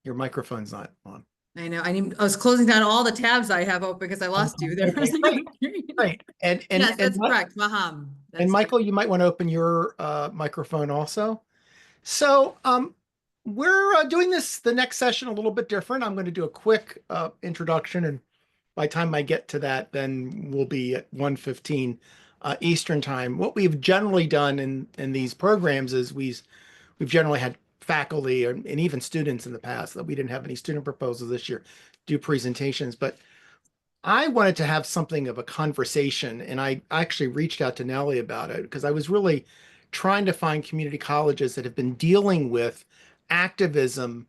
Your microphone's not on. I know. I was closing down all the tabs I have open because I lost you there. Okay, great. And yes, that's correct, Maham. And Michael, you might want to open your microphone also. So we're doing the next session a little bit different. I'm going to do a quick introduction, and by the time I get to that, then we'll be at 1:15 Eastern time. What we've generally done in these programs is we've generally had faculty and even students in the past, that we didn't have any student proposals this year, do presentations, but I wanted to have something of a conversation, and I actually reached out to Nellie about it because I was really trying to find community colleges that have been dealing with activism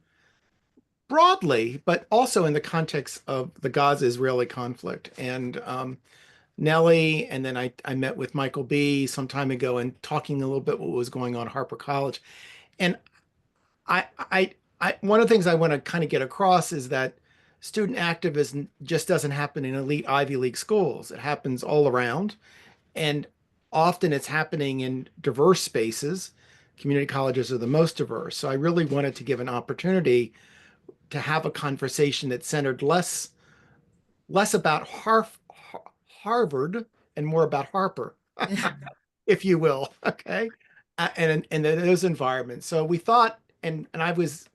broadly, but also in the context of the Gaza-Israeli conflict. And Nellie, and then I met with Michael B. some time ago and talking a little bit what was going on at Harper College. And I one of the things I want to kind of get across is that student activism just doesn't happen in elite Ivy League schools. It happens all around. And often it's happening in diverse spaces. Community colleges are the most diverse. So I really wanted to give an opportunity to have a conversation that centered less about Harvard and more about Harper, if you will. Okay. And in those environments. So we thought, and I was,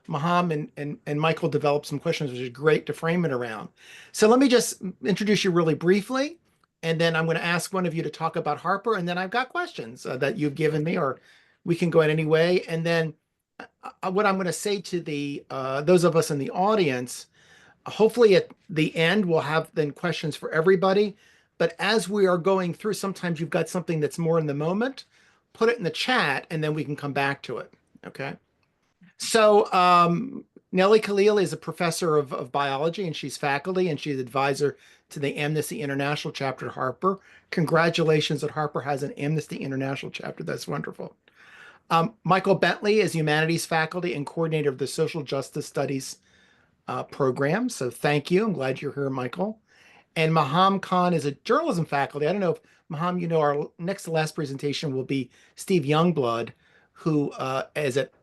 Maham and Michael developed some questions, which is great to frame it around. So let me just introduce you really briefly, and then I'm going to ask one of you to talk about Harper, and then I've got questions that you've given me, or we can go in any way. And then what I'm going to say to the those of us in the audience, hopefully at the end we'll have then questions for everybody. But as we are going through, sometimes you've got something that's more in the moment, put it in the chat, and then we can come back to it. Okay. So Nellie Khalil is a professor of biology, and she's faculty, and she's advisor to the Amnesty International chapter at Harper. Congratulations that Harper has an Amnesty International chapter. That's wonderful. Michael Bentley is humanities faculty and coordinator of the Social Justice Studies program. So thank you. I'm glad you're here, Michael. And Maham Khan is a journalism faculty. I don't know if Maham, you know, our next to last presentation will be Steve Youngblood, who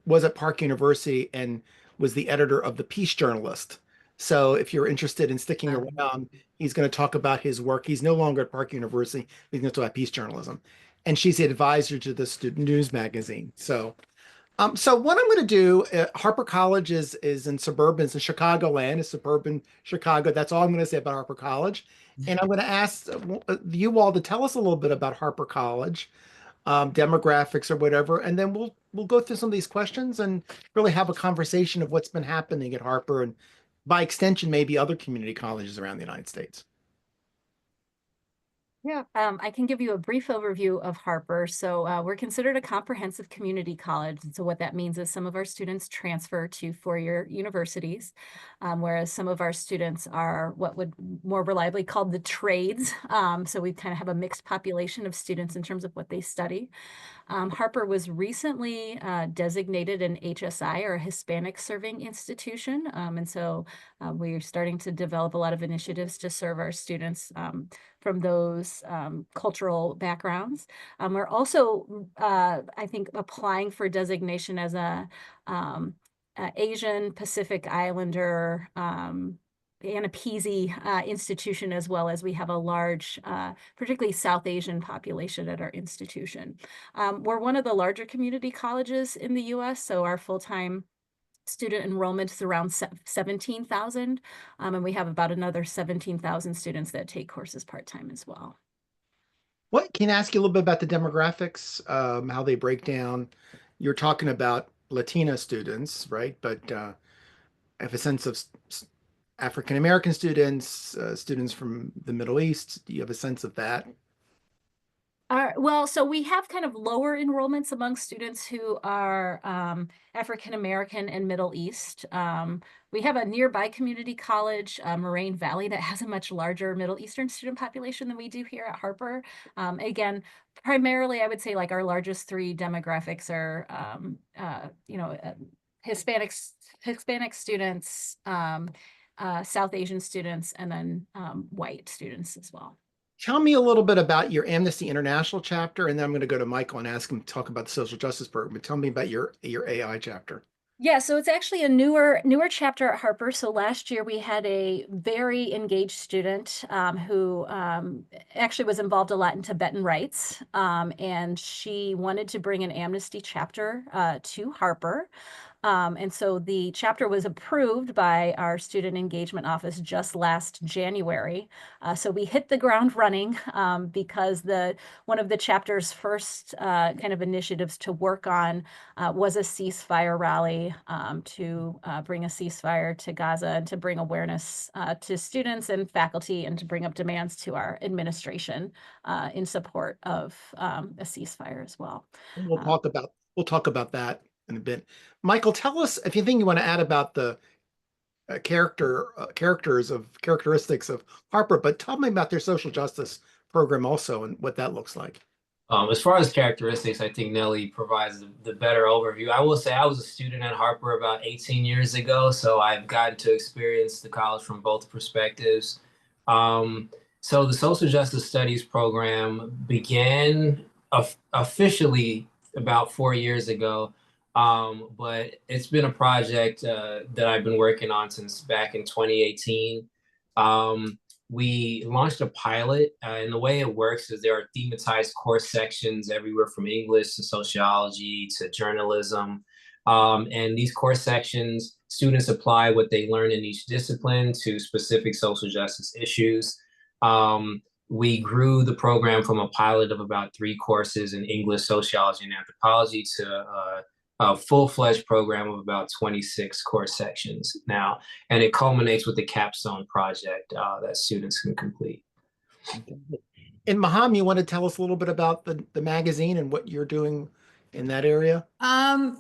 was at Park University and was the editor of the Peace Journalist. So if you're interested in sticking around, he's going to talk about his work. He's no longer at Park University. He's going to talk about peace journalism. And she's the advisor to the Student News magazine. So what I'm going to do, Harper College is in suburban, it's in Chicagoland, it's suburban Chicago. That's all I'm going to say about Harper College. And I'm going to ask you all to tell us a little bit about Harper College, demographics or whatever. And then we'll go through some of these questions and really have a conversation of what's been happening at Harper and by extension, maybe other community colleges around the United States. Yeah, I can give you a brief overview of Harper. So we're considered a comprehensive community college. And so what that means is some of our students transfer to four-year universities, whereas some of our students are what would more reliably called the trades. So we kind of have a mixed population of students in terms of what they study. Harper was recently designated an HSI, or a Hispanic Serving Institution. And so we're starting to develop a lot of initiatives to serve our students from those cultural backgrounds. We're also, I think, applying for designation as a Asian Pacific Islander Anapeasy institution, as well as we have a large, particularly South Asian population at our institution. We're one of the larger community colleges in the US, so our full-time student enrollment is around 17,000, and we have about another 17,000 students that take courses part-time as well. What can I ask you a little bit about the demographics, how they break down? You're talking about Latina students, right? But I have a sense of African-American students, students from the Middle East. Do you have a sense of that? Well, so we have kind of lower enrollments among students who are African-American and Middle East. We have a nearby community college, Moraine Valley, that has a much larger Middle Eastern student population than we do here at Harper. Again, primarily, I would say like our largest three demographics are, Hispanic students, South Asian students, and then white students as well. Tell me a little bit about your Amnesty International chapter, and then I'm going to go to Michael and ask him to talk about the social justice program. But tell me about your AI chapter. Yeah, so it's actually a newer chapter at Harper. So last year we had a very engaged student who actually was involved a lot in Tibetan rights, and she wanted to bring an Amnesty chapter to Harper. And so the chapter was approved by our student engagement office just last January. So we hit the ground running because one of the chapter's first kind of initiatives to work on was a ceasefire rally to bring a ceasefire to Gaza and to bring awareness to students and faculty and to bring up demands to our administration in support of a ceasefire as well. We'll talk about that in a bit. Michael, tell us if you think you want to add about the characteristics of Harper, but tell me about their social justice program also and what that looks like. As far as characteristics, I think Nellie provides the better overview. I will say I was a student at Harper about 18 years ago, so I've gotten to experience the college from both perspectives. So the social justice studies program began officially about 4 years ago, but it's been a project that I've been working on since back in 2018. We launched a pilot, and the way it works is there are thematized course sections everywhere from English to sociology to journalism. And these course sections, students apply what they learn in each discipline to specific social justice issues. We grew the program from a pilot of about 3 courses in English, sociology, and anthropology to a full-fledged program of about 26 course sections now. And it culminates with the capstone project that students can complete. And Maham, you want to tell us a little bit about the magazine and what you're doing in that area?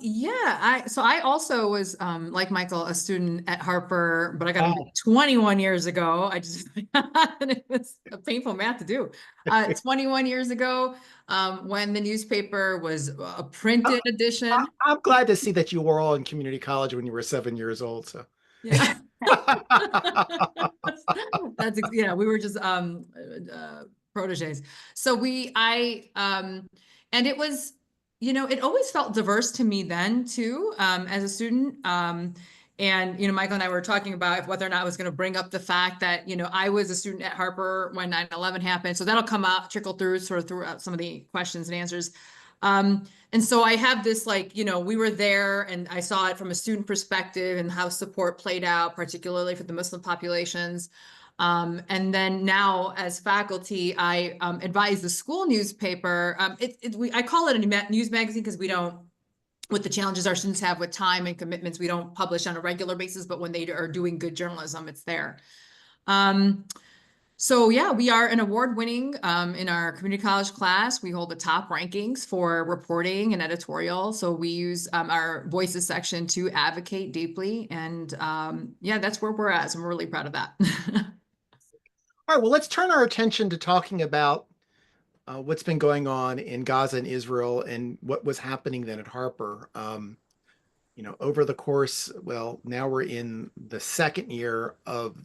Yeah, so I also was like Michael, a student at Harper, but I got 21 years ago. I just and it was a painful math to do. 21 years ago, when the newspaper was a printed edition. I'm glad to see that you were all in community college when you were 7 years old. So yeah. That's yeah, we were just proteges. So and it was, you know, it always felt diverse to me then too, as a student. And, you know, Michael and I were talking about whether or not I was going to bring up the fact that, you know, I was a student at Harper when 9/11 happened. So that'll come out, trickle through sort of throughout some of the questions and answers. And so I have this, like, you know, we were there and I saw it from a student perspective and how support played out, particularly for the Muslim populations. And then now as faculty, I advise the school newspaper. I call it a news magazine because we don't, with the challenges our students have with time and commitments, we don't publish on a regular basis, but when they are doing good journalism, it's there. So yeah, we are an award-winning in our community college class. We hold the top rankings for reporting and editorial. So we use our voices section to advocate deeply. And yeah, that's where we're at. So I'm really proud of that. All right, well, let's turn our attention to talking about what's been going on in Gaza and Israel and what was happening then at Harper. You know, over the course, well, now we're in the second year of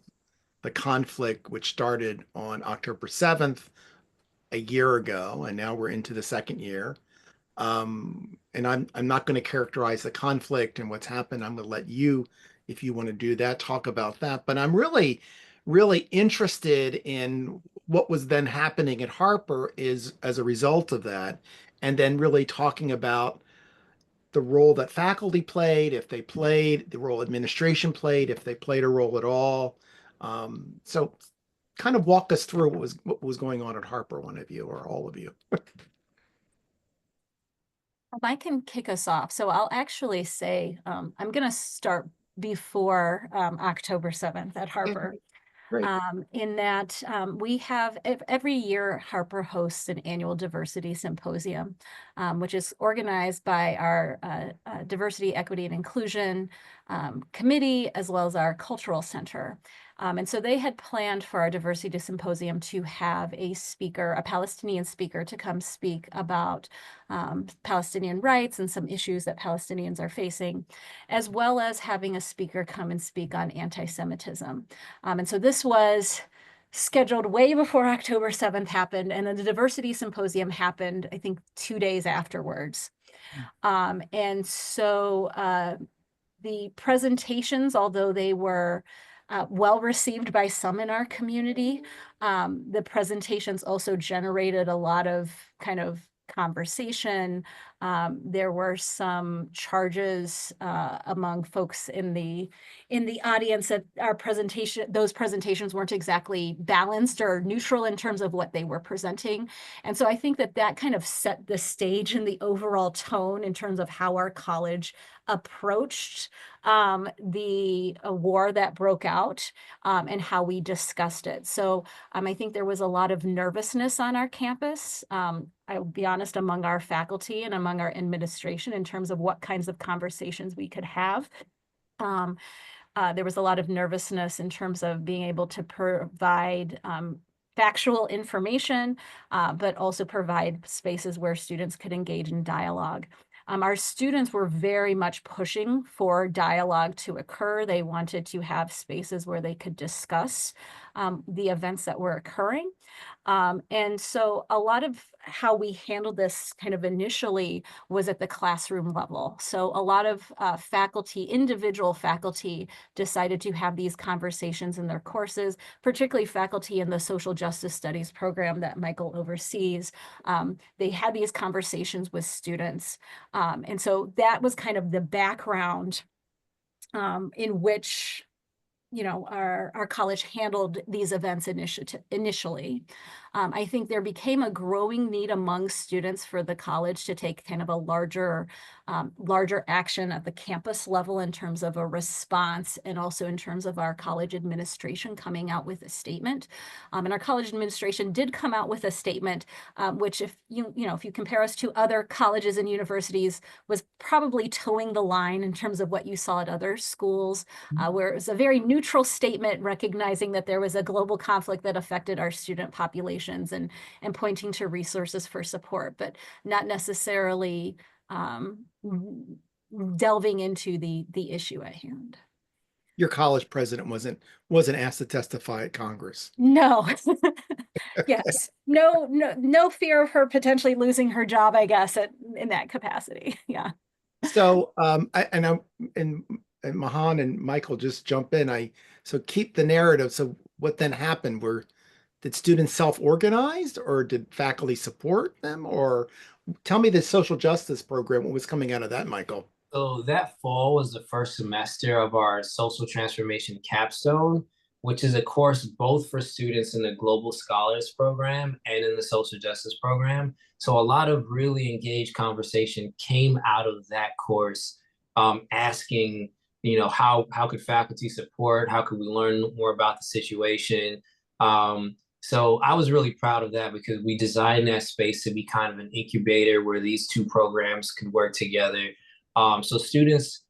the conflict, which started on October 7th, a year ago, and now we're into the second year. And I'm not going to characterize the conflict and what's happened. I'm going to let you, if you want to do that, talk about that. But I'm really interested in what was then happening at Harper is as a result of that, and then really talking about the role that faculty played, if they played, the role administration played, if they played a role at all. So kind of walk us through what was going on at Harper, one of you or all of you. I can kick us off. So I'll actually say I'm going to start before October 7th at Harper. Great. In that we have every year Harper hosts an annual diversity symposium, which is organized by our diversity, equity, and inclusion committee, as well as our cultural center. And so they had planned for our diversity symposium to have a speaker, a Palestinian speaker, to come speak about Palestinian rights and some issues that Palestinians are facing, as well as having a speaker come and speak on anti-Semitism. And so this was scheduled way before October 7th happened, and then the diversity symposium happened, I think, 2 days afterwards. And so the presentations, although they were well received by some in our community, the presentations also generated a lot of kind of conversation. There were some charges among folks in the audience that those presentations weren't exactly balanced or neutral in terms of what they were presenting. And so I think that kind of set the stage and the overall tone in terms of how our college approached the war that broke out and how we discussed it. So I think there was a lot of nervousness on our campus. I'll be honest, among our faculty and among our administration in terms of what kinds of conversations we could have. There was a lot of nervousness in terms of being able to provide factual information, but also provide spaces where students could engage in dialogue. Our students were very much pushing for dialogue to occur. They wanted to have spaces where they could discuss the events that were occurring. And so a lot of how we handled this kind of initially was at the classroom level. So a lot of faculty, individual faculty, decided to have these conversations in their courses, particularly faculty in the social justice studies program that Michael oversees. They had these conversations with students. And so that was kind of the background in which our college handled these events initially. I think there became a growing need among students for the college to take kind of a larger action at the campus level in terms of a response, and also in terms of our college administration coming out with a statement. And our college administration did come out with a statement, which if you compare us to other colleges and universities, was probably towing the line in terms of what you saw at other schools, where it was a very neutral statement recognizing that there was a global conflict that affected our student populations, and pointing to resources for support, but not necessarily delving into the issue at hand. Your college president wasn't asked to testify at Congress. No. Yes. No fear of her potentially losing her job, I guess, in that capacity. Yeah. So and Maham and Michael, just jump in. So keep the narrative. So what then happened? Did students self-organize, or did faculty support them? Or tell me the social justice program, what was coming out of that, Michael? So that fall was the first semester of our social transformation capstone, which is a course both for students in the Global Scholars Program and in the social justice program. So a lot of really engaged conversation came out of that course, asking, how could faculty support? How could we learn more about the situation? So I was really proud of that, because we designed that space to be kind of an incubator where these two programs could work together. So students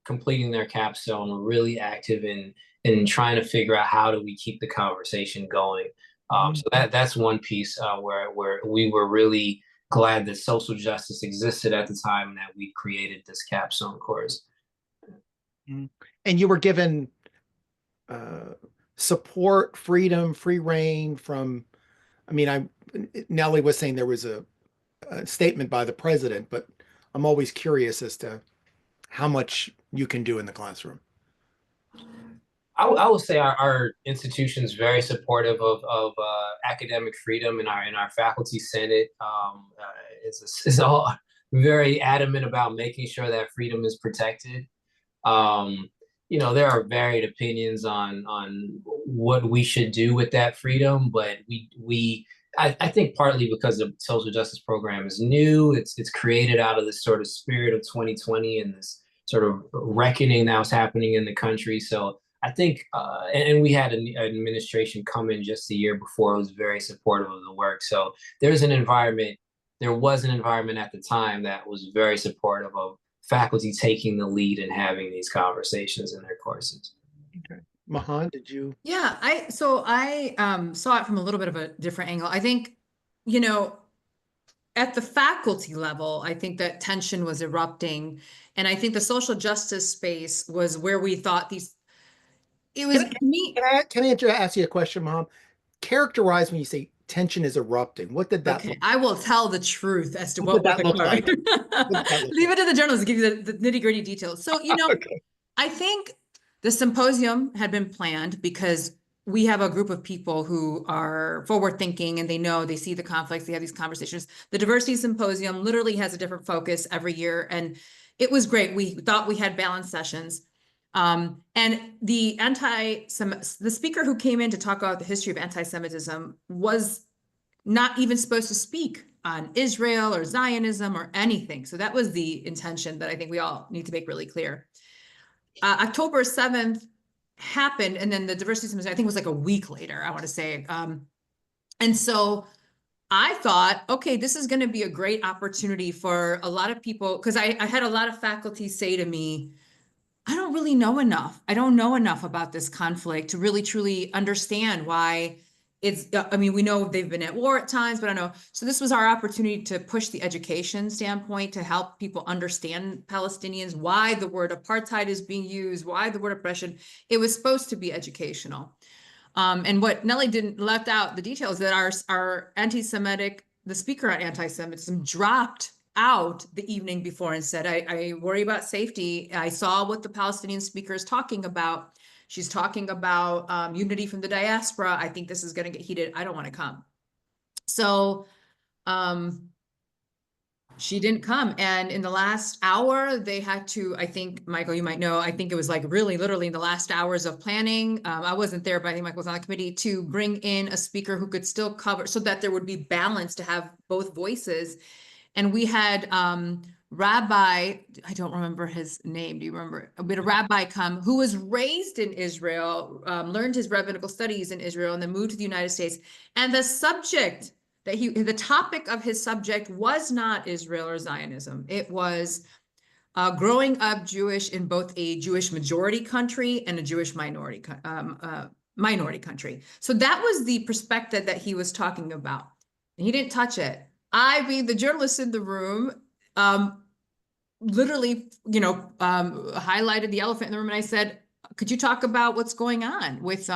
completing their capstone were really active in trying to figure out how do we keep the conversation going. So that's one piece where we were really glad that social justice existed at the time, and that we created this capstone course. And you were given support, freedom, free reign from, Nellie was saying there was a statement by the president, but I'm always curious as to how much you can do in the classroom. I would say our institution is very supportive of academic freedom, and our faculty senate is all very adamant about making sure that freedom is protected. There are varied opinions on what we should do with that freedom, but I think partly because the social justice program is new, it's created out of this sort of spirit of 2020 and this sort of reckoning that was happening in the country. So I think, and we had an administration come in just the year before, who was very supportive of the work. So there was an environment at the time that was very supportive of faculty taking the lead and having these conversations in their courses. Okay. Maham, did you? Yeah, I saw it from a little bit of a different angle. I think, at the faculty level, I think that tension was erupting. And I think the social justice space was where we thought it was me. Can I ask you a question, Maham? Characterize when you say tension is erupting. What did that look like? I will tell the truth as to what that looked like. Leave it to the journalists to give you the nitty-gritty details. So, okay. I think the symposium had been planned because we have a group of people who are forward-thinking, and they see the conflicts, they have these conversations. The diversity symposium literally has a different focus every year, and it was great. We thought we had balanced sessions. And the speaker who came in to talk about the history of anti-Semitism was not even supposed to speak on Israel or Zionism or anything. So that was the intention that I think we all need to make really clear. October 7th happened, and then the diversity symposium, I think, was like a week later, I want to say. And so I thought, okay, this is going to be a great opportunity for a lot of people, because I had a lot of faculty say to me, I don't really know enough. I don't know enough about this conflict to really, truly understand why we know they've been at war at times, but I don't know. So this was our opportunity to push the education standpoint to help people understand Palestinians, why the word apartheid is being used, why the word oppression. It was supposed to be educational. And what Nellie didn't left out the details that our anti-Semitic, the speaker on anti-Semitism dropped out the evening before and said, I worry about safety. I saw what the Palestinian speaker is talking about. She's talking about unity from the diaspora. I think this is going to get heated. I don't want to come. So she didn't come. And in the last hour, they had to, I think, Michael, you might know, I think it was like really literally in the last hours of planning. I wasn't there, but I think Michael was on the committee to bring in a speaker who could still cover so that there would be balance to have both voices. And we had Rabbi, I don't remember his name. Do you remember? We had a rabbi come who was raised in Israel, learned his rabbinical studies in Israel, and then moved to the United States. And the subject that the topic of his subject was not Israel or Zionism. It was growing up Jewish in both a Jewish majority country and a Jewish minority country. So that was the perspective that he was talking about. And he didn't touch it. I mean, the journalists in the room literally, highlighted the elephant in the room. And I said, could you talk about what's going on with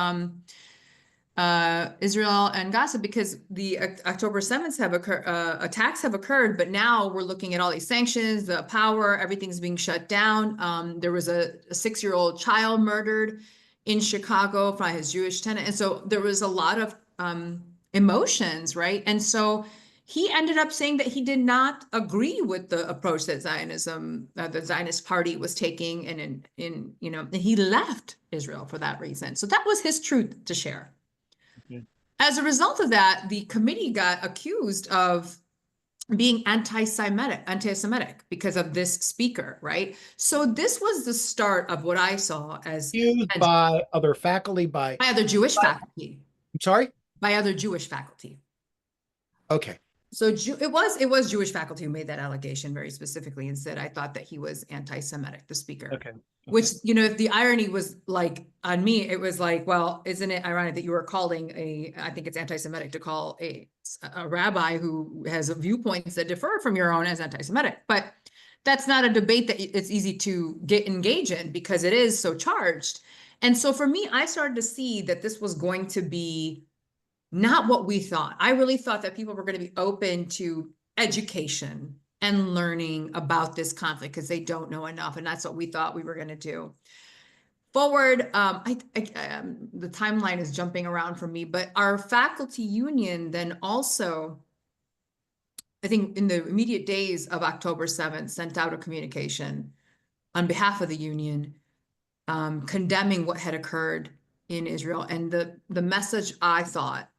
Israel and Gaza? Because the October 7th attacks have occurred, but now we're looking at all these sanctions, the power, everything's being shut down. There was a 6-year-old child murdered in Chicago by his Jewish tenant. And so there was a lot of emotions, right? And so he ended up saying that he did not agree with the approach that Zionism, the Zionist party was taking, and and he left Israel for that reason. So that was his truth to share. Okay. As a result of that, the committee got accused of being anti-Semitic because of this speaker, right? So this was the start of what I saw as used by other faculty, by other Jewish faculty. I'm sorry? By other Jewish faculty. Okay. So it was Jewish faculty who made that allegation very specifically and said, I thought that he was anti-Semitic, the speaker. Okay. Which, if the irony was like on me, it was like, well, isn't it ironic that you were calling I think it's anti-Semitic to call a rabbi who has viewpoints that differ from your own as anti-Semitic. But that's not a debate that it's easy to engage in because it is so charged. And so for me, I started to see that this was going to be not what we thought. I really thought that people were going to be open to education and learning about this conflict because they don't know enough. And that's what we thought we were going to do. Forward, the timeline is jumping around for me, but our faculty union then also, I think in the immediate days of October 7th, sent out a communication on behalf of the union condemning what had occurred in Israel. And the message, I thought,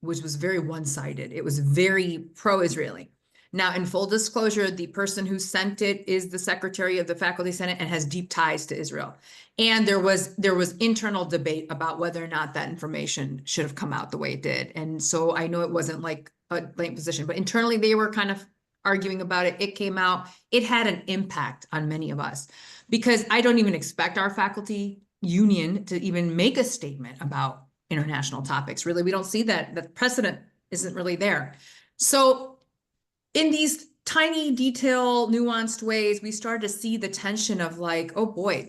which was very one-sided. It was very pro-Israeli. Now, in full disclosure, the person who sent it is the secretary of the faculty senate and has deep ties to Israel. And there was internal debate about whether or not that information should have come out the way it did. And so I know it wasn't like a blatant position, but internally they were kind of arguing about it. It came out. It had an impact on many of us because I don't even expect our faculty union to even make a statement about international topics. Really, we don't see that. The precedent isn't really there. So in these tiny, detailed, nuanced ways, we started to see the tension of like, oh boy,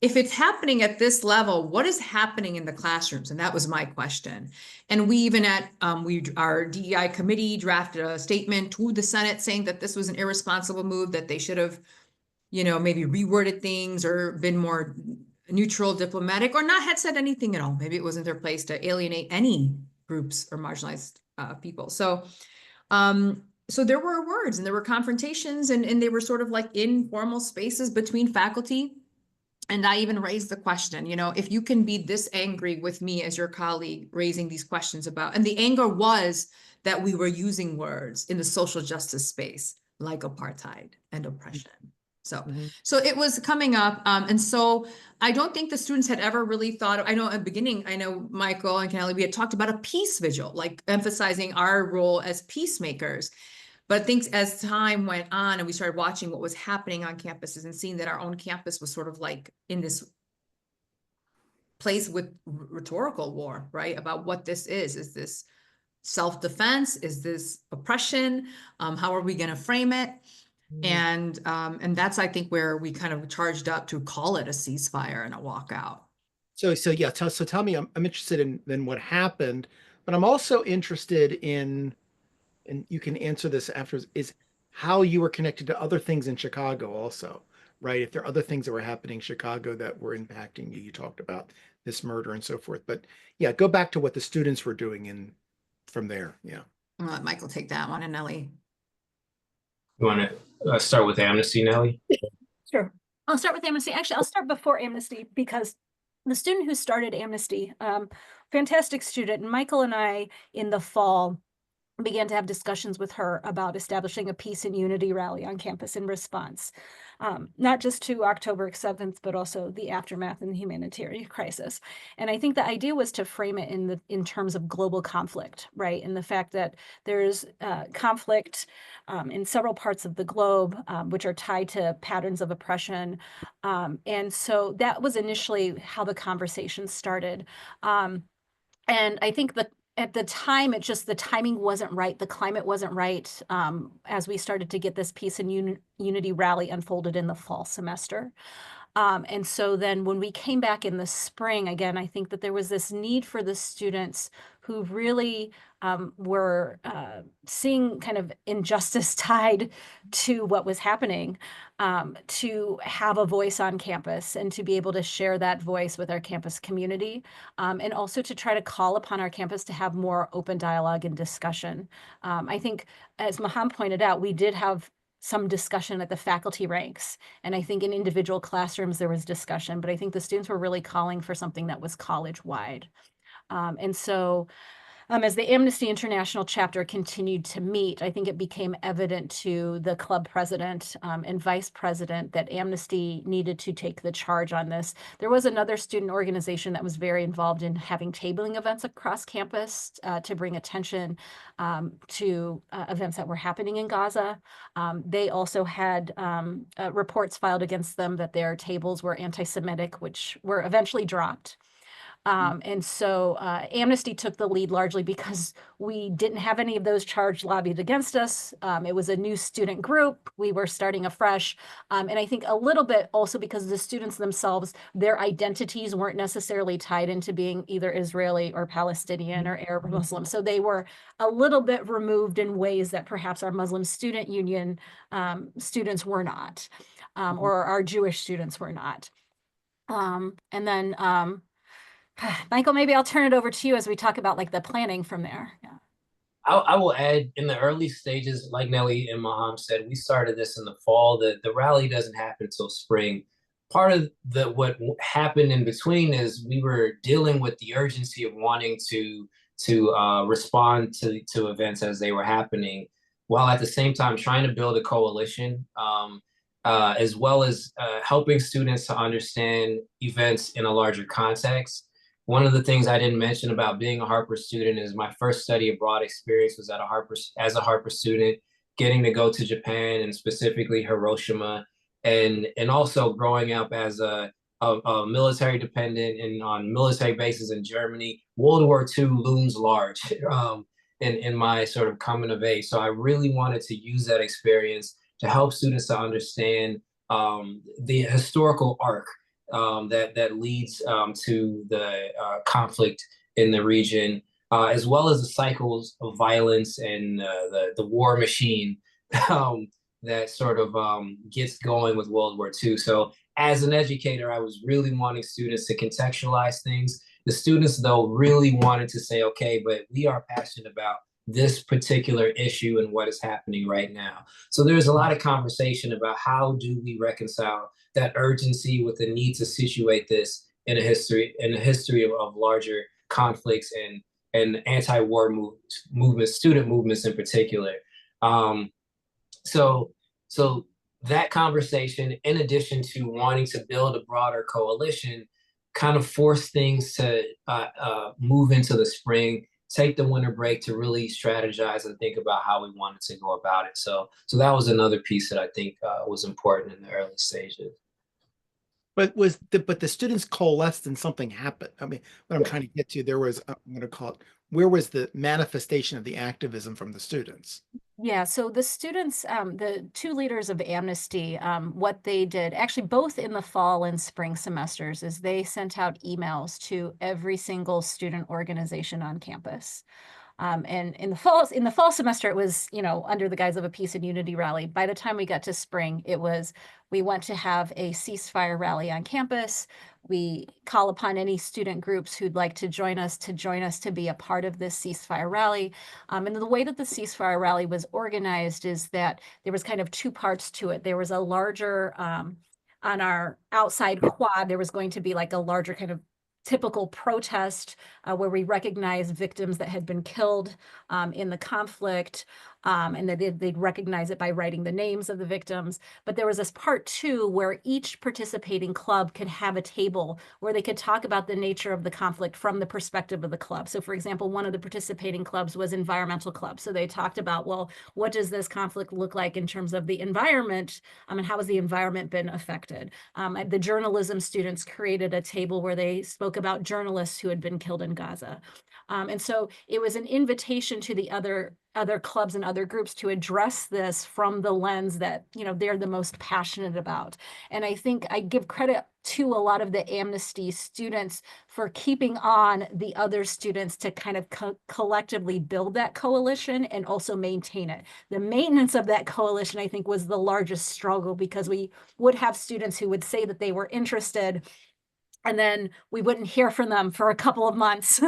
if it's happening at this level, what is happening in the classrooms? And that was my question. And we even our DEI committee drafted a statement to the Senate saying that this was an irresponsible move, that they should have, maybe reworded things or been more neutral, diplomatic, or not had said anything at all. Maybe it wasn't their place to alienate any groups or marginalized people. So there were words and there were confrontations and they were sort of like informal spaces between faculty. And I even raised the question, if you can be this angry with me as your colleague raising these questions about, and the anger was that we were using words in the social justice space like apartheid and oppression. So it was coming up. And so I don't think the students had ever really thought, I know at the beginning, Michael and Kjell, we had talked about a peace vigil, like emphasizing our role as peacemakers. But things as time went on and we started watching what was happening on campuses and seeing that our own campus was sort of like in this place with rhetorical war, right? About what this is. Is this self-defense? Is this oppression? How are we going to frame it? And that's, I think, where we kind of charged up to call it a ceasefire and a walkout. So yeah, so tell me, I'm interested in what happened, but I'm also interested in, and you can answer this afterwards, is how you were connected to other things in Chicago also, right? If there are other things that were happening in Chicago that were impacting you, you talked about this murder and so forth, but yeah, go back to what the students were doing in from there. Yeah. I'll let Michael take that one, and Nellie. You want to start with Amnesty, Nellie? Sure. I'll start with Amnesty. Actually, I'll start before Amnesty because the student who started Amnesty, fantastic student, and Michael and I in the fall began to have discussions with her about establishing a peace and unity rally on campus in response, not just to October 7th, but also the aftermath and the humanitarian crisis. And I think the idea was to frame it in terms of global conflict, right? And the fact that there's conflict in several parts of the globe, which are tied to patterns of oppression. And so that was initially how the conversation started. And I think that at the time, the timing wasn't right. The climate wasn't right as we started to get this peace and unity rally unfolded in the fall semester. And so then when we came back in the spring, again, I think that there was this need for the students who really were seeing kind of injustice tied to what was happening to have a voice on campus and to be able to share that voice with our campus community, and also to try to call upon our campus to have more open dialogue and discussion. I think, as Maham pointed out, we did have some discussion at the faculty ranks. And I think in individual classrooms, there was discussion, but I think the students were really calling for something that was college-wide. And so as the Amnesty International chapter continued to meet, I think it became evident to the club president and vice president that Amnesty needed to take the charge on this. There was another student organization that was very involved in having tabling events across campus to bring attention to events that were happening in Gaza. They also had reports filed against them that their tables were anti-Semitic, which were eventually dropped. And so Amnesty took the lead largely because we didn't have any of those charges lobbied against us. It was a new student group. We were starting afresh. And I think a little bit also because the students themselves, their identities weren't necessarily tied into being either Israeli or Palestinian or Arab or Muslim. So they were a little bit removed in ways that perhaps our Muslim Student Union students were not, or our Jewish students were not. And then Michael, maybe I'll turn it over to you as we talk about like the planning from there. Yeah. I will add, in the early stages, like Nellie and Maham said, we started this in the fall. The rally doesn't happen until spring. Part of what happened in between is we were dealing with the urgency of wanting to respond to events as they were happening, while at the same time trying to build a coalition, as well as helping students to understand events in a larger context. One of the things I didn't mention about being a Harper student is my first study abroad experience was as a Harper student, getting to go to Japan and specifically Hiroshima, and also growing up as a military dependent and on military bases in Germany. World War II looms large in my sort of coming of age. So I really wanted to use that experience to help students to understand the historical arc that leads to the conflict in the region, as well as the cycles of violence and the war machine that sort of gets going with World War II. So as an educator, I was really wanting students to contextualize things. The students, though, really wanted to say, okay, but we are passionate about this particular issue and what is happening right now. So there's a lot of conversation about how do we reconcile that urgency with the need to situate this in a history of larger conflicts and anti-war movements, student movements in particular. So that conversation, in addition to wanting to build a broader coalition, kind of forced things to move into the spring, take the winter break to really strategize and think about how we wanted to go about it. So that was another piece that I think was important in the early stages. But the students coalesced and something happened. I mean, what I'm trying to get to, there was, I'm going to call it, where was the manifestation of the activism from the students? Yeah, so the students, the two leaders of Amnesty, what they did, actually both in the fall and spring semesters, is they sent out emails to every single student organization on campus. And in the fall semester, it was, under the guise of a peace and unity rally. By the time we got to spring, we went to have a ceasefire rally on campus. We call upon any student groups who'd like to join us to be a part of this ceasefire rally. And the way that the ceasefire rally was organized is that there was kind of two parts to it. There was a larger, on our outside quad, there was going to be like a larger kind of typical protest where we recognize victims that had been killed in the conflict, and they'd recognize it by writing the names of the victims. But there was this part two where each participating club could have a table where they could talk about the nature of the conflict from the perspective of the club. So for example, one of the participating clubs was environmental club. So they talked about, well, what does this conflict look like in terms of the environment, and how has the environment been affected? The journalism students created a table where they spoke about journalists who had been killed in Gaza. And so it was an invitation to the other clubs and other groups to address this from the lens that, they're the most passionate about. And I think I give credit to a lot of the Amnesty students for keeping on the other students to kind of collectively build that coalition and also maintain it. The maintenance of that coalition, I think, was the largest struggle, because we would have students who would say that they were interested, and then we wouldn't hear from them for a couple of months,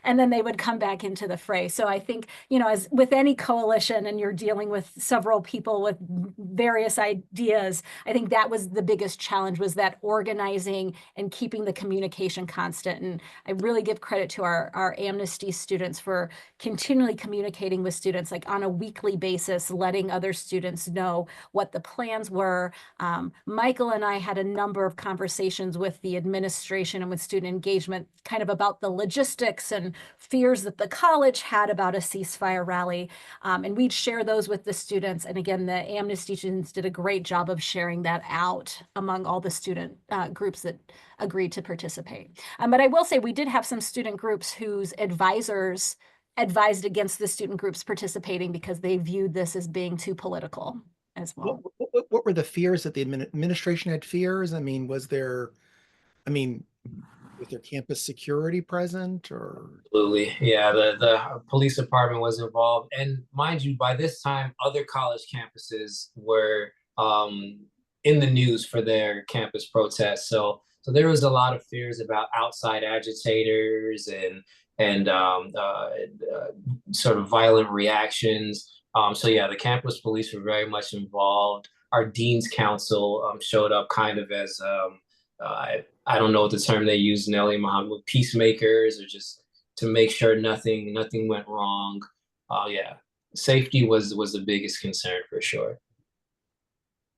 and then they would come back into the fray. So I think, as with any coalition, and you're dealing with several people with various ideas, I think that was the biggest challenge, was that organizing and keeping the communication constant. And I really give credit to our Amnesty students for continually communicating with students, like on a weekly basis, letting other students know what the plans were. Michael and I had a number of conversations with the administration and with student engagement, kind of about the logistics and fears that the college had about a ceasefire rally. And we'd share those with the students. And again, the Amnesty students did a great job of sharing that out among all the student groups that agreed to participate. But I will say we did have some student groups whose advisors advised against the student groups participating because they viewed this as being too political as well. What were the fears that the administration had fears? Was there campus security present, or? Absolutely. Yeah, the police department was involved. And mind you, by this time, other college campuses were in the news for their campus protests. So there was a lot of fears about outside agitators and sort of violent reactions. So yeah, the campus police were very much involved. Our dean's council showed up kind of as I don't know what the term they use, Nellie, Maham, peacemakers, or just to make sure nothing went wrong. Yeah, safety was the biggest concern for sure.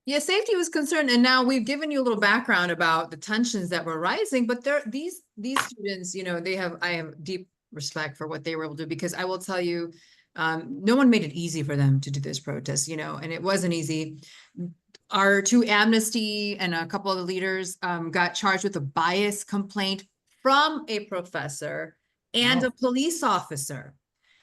Yeah, safety was concerned, and now we've given you a little background about the tensions that were rising. But these students, I have deep respect for what they were able to do, because I will tell you, no one made it easy for them to do this protest, and it wasn't easy. Our two Amnesty and a couple of the leaders got charged with a bias complaint from a professor and a police officer.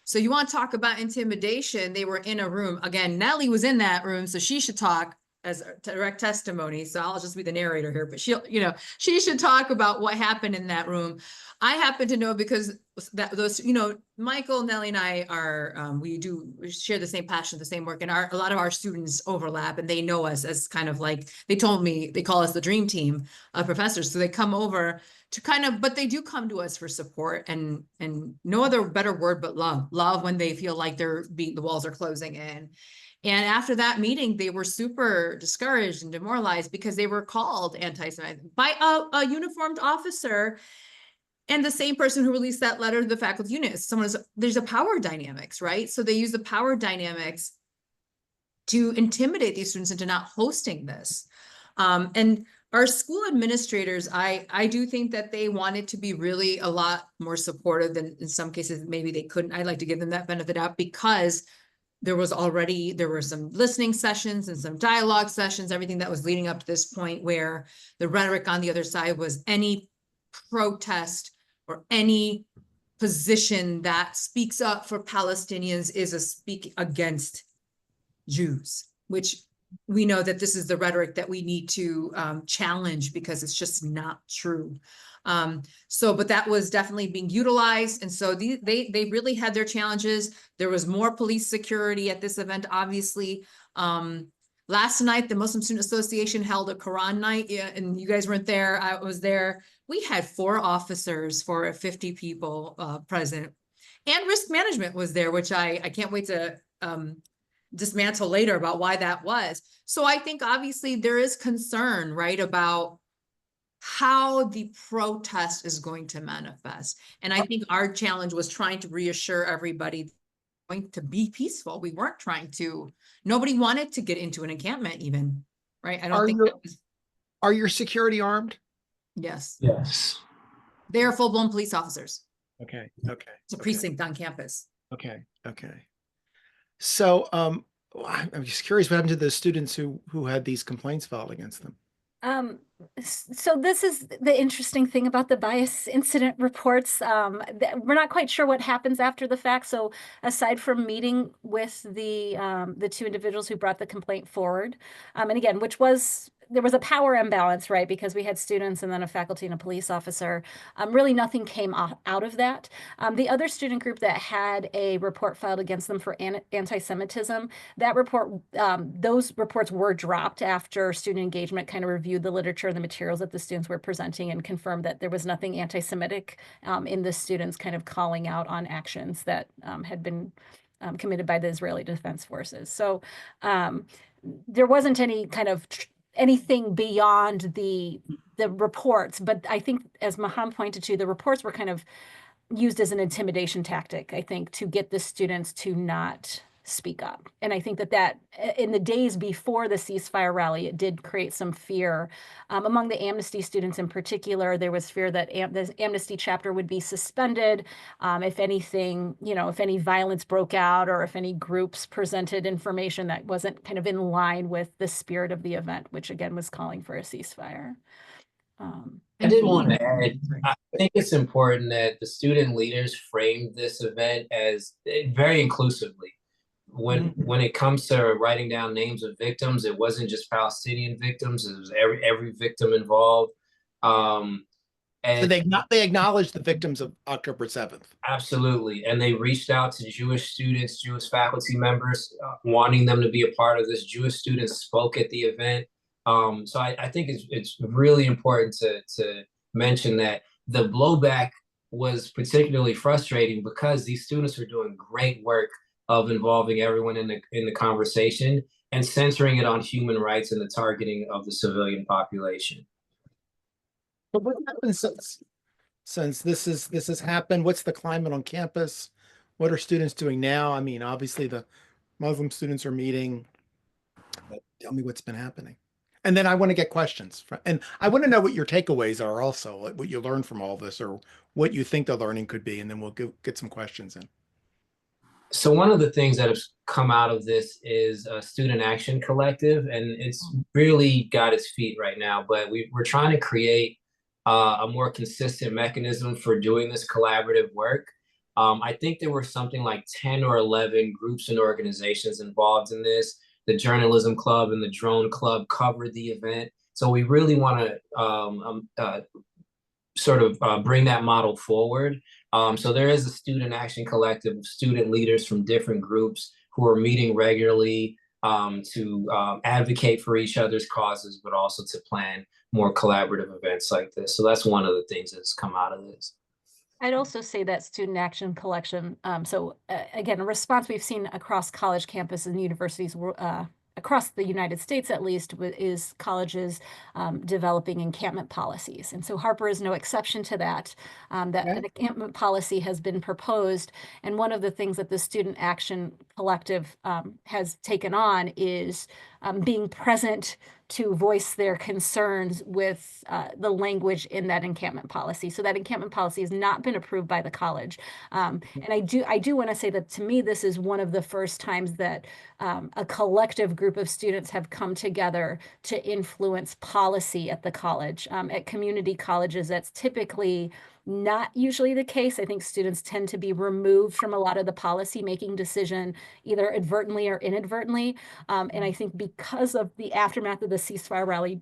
So you want to talk about intimidation? They were in a room. Again, Nellie was in that room, so she should talk as direct testimony. So I'll just be the narrator here, but she should talk about what happened in that room. I happen to know because Michael, Nellie, and I are, we share the same passion, the same work, and a lot of our students overlap, and they know us as kind of like, they told me, they call us the dream team of professors. So they come over to but they do come to us for support, and no other better word but love when they feel like the walls are closing in. And after that meeting, they were super discouraged and demoralized because they were called anti-Semitic by a uniformed officer, and the same person who released that letter to the faculty unit. There's a power dynamics, right? So they use the power dynamics to intimidate these students into not hosting this. And our school administrators, I do think that they wanted to be really a lot more supportive than in some cases maybe they couldn't. I'd like to give them that benefit of the doubt, because there were some listening sessions and some dialogue sessions, everything that was leading up to this point, where the rhetoric on the other side was any protest or any position that speaks up for Palestinians is a speak against Jews, which we know that this is the rhetoric that we need to challenge because it's just not true. But that was definitely being utilized. And so they really had their challenges. There was more police security at this event, obviously. Last night, the Muslim Student Association held a Quran night, and you guys weren't there. I was there. We had 4 officers for 50 people present. And risk management was there, which I can't wait to dismantle later about why that was. So I think obviously there is concern, right, about how the protest is going to manifest. And I think our challenge was trying to reassure everybody going to be peaceful. We weren't trying to, nobody wanted to get into an encampment even, right? I don't think that was. Are your security armed? Yes. Yes. They are full-blown police officers. Okay. It's a precinct on campus. Okay. So I'm just curious what happened to the students who had these complaints filed against them. So this is the interesting thing about the bias incident reports. We're not quite sure what happens after the fact. So aside from meeting with the 2 individuals who brought the complaint forward, and again, there was a power imbalance, right? Because we had students and then a faculty and a police officer. Really nothing came out of that. The other student group that had a report filed against them for anti-Semitism, that report, those reports were dropped after student engagement kind of reviewed the literature and the materials that the students were presenting and confirmed that there was nothing anti-Semitic in the students kind of calling out on actions that had been committed by the Israeli Defense Forces. So there wasn't any kind of anything beyond the reports, but I think, as Maham pointed to, the reports were kind of used as an intimidation tactic, I think, to get the students to not speak up. And I think that in the days before the ceasefire rally, it did create some fear among the Amnesty students in particular. There was fear that the Amnesty chapter would be suspended if anything, if any violence broke out or if any groups presented information that wasn't kind of in line with the spirit of the event, which again was calling for a ceasefire. I did want to add, I think it's important that the student leaders framed this event as very inclusively. When it comes to writing down names of victims, it wasn't just Palestinian victims; it was every victim involved. And so they acknowledged the victims of October 7th. Absolutely, and they reached out to Jewish students, Jewish faculty members, wanting them to be a part of this. Jewish students spoke at the event. So I think it's really important to mention that the blowback was particularly frustrating because these students are doing great work of involving everyone in the conversation and centering it on human rights and the targeting of the civilian population. But what happens since this has happened? What's the climate on campus? What are students doing now? I mean, obviously the Muslim students are meeting. But tell me what's been happening. And then I want to get questions. And I want to know what your takeaways are also, what you learned from all this or what you think the learning could be. And then we'll get some questions in. So one of the things that has come out of this is a Student Action Collective, and it's really got its feet right now, but we're trying to create a more consistent mechanism for doing this collaborative work. I think there were something like 10 or 11 groups and organizations involved in this. The Journalism Club and the Drone Club covered the event. So we really want to sort of bring that model forward. So there is a Student Action Collective of student leaders from different groups who are meeting regularly to advocate for each other's causes, but also to plan more collaborative events like this. So that's one of the things that's come out of this. I'd also say that Student Action Collection, again, a response we've seen across college campuses and universities across the United States, at least, is colleges developing encampment policies. And so Harper is no exception to that. An encampment policy has been proposed. And one of the things that the Student Action Collective has taken on is being present to voice their concerns with the language in that encampment policy. So that encampment policy has not been approved by the college. And I do want to say that to me, this is one of the first times that a collective group of students have come together to influence policy at the college. At community colleges, that's typically not usually the case. I think students tend to be removed from a lot of the policy making decision, either advertently or inadvertently. And I think because of the aftermath of the ceasefire rally,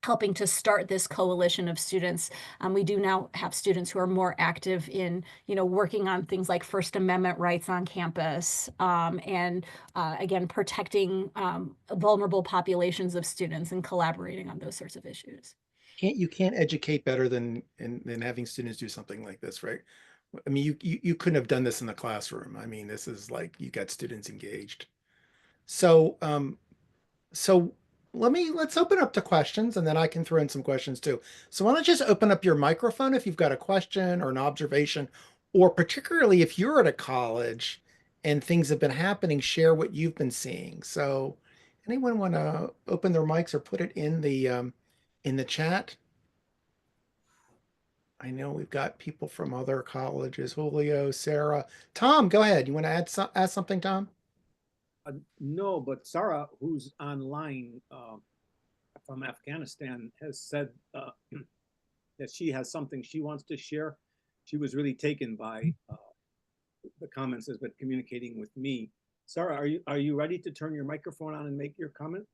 helping to start this coalition of students. We do now have students who are more active in, working on things like First Amendment rights on campus, and again, protecting vulnerable populations of students and collaborating on those sorts of issues. You can't educate better than having students do something like this, right? I mean, you couldn't have done this in the classroom. I mean, this is like you got students engaged. So let's open up to questions, and then I can throw in some questions too. So why don't you just open up your microphone if you've got a question or an observation, or particularly if you're at a college and things have been happening, share what you've been seeing. So anyone want to open their mics or put it in the chat? I know we've got people from other colleges, Julio, Sarah. Tom, go ahead. You want to add something, Tom? No, but Sarah, who's online from Afghanistan, has said that she has something she wants to share. She was really taken by the comments that's been communicating with me. Sarah, are you ready to turn your microphone on and make your comment?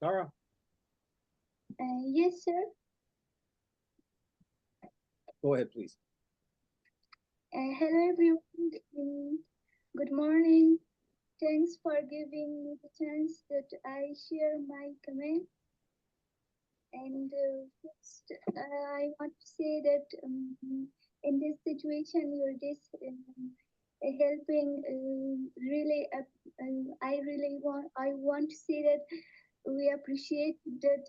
Sarah? Yes, sir. Go ahead, please. Hello, everyone. Good morning. Thanks for giving me the chance that I share my comment. And first, I want to say that in this situation, you're just helping. Really, I want to say that we appreciate that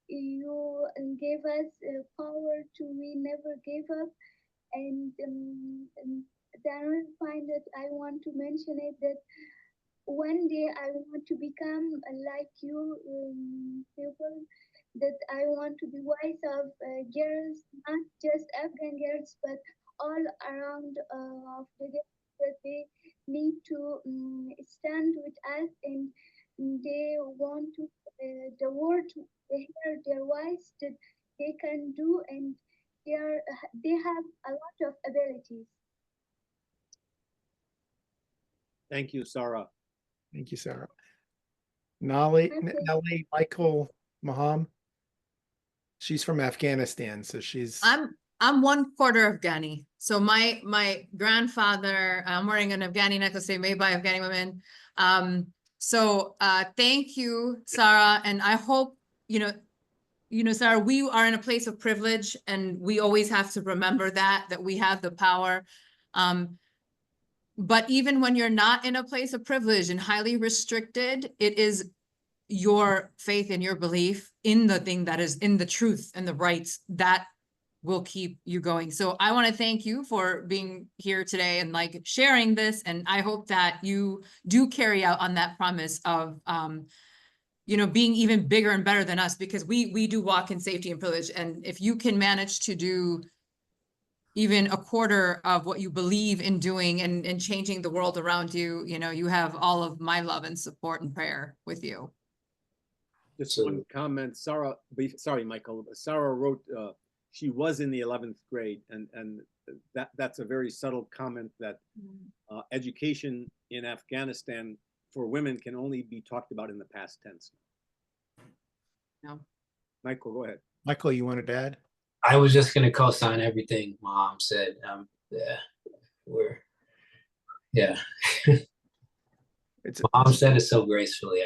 you gave us power to. We never gave up. And the other point that I want to mention is that one day I want to become like you people, that I want to be wise of girls, not just Afghan girls, but all around of the girls, that they need to stand with us, and they want to the word to hear their voice that they can do, and they have a lot of abilities. Thank you, Sarah. Thank you, Sarah. Nellie, Michael, Maham. She's from Afghanistan, so she's. I'm 1/4 Afghani. So my grandfather, I'm wearing an Afghani necklace made by Afghani women. So thank you, Sarah, and I hope Sarah, we are in a place of privilege, and we always have to remember that we have the power. But even when you're not in a place of privilege and highly restricted, it is your faith and your belief in the thing that is in the truth and the rights that will keep you going. So I want to thank you for being here today and sharing this. And I hope that you do carry out on that promise of, being even bigger and better than us, because we do walk in safety and privilege. And if you can manage to do even 1/4 of what you believe in doing and changing the world around you, you have all of my love and support and prayer with you. Just one comment, Sarah, sorry, Michael, Sarah wrote, she was in the 11th grade, and that's a very subtle comment that education in Afghanistan for women can only be talked about in the past tense. No. Michael, go ahead. Michael, you wanted to add? I was just going to co-sign everything Mom said. Mom said it so gracefully.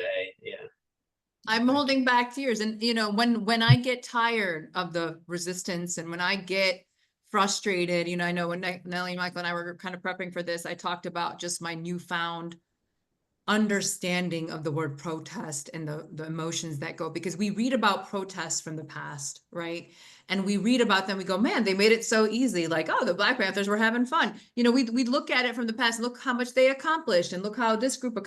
I'm holding back tears. And, when I get tired of the resistance and when I get frustrated, I know when Nellie, Michael, and I were kind of prepping for this, I talked about just my newfound understanding of the word protest and the emotions that go, because we read about protests from the past, right? And we read about them, we go, man, they made it so easy. Like, oh, the Black Panthers were having fun. We look at it from the past, look how much they accomplished, and look how this group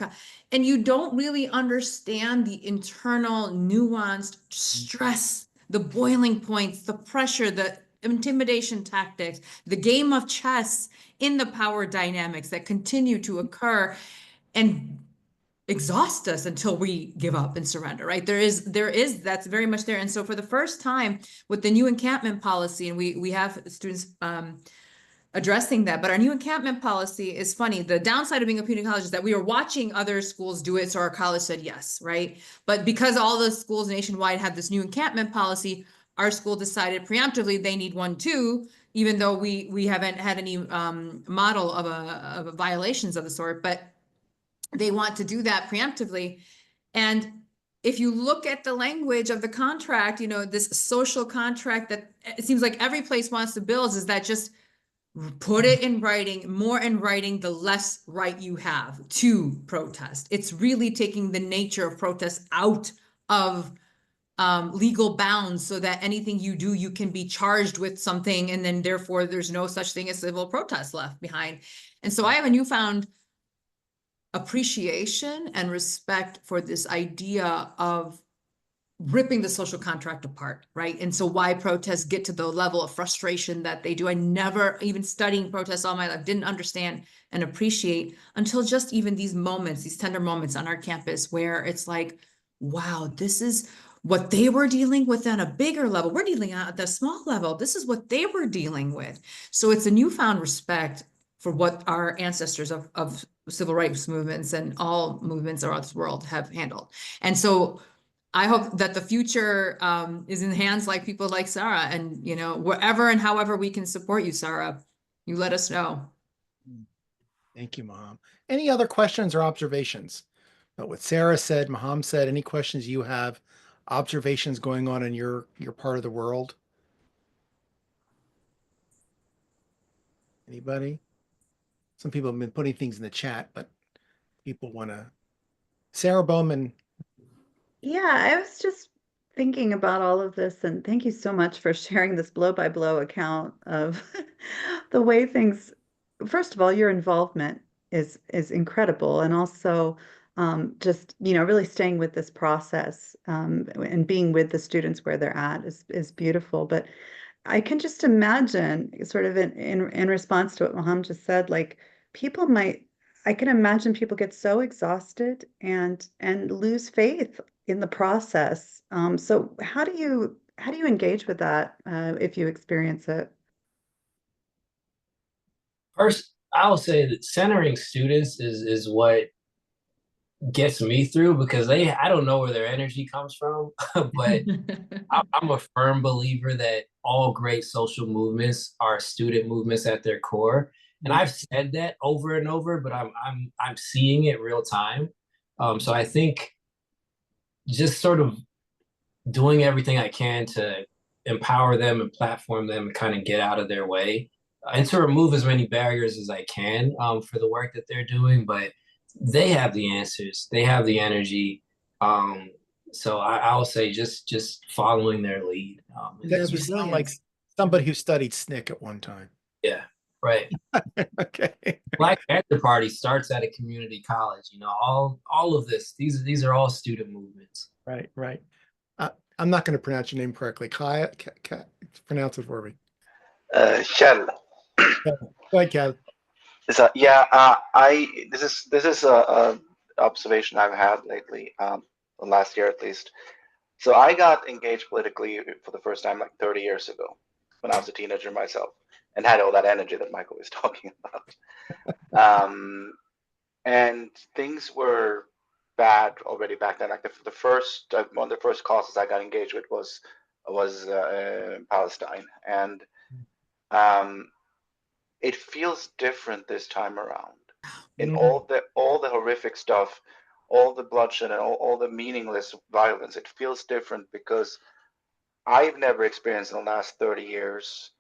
and you don't really understand the internal nuanced stress, the boiling points, the pressure, the intimidation tactics, the game of chess in the power dynamics that continue to occur. And exhaust us until we give up and surrender, right? That's very much there. And so for the first time with the new encampment policy, and we have students addressing that, but our new encampment policy is funny. The downside of being a community college is that we are watching other schools do it. So our college said yes, right? But because all the schools nationwide have this new encampment policy, our school decided preemptively they need one too, even though we haven't had any model of a violations of the sort, but they want to do that preemptively. And if you look at the language of the contract, this social contract that it seems like every place wants to build, is that just put it in writing, more in writing, the less right you have to protest. It's really taking the nature of protest out of legal bounds so that anything you do, you can be charged with something, and then therefore there's no such thing as civil protest left behind. And so I have a newfound appreciation and respect for this idea of ripping the social contract apart, right? And so why protests get to the level of frustration that they do. I never, even studying protests all my life, didn't understand and appreciate until just even these moments, these tender moments on our campus where it's like, wow, this is what they were dealing with on a bigger level. We're dealing at the small level. This is what they were dealing with. So it's a newfound respect for what our ancestors of civil rights movements and all movements around this world have handled. And so I hope that the future is in hands like people like Sarah, and wherever and however we can support you, Sarah, you let us know. Thank you, Maham. Any other questions or observations about what Sarah said, Maham said? Any questions you have, observations going on in your part of the world? Anybody? Some people have been putting things in the chat, but people want to. Sarah Bowman. Yeah, I was just thinking about all of this, and thank you so much for sharing this blow-by-blow account of the way things. First of all, your involvement is incredible, and also just really staying with this process and being with the students where they're at is beautiful. But I can just imagine, sort of in response to what Maham just said, like I can imagine people get so exhausted and lose faith in the process. So how do you engage with that if you experience it? First, I'll say that centering students is what gets me through, because I don't know where their energy comes from, but I'm a firm believer that all great social movements are student movements at their core. And I've said that over and over, but I'm seeing it real time. So I think just sort of doing everything I can to empower them and platform them and kind of get out of their way and to remove as many barriers as I can for the work that they're doing. But they have the answers. They have the energy. So I'll say just following their lead. You sound like somebody who studied SNCC at one time. Yeah, right. Okay. Black Panther Party starts at a community college. All of this. These are all student movements. Right, right. I'm not going to pronounce your name correctly. Kjell, pronounce it for me. Kjell. Go ahead, Kjell. This is a observation I've had lately, last year at least. So I got engaged politically for the first time like 30 years ago when I was a teenager myself, and had all that energy that Michael was talking about. And things were bad already back then. Like the first one of the first causes I got engaged with was Palestine, and it feels different this time around. In all the horrific stuff, all the bloodshed and all the meaningless violence, it feels different because I've never experienced in the last 30 years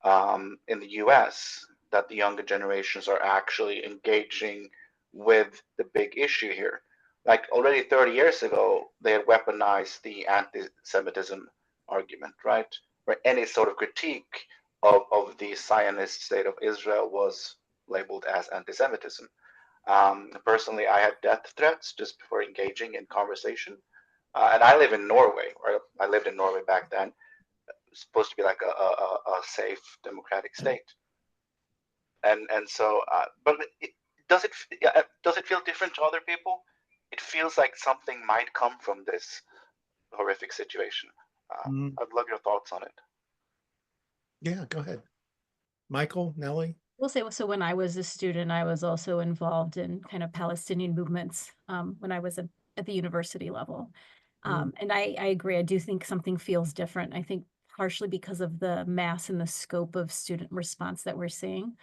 in the US that the younger generations are actually engaging with the big issue here. Like already 30 years ago, they had weaponized the anti-Semitism argument, right? Where any sort of critique of the Zionist state of Israel was labeled as anti-Semitism. Personally, I had death threats just before engaging in conversation. And I live in Norway, or I lived in Norway back then. It's supposed to be like a safe democratic state. And so, but does it feel different to other people? it feels like something might come from this horrific situation. I'd love your thoughts on it. Yeah, go ahead. Michael, Nellie? We'll say, so when I was a student, I was also involved in kind of Palestinian movements when I was at the university level. And I agree, I do think something feels different. I think partially because of the mass and the scope of student response that we're seeing.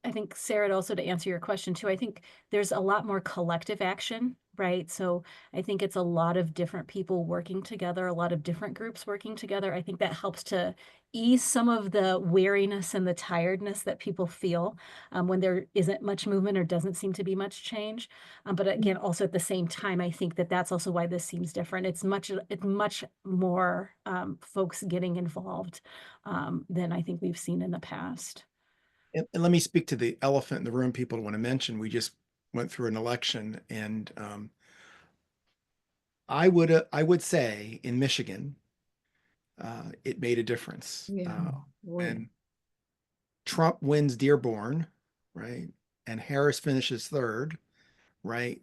I think, Sarah, also to answer your question too, I think there's a lot more collective action, right? So I think it's a lot of different people working together, a lot of different groups working together. I think that helps to ease some of the weariness and the tiredness that people feel when there isn't much movement or doesn't seem to be much change. But again, also at the same time, I think that that's also why this seems different. It's much more folks getting involved than I think we've seen in the past. And let me speak to the elephant in the room people want to mention. We just went through an election, and I would say in Michigan, it made a difference. When Trump wins Dearborn, right, and Harris finishes third, right,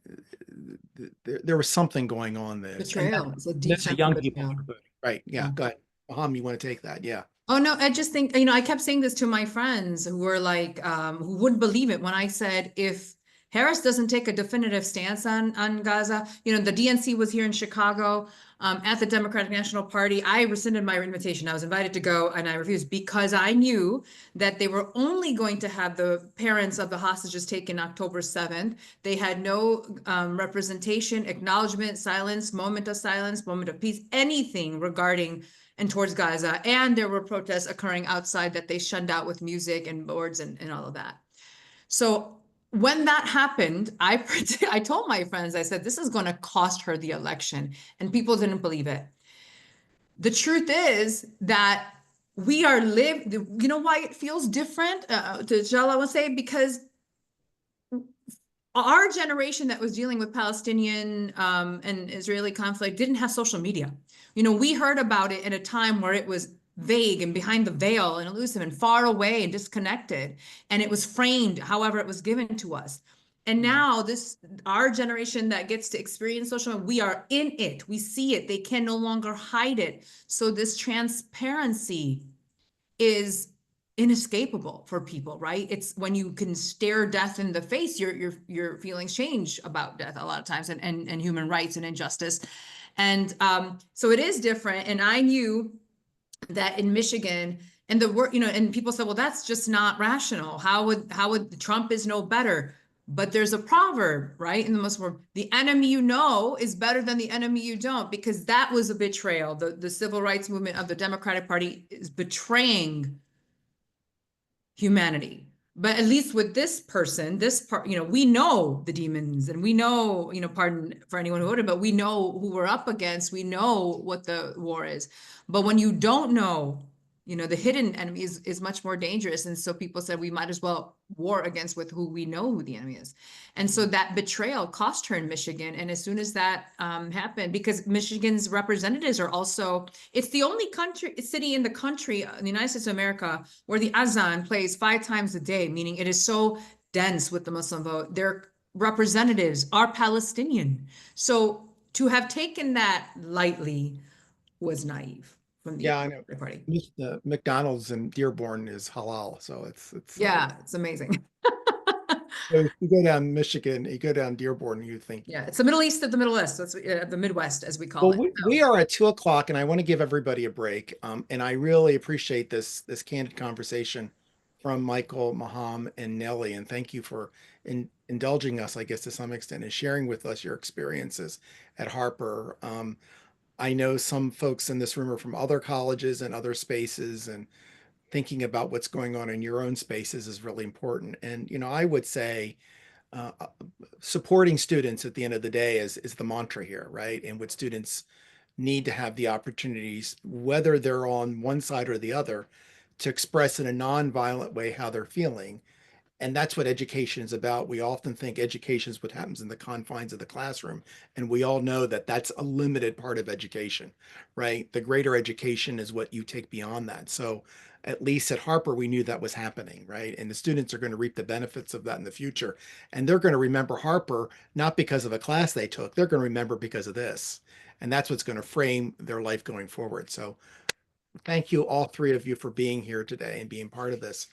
there was something going on there. Betrayal. It's a deep sense young of people, betrayal. right? Yeah, go ahead. Maham, you want to take that? Yeah. Oh, no, I just think, I kept saying this to my friends who were like, who wouldn't believe it when I said, if Harris doesn't take a definitive stance on Gaza, the DNC was here in Chicago at the Democratic National Party. I rescinded my invitation. I was invited to go and I refused because I knew that they were only going to have the parents of the hostages taken October 7th. They had no representation, acknowledgement, silence, moment of peace, anything regarding and towards Gaza. And there were protests occurring outside that they shunned out with music and boards and all of that. So when that happened, I told my friends, I said, this is going to cost her the election. And people didn't believe it. The truth is that we are you know why it feels different? To Kjell, I will say, because our generation that was dealing with Palestinian and Israeli conflict didn't have social media. We heard about it at a time where it was vague and behind the veil and elusive and far away and disconnected. And it was framed however it was given to us. And now our generation that gets to experience social media, we are in it. We see it. They can no longer hide it. So this transparency is inescapable for people, right? It's when you can stare death in the face, your feelings change about death a lot of times and human rights and injustice. And so it is different. And I knew that in Michigan and and people said, well, that's just not rational. How would Trump is no better? But there's a proverb, right? In the Muslim world, the enemy you know is better than the enemy you don't, because that was a betrayal. The civil rights movement of the Democratic Party is betraying humanity. But at least with this person, this part, we know the demons and we know, pardon for anyone who voted, but we know who we're up against. We know what the war is. But when you don't know, the hidden enemy is much more dangerous. And so people said we might as well war against with who we know who the enemy is. And so that betrayal cost her in Michigan. And as soon as that happened, because Michigan's representatives are also, it's the only city in the country, in the United States of America, where the azan plays 5 times a day, meaning it is so dense with the Muslim vote. Their representatives are Palestinian. So to have taken that lightly was naive. Yeah, I know. Party. The McDonald's in Dearborn is halal, so it's it's amazing. So if you go down Michigan, you go down Dearborn, you think, yeah, it's the Middle East of the Middle West. That's the Midwest, as we call it. We are at 2 o'clock, and I want to give everybody a break. And I really appreciate this candid conversation from Michael, Maham, and Nellie. And thank you for indulging us, I guess, to some extent, and sharing with us your experiences at Harper. I know some folks in this room are from other colleges and other spaces, and thinking about what's going on in your own spaces is really important. And, I would say supporting students at the end of the day is the mantra here, right? And what students need to have the opportunities, whether they're on one side or the other, to express in a nonviolent way how they're feeling. And that's what education is about. We often think education is what happens in the confines of the classroom. And we all know that that's a limited part of education, right? The greater education is what you take beyond that. So at least at Harper, we knew that was happening, right? And the students are going to reap the benefits of that in the future. And they're going to remember Harper, not because of a class they took, they're going to remember because of this. And that's what's going to frame their life going forward. So thank you, all three of you, for being here today and being part of this.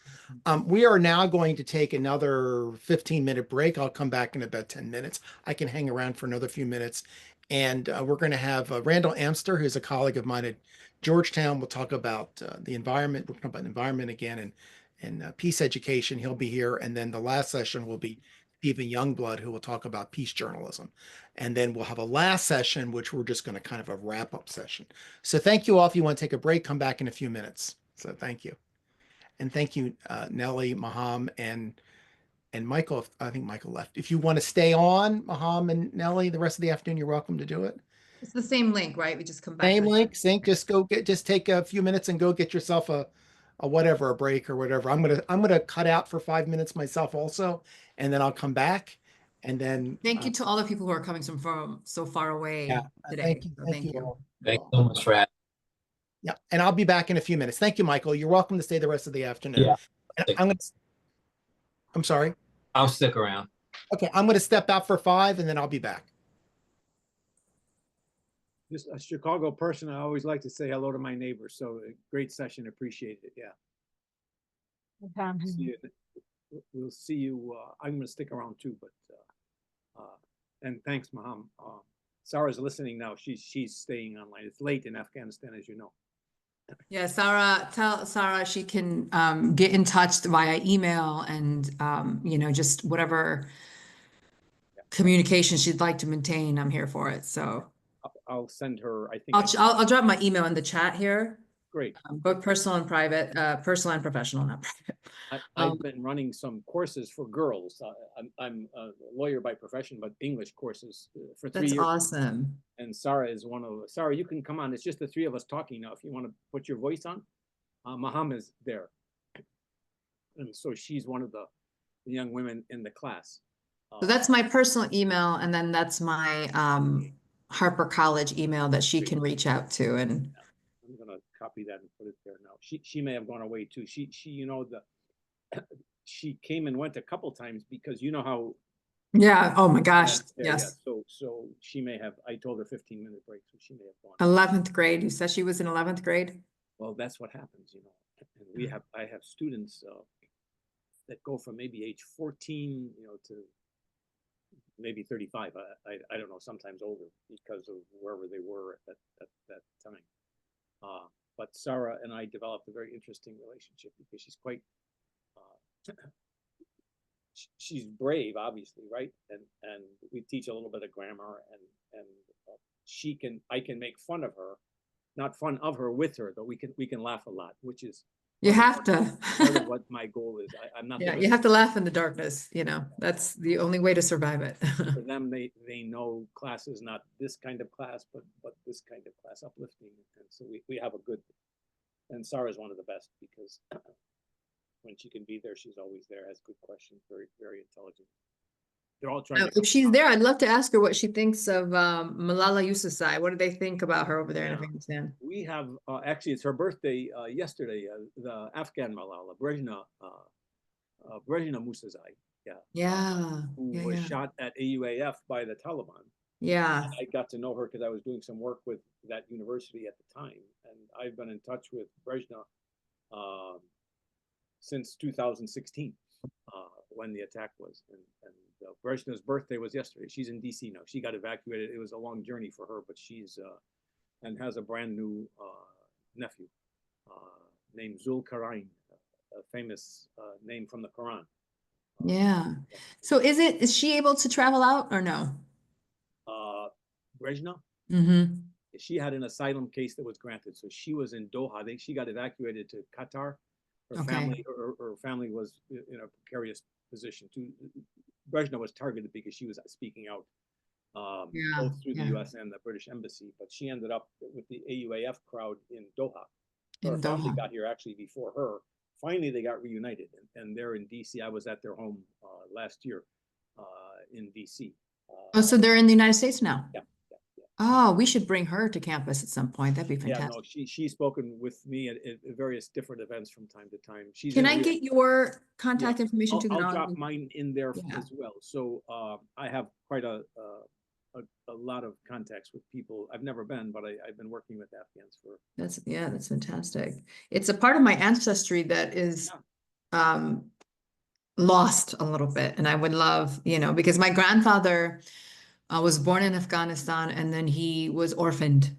We are now going to take another 15-minute break. I'll come back in about 10 minutes. I can hang around for another few minutes. And we're going to have Randall Amster, who's a colleague of mine at Georgetown. We'll talk about the environment. We'll talk about environment again and peace education. He'll be here. And then the last session will be Stephen Youngblood, who will talk about peace journalism. And then we'll have a last session, which we're just going to kind of a wrap-up session. So thank you all. If you want to take a break, come back in a few minutes. So thank you. And thank you, Nellie, Maham, and Michael. I think Michael left. If you want to stay on, Maham and Nellie, the rest of the afternoon, you're welcome to do it. It's the same link, right? We just come back. Same link, sync. Just take a few minutes and go get yourself a whatever, a break or whatever. I'm gonna cut out for 5 minutes myself also, and then I'll come back. And then thank you to all the people who are coming from so far away today. Thank you. So Thank you all. Thanks so much for having. Yeah, and I'll be back in a few minutes. Thank you, Michael. You're welcome to stay the rest of the afternoon. Yeah. I'm sorry. I'll stick around. Okay, I'm going to step out for 5 and then I'll be back. Just a Chicago person, I always like to say hello to my neighbors. So a great session, appreciate it. Yeah. We'll see you. I'm going to stick around too, but and thanks, Maham. Sarah's listening now. She's staying online. It's late in Afghanistan, as you know. Yeah, Sarah, tell Sarah she can get in touch via email and just whatever communication she'd like to maintain. I'm here for it. So I'll send her. I think I'll drop my email in the chat here. Great. Both personal and private, personal and professional, not private. I've been running some courses for girls. I'm a lawyer by profession, but English courses for 3 years. That's awesome. And Sarah is one of. Sarah, you can come on. It's just the three of us talking now. If you want to put your voice on, Maham is there, and so she's one of the young women in the class. So that's my personal email, and then that's my Harper College email that she can reach out to. And I'm gonna copy that and put it there now. She may have gone away too. She she came and went a couple times because you know how. Yeah. Oh my gosh. Yes. Yeah. So she may have. I told her 15-minute break, so she may have gone. 11th grade. You said she was in 11th grade. Well, that's what happens, And I have students that go from maybe age 14, to maybe 35. I don't know, sometimes older because of wherever they were at that time. But Sarah and I developed a very interesting relationship because she's quite. She's brave, obviously, right? And we teach a little bit of grammar, and I can make fun of her, not fun of her with her, though we can laugh a lot, which is you have to. part of what my goal is. I'm not. Yeah, you have to laugh in the darkness. That's the only way to survive it. For them, they know class is not this kind of class, but this kind of class, uplifting, and so we have a good. And Sarah's one of the best because. When she can be there, she's always there, has good questions, very, very intelligent. They're all trying if she's there, I'd love to ask her what she thinks of Malala Yousafzai. What do they think about her over there in Afghanistan? We have, actually, it's her birthday yesterday, the Afghan Malala, Brezhna Musazai, who was shot at AUAF by the Taliban. Yeah. I got to know her because I was doing some work with that university at the time. And I've been in touch with Brezhna since 2016, when the attack was. And Brezhna's birthday was yesterday. She's in D.C. now. She got evacuated. It was a long journey for her, but she's and has a brand new nephew named Zulkarnain, a famous name from the Quran. Yeah. So is she able to travel out or no? Brezhna? Mm-hmm. She had an asylum case that was granted. So she was in Doha. She got evacuated to Qatar. Her family was in a precarious position too. Brezhna was targeted because she was speaking out both through the U.S. and the British embassy, but she ended up with the AUAF crowd in Doha. Her family got here actually before her. Finally, they got reunited, and they're in D.C. I was at their home last year in D.C. So they're in the United States now? Yeah. Oh, we should bring her to campus at some point. That'd be Yeah, fantastic. no, she's spoken with me at various different events from time to time. She's Can in I Rio. get your contact information too? I'll drop mine in there Yeah. as well. So I have quite a lot of contacts with people. I've never been, but I've been working with Afghans for. That's fantastic. It's a part of my ancestry that is lost a little bit, and I would love, because my grandfather was born in Afghanistan and then he was orphaned.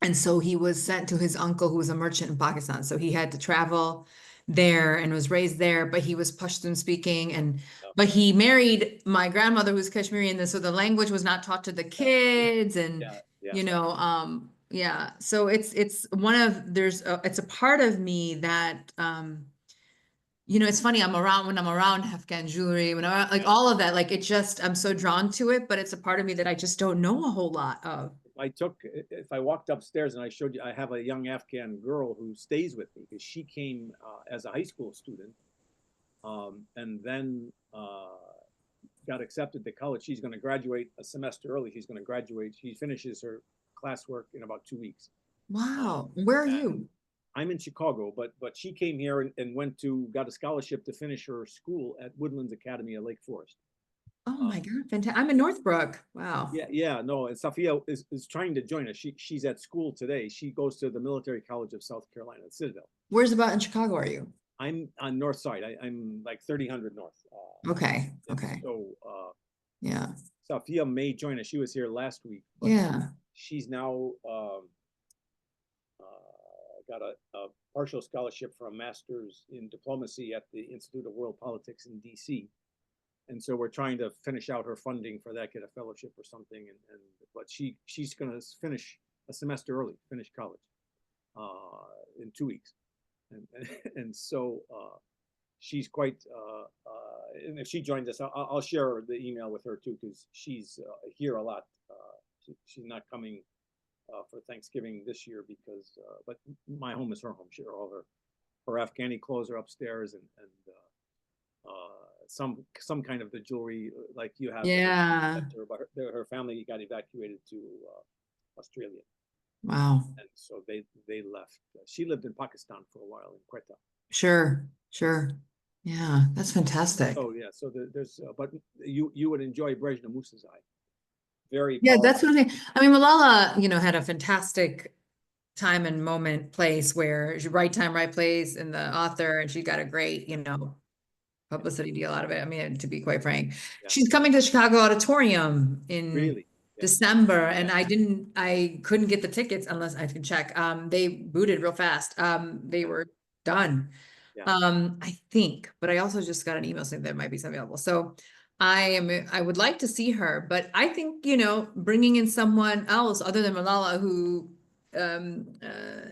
And so he was sent to his uncle who was a merchant in Pakistan. So he had to travel there and was raised there, but he was Pashtun speaking but he married my grandmother who's Kashmiri, and so the language was not taught to the kids and so it's one of it's a part of me that it's funny, when I'm around Afghan jewelry, when I'm like all of that, like I'm so drawn to it, but it's a part of me that I just don't know a whole lot of. If I walked upstairs and I showed you, I have a young Afghan girl who stays with me because she came as a high school student and then got accepted to college. She's going to graduate a semester early. She's going to graduate. She finishes her classwork in about 2 weeks. Wow. Where are you? I'm in Chicago, but she came here and got a scholarship to finish her school at Woodlands Academy at Lake Forest. Oh my God, fantastic. I'm in Northbrook. Wow. No, and Safia is trying to join us. She's at school today. She goes to the Military College of South Carolina at Citadel. Where's about in Chicago are you? I'm on north side. I'm like 3000 north. Okay. So yeah. Safia may join us. She was here last week. Yeah. She's now got a partial scholarship for a master's in diplomacy at the Institute of World Politics in D.C. And so we're trying to finish out her funding for that, get a fellowship or something. But she's going to finish a semester early, finish college in 2 weeks. And so she's quite, and if she joins us, I'll share the email with her too, because she's here a lot. She's not coming for Thanksgiving this year because, but my home is her home. All her Afghani clothes are upstairs and some kind of the jewelry like you have. Yeah. But her family got evacuated to Australia. Wow. And so they left. She lived in Pakistan for a while in Quetta. Sure. Yeah, that's fantastic. Oh yeah. So there's, but you would enjoy Brezhnev Musazai. Very. Yeah, powerful. that's what I mean, Malala, had a fantastic time and moment, place where she right time, right place, and the author, and she got a great, publicity deal out of it. I mean, to be quite frank, she's coming to Chicago Auditorium in December, and I couldn't get the tickets unless I could check. They booted real fast. They were done. I think, but I also just got an email saying there might be some available. So I would like to see her, but I think, bringing in someone else other than Malala who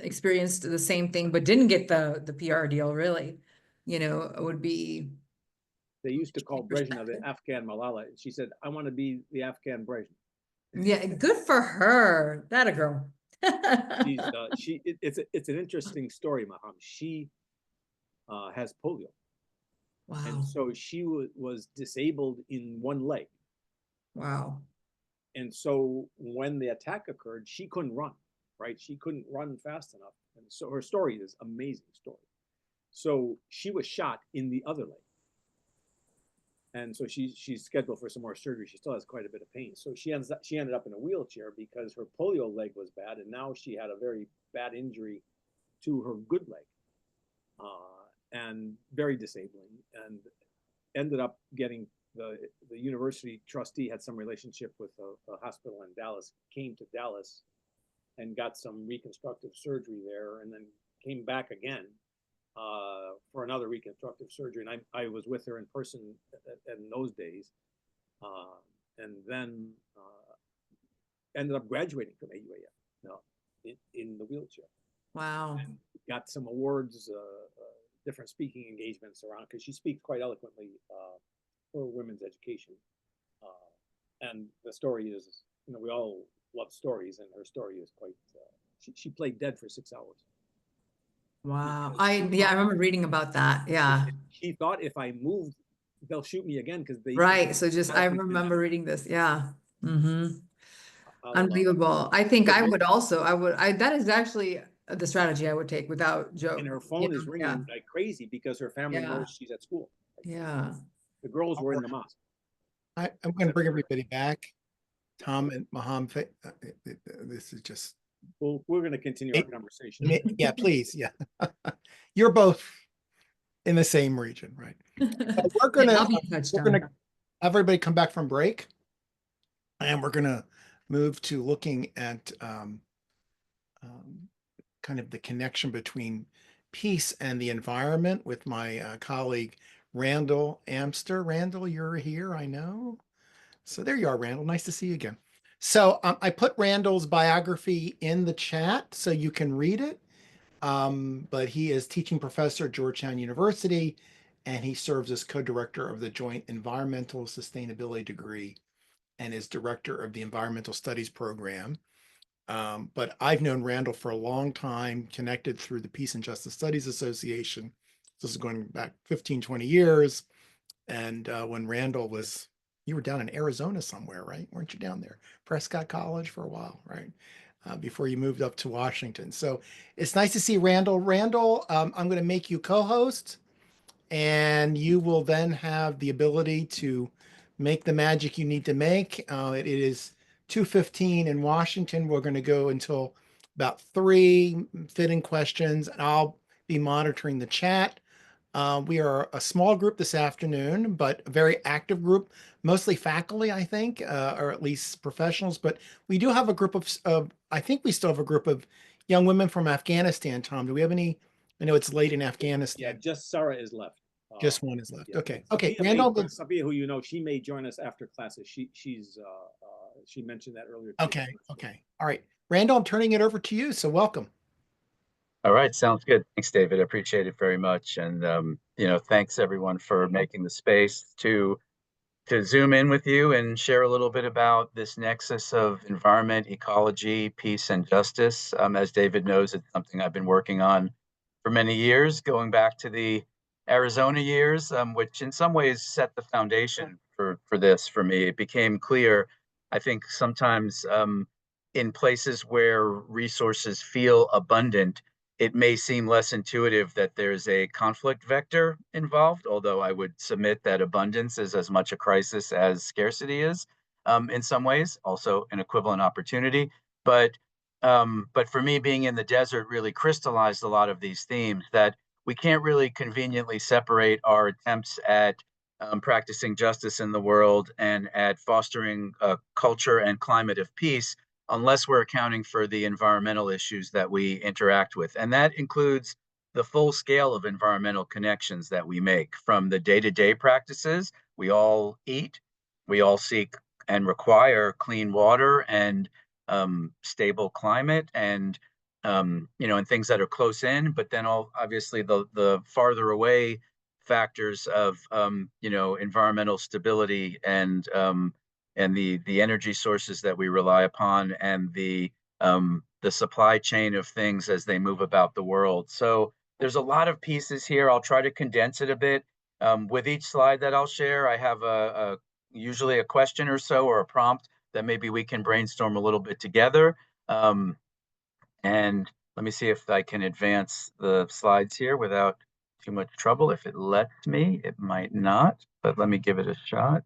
experienced the same thing, but didn't get the PR deal really, would be. They used to call Brezhnev the Afghan Malala. She said, I want to be the Afghan Brezhnev. Yeah, good for her. That a girl. It's an interesting story, Maham. She has polio. Wow. And so she was disabled in one leg. Wow. And so when the attack occurred, she couldn't run, right? She couldn't run fast enough. And so her story is an amazing story. So she was shot in the other leg. And so she's scheduled for some more surgery. She still has quite a bit of pain. So she ended up in a wheelchair because her polio leg was bad. And now she had a very bad injury to her good leg. And very disabling, and ended up getting the university trustee had some relationship with a hospital in Dallas, came to Dallas and got some reconstructive surgery there, and then came back again for another reconstructive surgery. And I was with her in person in those days, and then ended up graduating from AUAF in the wheelchair. Wow. And got some awards, different speaking engagements around, because she speaks quite eloquently for women's education. And the story is, we all love stories, and her story is quite, she played dead for 6 hours. Wow. I remember reading about that. Yeah. She thought if I moved, they'll shoot me again because they. Right. So I remember reading this. Yeah. Mm-hmm. Unbelievable. I think I But- would also, that is actually the strategy I would take without joke. And her phone is ringing Yeah. like crazy because her family Yeah. knows she's at school. Yeah. The girls were in the mosque. I'm going to bring everybody back. Tom and Maham, this is just. Well, we're going to continue our conversation. Yeah, please. Yeah. You're both in the same region, right? We're going to have everybody come back from break. And we're going to move to looking at kind of the connection between peace and the environment with my colleague, Randall Amster. Randall, you're here, I know. So there you are, Randall. Nice to see you again. So I put Randall's biography in the chat so you can read it. But he is teaching professor at Georgetown University, and he serves as co-director of the Joint Environmental Sustainability degree and is director of the Environmental Studies program. But I've known Randall for a long time, connected through the Peace and Justice Studies Association. This is going back 15, 20 years. And when Randall was, you were down in Arizona somewhere, right? Weren't you down there? Prescott College for a while, right? Before you moved up to Washington. So it's nice to see Randall. Randall, I'm going to make you co-host, and you will then have the ability to make the magic you need to make. It is 2:15 in Washington. We're going to go until about 3 fitting questions, and I'll be monitoring the chat. We are a small group this afternoon, but a very active group, mostly faculty, I think, or at least professionals. But we do have a group of I think we still have a group of young women from Afghanistan, Tom. Do we have any? I know it's late in Afghanistan. Yeah, just Sarah is left. Just one is left. Yeah. Okay. Okay. Randall, Randall. Sophia, who you know, she may join us after classes. She mentioned that earlier. Okay. Okay. All right. Randall, I'm turning it over to you. So welcome. All right, sounds good. Thanks, David. I appreciate it very much. And thanks everyone for making the space to zoom in with you and share a little bit about this nexus of environment, ecology, peace, and justice. As David knows, it's something I've been working on for many years, going back to the Arizona years, which in some ways set the foundation for this for me. It became clear, I think, sometimes in places where resources feel abundant, it may seem less intuitive that there's a conflict vector involved, although I would submit that abundance is as much a crisis as scarcity is in some ways, also an equivalent opportunity. But for me, being in the desert really crystallized a lot of these themes that we can't really conveniently separate our attempts at practicing justice in the world and at fostering a culture and climate of peace unless we're accounting for the environmental issues that we interact with. And that includes the full scale of environmental connections that we make, from the day-to-day practices. We all eat, we all seek and require clean water and stable climate and and things that are close in, but then obviously the farther away factors of environmental stability and the energy sources that we rely upon and the supply chain of things as they move about the world. So there's a lot of pieces here. I'll try to condense it a bit. With each slide that I'll share, I have usually a question or so or a prompt that maybe we can brainstorm a little bit together. And let me see if I can advance the slides here without too much trouble. If it lets me, it might not, but let me give it a shot.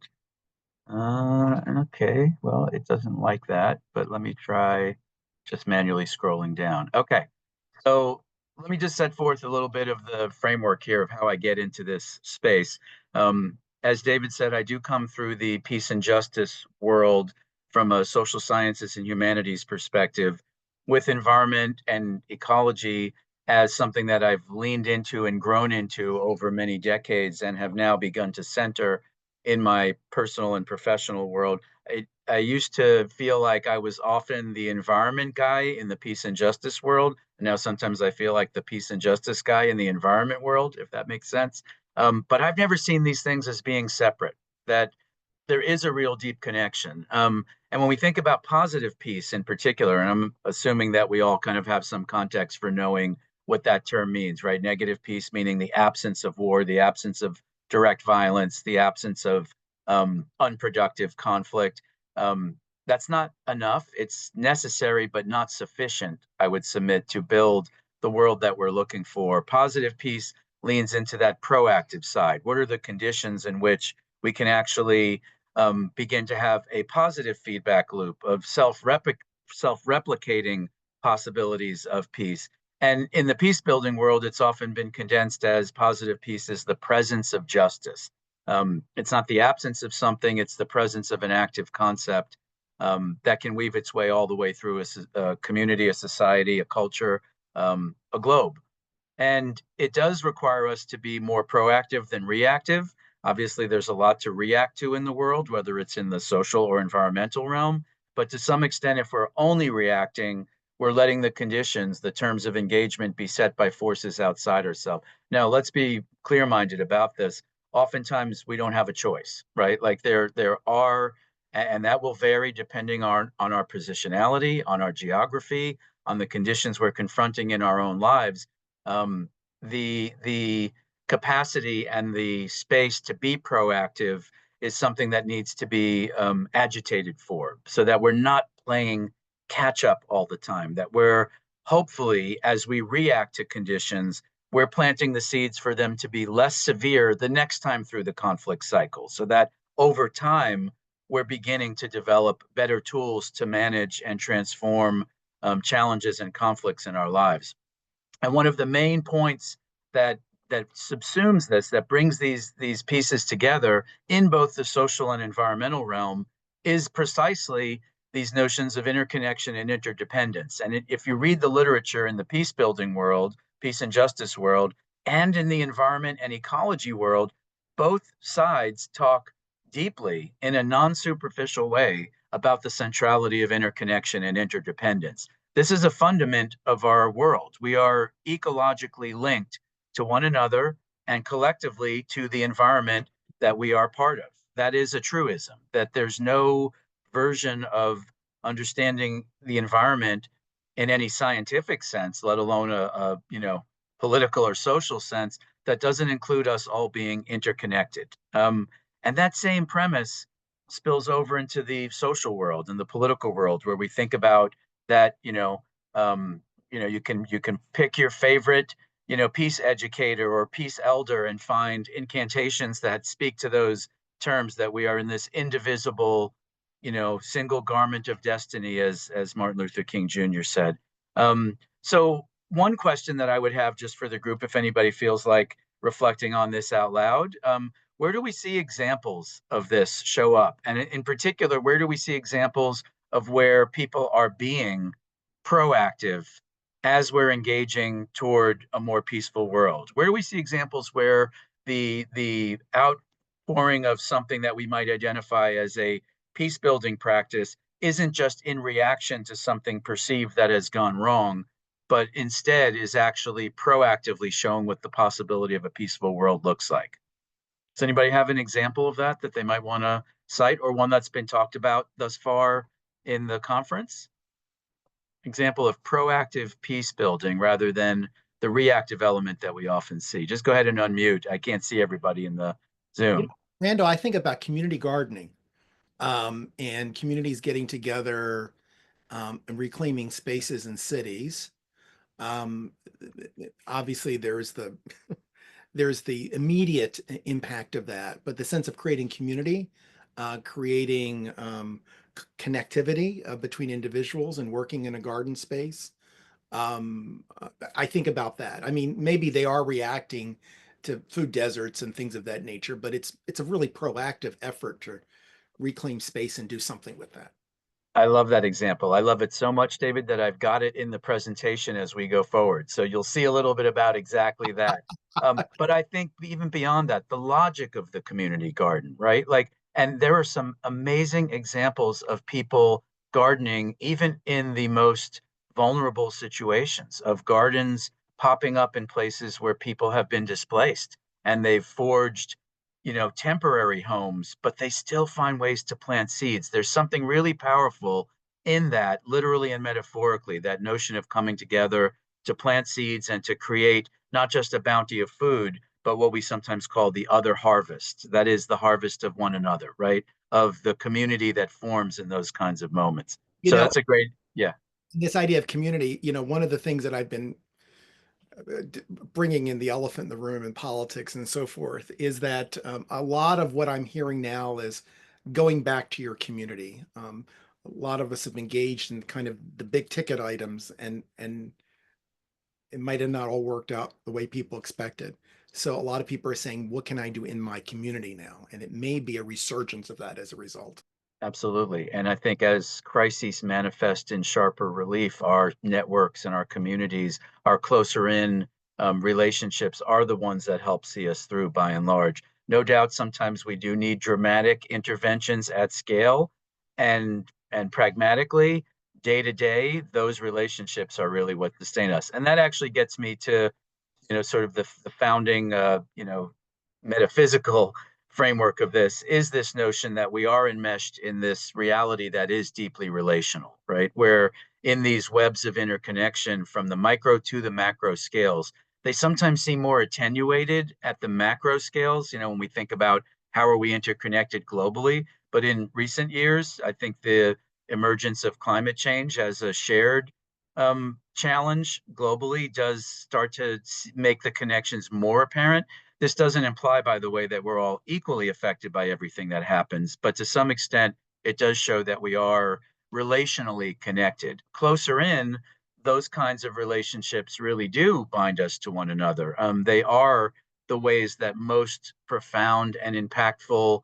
Okay, well, it doesn't like that, but let me try just manually scrolling down. Okay, so let me just set forth a little bit of the framework here of how I get into this space. As David said, I do come through the peace and justice world from a social sciences and humanities perspective, with environment and ecology as something that I've leaned into and grown into over many decades and have now begun to center in my personal and professional world. I used to feel like I was often the environment guy in the peace and justice world. And now sometimes I feel like the peace and justice guy in the environment world, if that makes sense. But I've never seen these things as being separate, that there is a real deep connection. And when we think about positive peace in particular, and I'm assuming that we all kind of have some context for knowing what that term means, right? Negative peace meaning the absence of war, the absence of direct violence, the absence of unproductive conflict. That's not enough. It's necessary, but not sufficient, I would submit, to build the world that we're looking for. Positive peace leans into that proactive side. What are the conditions in which we can actually begin to have a positive feedback loop of self-replicating possibilities of peace? And in the peace building world, it's often been condensed as positive peace is the presence of justice. It's not the absence of something, it's the presence of an active concept that can weave its way all the way through a community, a society, a culture, a globe. And it does require us to be more proactive than reactive. Obviously, there's a lot to react to in the world, whether it's in the social or environmental realm. But to some extent, if we're only reacting, we're letting the conditions, the terms of engagement be set by forces outside ourselves. Now, let's be clear-minded about this. Oftentimes, we don't have a choice, right? Like there are, and that will vary depending on our positionality, on our geography, on the conditions we're confronting in our own lives. The capacity and the space to be proactive is something that needs to be agitated for, so that we're not playing catch up all the time, that we're hopefully, as we react to conditions, we're planting the seeds for them to be less severe the next time through the conflict cycle, so that over time, we're beginning to develop better tools to manage and transform challenges and conflicts in our lives. And one of the main points that subsumes this, that brings these pieces together in both the social and environmental realm, is precisely these notions of interconnection and interdependence. And if you read the literature in the peace building world, peace and justice world, and in the environment and ecology world, both sides talk deeply in a non-superficial way about the centrality of interconnection and interdependence. This is a fundament of our world. We are ecologically linked to one another and collectively to the environment that we are part of. That is a truism, that there's no version of understanding the environment in any scientific sense, let alone a political or social sense, that doesn't include us all being interconnected. And that same premise spills over into the social world and the political world, where we think about that, you can pick your favorite, peace educator or peace elder and find incantations that speak to those terms, that we are in this indivisible, single garment of destiny, as Martin Luther King Jr. said. So one question that I would have just for the group, if anybody feels like reflecting on this out loud, where do we see examples of this show up? And in particular, where do we see examples of where people are being proactive as we're engaging toward a more peaceful world? Where do we see examples where the outpouring of something that we might identify as a peace building practice isn't just in reaction to something perceived that has gone wrong, but instead is actually proactively showing what the possibility of a peaceful world looks like? Does anybody have an example of that they might want to cite, or one that's been talked about thus far in the conference? Example of proactive peace building rather than the reactive element that we often see. Just go ahead and unmute. I can't see everybody in the Zoom. Randall, I think about community gardening and communities getting together and reclaiming spaces in cities. Obviously, there's the immediate impact of that, but the sense of creating community, creating connectivity between individuals and working in a garden space. I think about that. I mean, maybe they are reacting to food deserts and things of that nature, but it's a really proactive effort to reclaim space and do something with that. I love that example. I love it so much, David, that I've got it in the presentation as we go forward. So you'll see a little bit about exactly that. But I think even beyond that, the logic of the community garden, right? And there are some amazing examples of people gardening, even in the most vulnerable situations, of gardens popping up in places where people have been displaced and they've forged temporary homes, but they still find ways to plant seeds. There's something really powerful in that, literally and metaphorically, that notion of coming together to plant seeds and to create not just a bounty of food, but what we sometimes call the other harvest. That is the harvest of one another, right? of the community that forms in those kinds of moments. You So know, that's a great, yeah. This idea of community, one of the things that I've been bringing in the elephant in the room in politics and so forth is that a lot of what I'm hearing now is going back to your community. A lot of us have engaged in kind of the big ticket items, and it might have not all worked out the way people expected. So a lot of people are saying, what can I do in my community now? And it may be a resurgence of that as a result. Absolutely. And I think as crises manifest in sharper relief, our networks and our communities, our closer in relationships are the ones that help see us through by and large. No doubt sometimes we do need dramatic interventions at scale, and pragmatically, day to day, those relationships are really what sustain us. And that actually gets me to, sort of the founding, metaphysical framework of this is this notion that we are enmeshed in this reality that is deeply relational, right? Where in these webs of interconnection from the micro to the macro scales, they sometimes seem more attenuated at the macro scales, when we think about how are we interconnected globally. But in recent years, I think the emergence of climate change as a shared challenge globally does start to make the connections more apparent. This doesn't imply, by the way, that we're all equally affected by everything that happens, but to some extent, it does show that we are relationally connected. Closer in, those kinds of relationships really do bind us to one another. They are the ways that most profound and impactful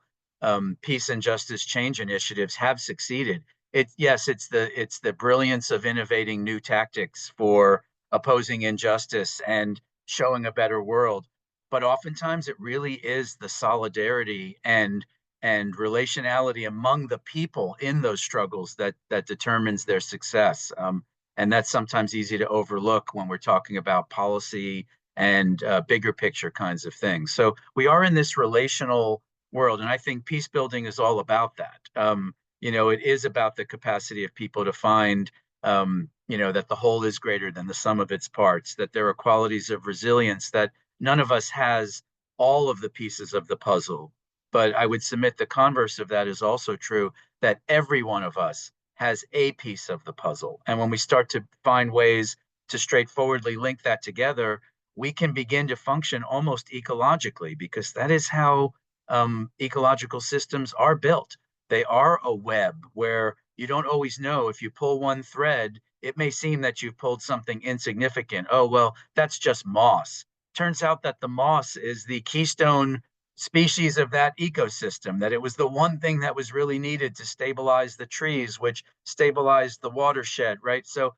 peace and justice change initiatives have succeeded. It's the brilliance of innovating new tactics for opposing injustice and showing a better world. But oftentimes it really is the solidarity and relationality among the people in those struggles that determines their success. And that's sometimes easy to overlook when we're talking about policy and bigger picture kinds of things. So we are in this relational world, and I think peace building is all about that. It is about the capacity of people to find, that the whole is greater than the sum of its parts, that there are qualities of resilience, that none of us has all of the pieces of the puzzle. But I would submit the converse of that is also true, that every one of us has a piece of the puzzle. And when we start to find ways to straightforwardly link that together, we can begin to function almost ecologically, because that is how ecological systems are built. They are a web where you don't always know if you pull one thread, it may seem that you've pulled something insignificant. Oh, well, that's just moss. Turns out that the moss is the keystone species of that ecosystem, that it was the one thing that was really needed to stabilize the trees, which stabilized the watershed, right? So,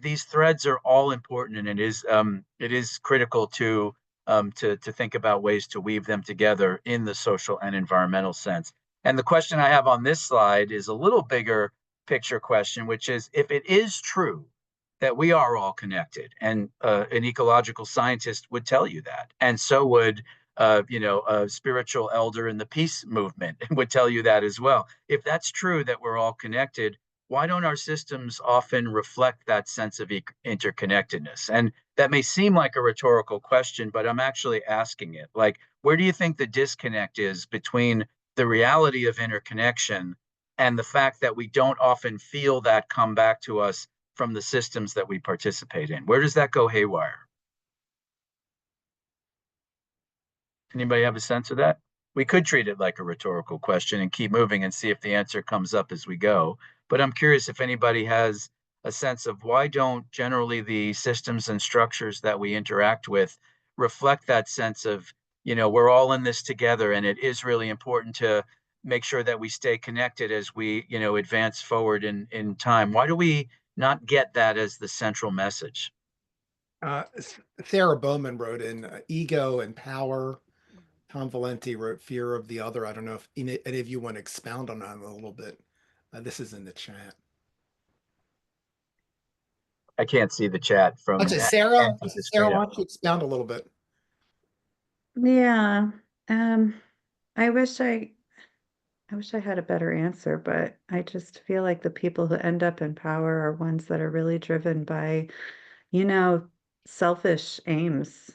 these threads are all important, and it is critical to think about ways to weave them together in the social and environmental sense. And the question I have on this slide is a little bigger picture question, which is, if it is true that we are all connected, and an ecological scientist would tell you that, and so would a spiritual elder in the peace movement would tell you that as well. If that's true, that we're all connected, why don't our systems often reflect that sense of interconnectedness? And that may seem like a rhetorical question, but I'm actually asking it. Like, where do you think the disconnect is between the reality of interconnection and the fact that we don't often feel that come back to us from the systems that we participate in? Where does that go haywire? Anybody have a sense of that? We could treat it like a rhetorical question and keep moving and see if the answer comes up as we go. But I'm curious if anybody has a sense of why don't generally the systems and structures that we interact with reflect that sense of, we're all in this together, and it is really important to make sure that we stay connected as we, advance forward in time. Why do we not get that as the central message? Sarah Bowman wrote in Ego and Power. Tom Valenti wrote Fear of the Other. I don't know if any of you want to expound on that a little bit. This is in the chat. I can't see the chat from Sarah, why don't you expound a little bit? Yeah. I wish I had a better answer, but I just feel like the people who end up in power are ones that are really driven by, selfish aims.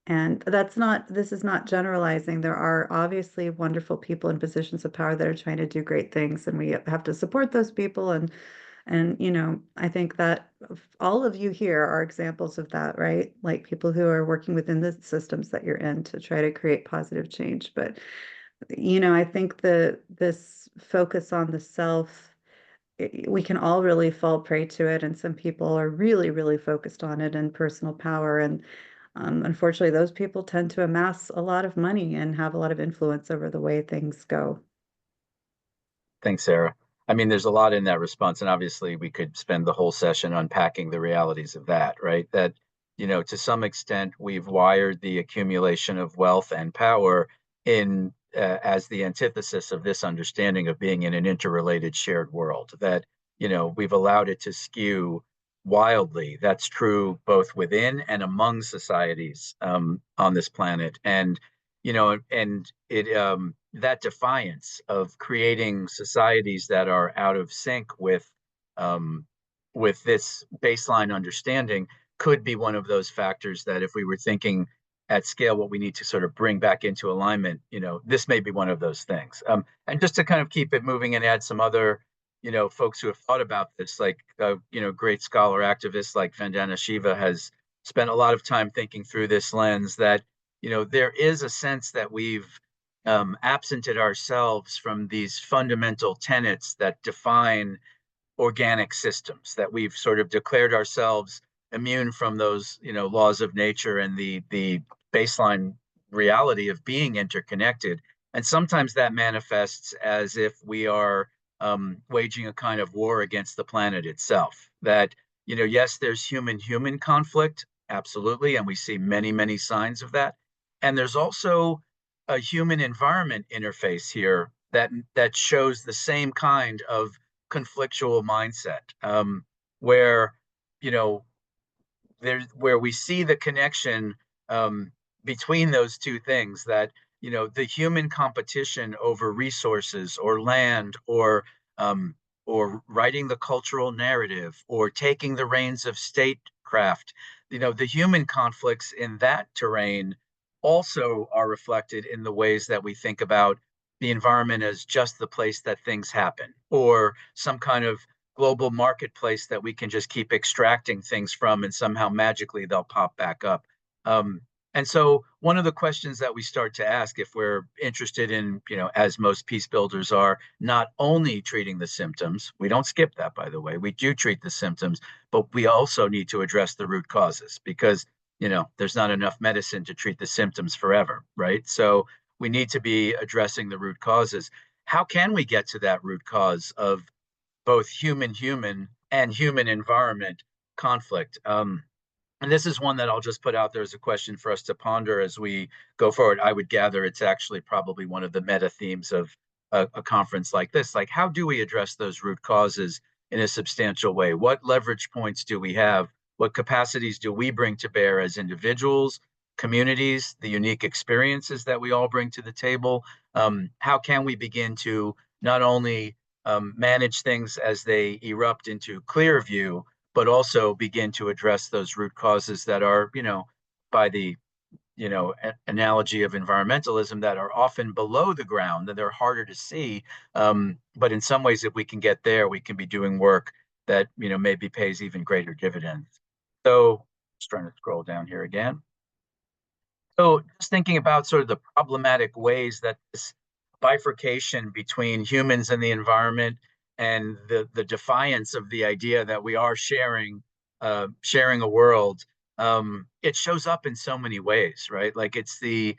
And this is not generalizing. There are obviously wonderful people in positions of power that are trying to do great things, and we have to support those people. And I think that all of you here are examples of that, right? Like people who are working within the systems that you're in to try to create positive change. But I think this focus on the self, we can all really fall prey to it, and some people are really, really focused on it and personal power. And unfortunately, those people tend to amass a lot of money and have a lot of influence over the way things go. Thanks, Sarah. I mean, there's a lot in that response, and obviously we could spend the whole session unpacking the realities of that, right? That, to some extent, we've wired the accumulation of wealth and power in as the antithesis of this understanding of being in an interrelated shared world, that, we've allowed it to skew wildly. That's true both within and among societies on this planet. And, and it that defiance of creating societies that are out of sync with this baseline understanding could be one of those factors that, if we were thinking at scale what we need to sort of bring back into alignment, this may be one of those things. And just to kind of keep it moving and add some other folks who have thought about this, like great scholar activists like Vandana Shiva has spent a lot of time thinking through this lens, that there is a sense that we've absented ourselves from these fundamental tenets that define organic systems, that we've sort of declared ourselves immune from those laws of nature and the baseline reality of being interconnected. And sometimes that manifests as if we are waging a kind of war against the planet itself. That yes, there's human conflict, absolutely, and we see many signs of that. And there's also a human environment interface here that shows the same kind of conflictual mindset, where where we see the connection between those two things, that the human competition over resources or land, or writing the cultural narrative, or taking the reins of statecraft, the human conflicts in that terrain also are reflected in the ways that we think about the environment as just the place that things happen, or some kind of global marketplace that we can just keep extracting things from, and somehow magically they'll pop back up. And so one of the questions that we start to ask, if we're interested in, as most peace builders are, not only treating the symptoms, we don't skip that, by the way, we do treat the symptoms, but we also need to address the root causes, because there's not enough medicine to treat the symptoms forever, right? So we need to be addressing the root causes. How can we get to that root cause of both human and human environment conflict? And this is one that I'll just put out there as a question for us to ponder as we go forward. I would gather it's actually probably one of the meta themes of a conference like this. Like, how do we address those root causes in a substantial way? What leverage points do we have? What capacities do we bring to bear as individuals, communities, the unique experiences that we all bring to the table? How can we begin to not only manage things as they erupt into clear view, but also begin to address those root causes that are, by the, analogy of environmentalism, that are often below the ground, and they're harder to see. But in some ways, if we can get there, we can be doing work that, maybe pays even greater dividends. So just trying to scroll down here again. So just thinking about sort of the problematic ways that this bifurcation between humans and the environment, and the defiance of the idea that we are sharing a world, it shows up in so many ways, right? Like, it's the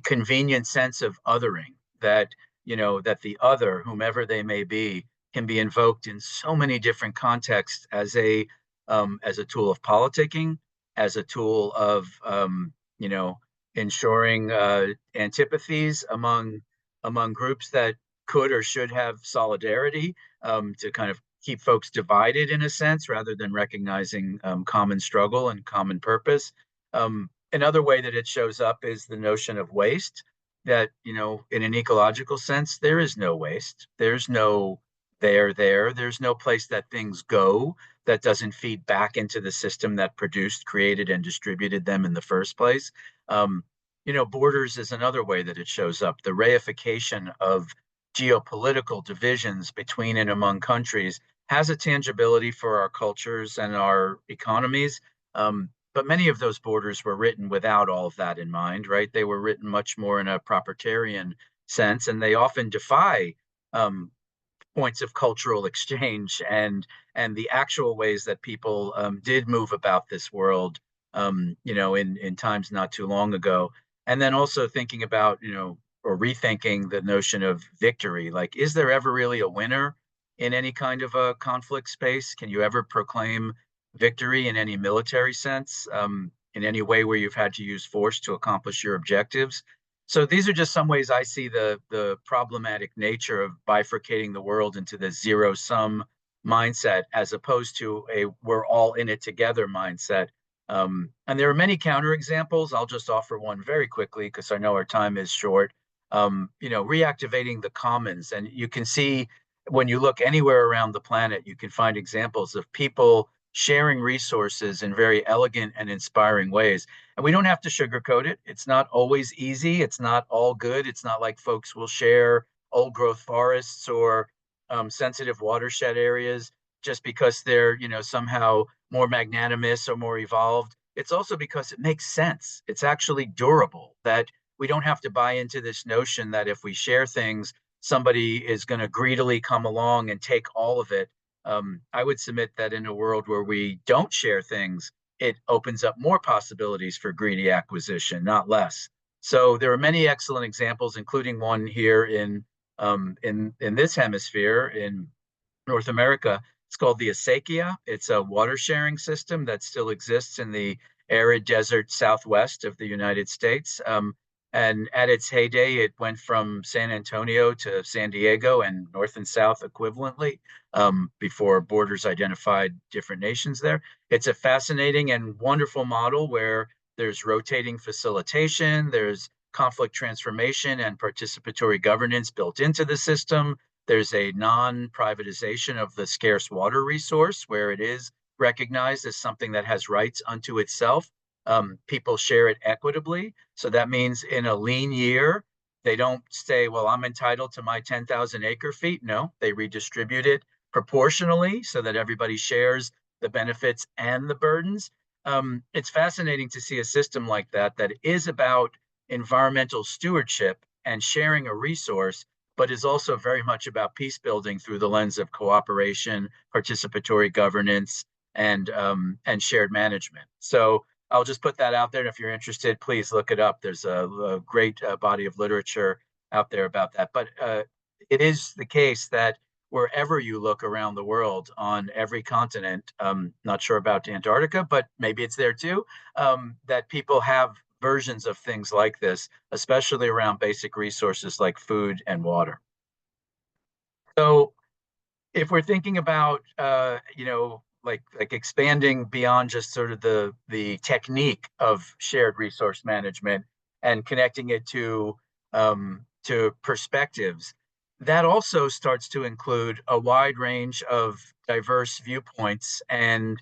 convenient sense of othering, that that the other, whomever they may be, can be invoked in so many different contexts as a tool of politicking, as a tool of ensuring antipathies among groups that could or should have solidarity, to kind of keep folks divided in a sense, rather than recognizing common struggle and common purpose. Another way that it shows up is the notion of waste, that, in an ecological sense, there is no waste. There's no they're there. There's no place that things go that doesn't feed back into the system that produced, created, and distributed them in the first place. Borders is another way that it shows up. The reification of geopolitical divisions between and among countries has a tangibility for our cultures and our economies. But many of those borders were written without all of that in mind, right? They were written much more in a proprietarian sense, and they often defy points of cultural exchange and the actual ways that people did move about this world, in times not too long ago. And then also thinking about, or rethinking the notion of victory. Like, is there ever really a winner in any kind of a conflict space? Can you ever proclaim victory in any military sense, in any way where you've had to use force to accomplish your objectives? So these are just some ways I see the problematic nature of bifurcating the world into the zero-sum mindset, as opposed to a we're all in it together mindset. And there are many counterexamples. I'll just offer one very quickly because I know our time is short. Reactivating the commons. And you can see when you look anywhere around the planet, you can find examples of people sharing resources in very elegant and inspiring ways. And we don't have to sugarcoat it. It's not always easy. It's not all good. It's not like folks will share old growth forests or sensitive watershed areas just because they're, somehow more magnanimous or more evolved. It's also because it makes sense. It's actually durable, that we don't have to buy into this notion that if we share things, somebody is going to greedily come along and take all of it. I would submit that in a world where we don't share things, it opens up more possibilities for greedy acquisition, not less. So there are many excellent examples, including one here in this hemisphere in North America. It's called the acequia. It's a water sharing system that still exists in the arid desert southwest of the United States. And at its heyday, it went from San Antonio to San Diego and north and south equivalently, before borders identified different nations there. It's a fascinating and wonderful model where there's rotating facilitation, there's conflict transformation and participatory governance built into the system. There's a non-privatization of the scarce water resource where it is recognized as something that has rights unto itself. People share it equitably. So that means in a lean year, they don't say, well, I'm entitled to my 10,000 acre feet. No, they redistribute it proportionally so that everybody shares the benefits and the burdens. It's fascinating to see a system like that is about environmental stewardship and sharing a resource, but is also very much about peace building through the lens of cooperation, participatory governance, and shared management. So I'll just put that out there. And if you're interested, please look it up. There's a great body of literature out there about that. But it is the case that wherever you look around the world, on every continent, not sure about Antarctica, but maybe it's there too, that people have versions of things like this, especially around basic resources like food and water. So if we're thinking about, like expanding beyond just sort of the technique of shared resource management and connecting it to perspectives, that also starts to include a wide range of diverse viewpoints and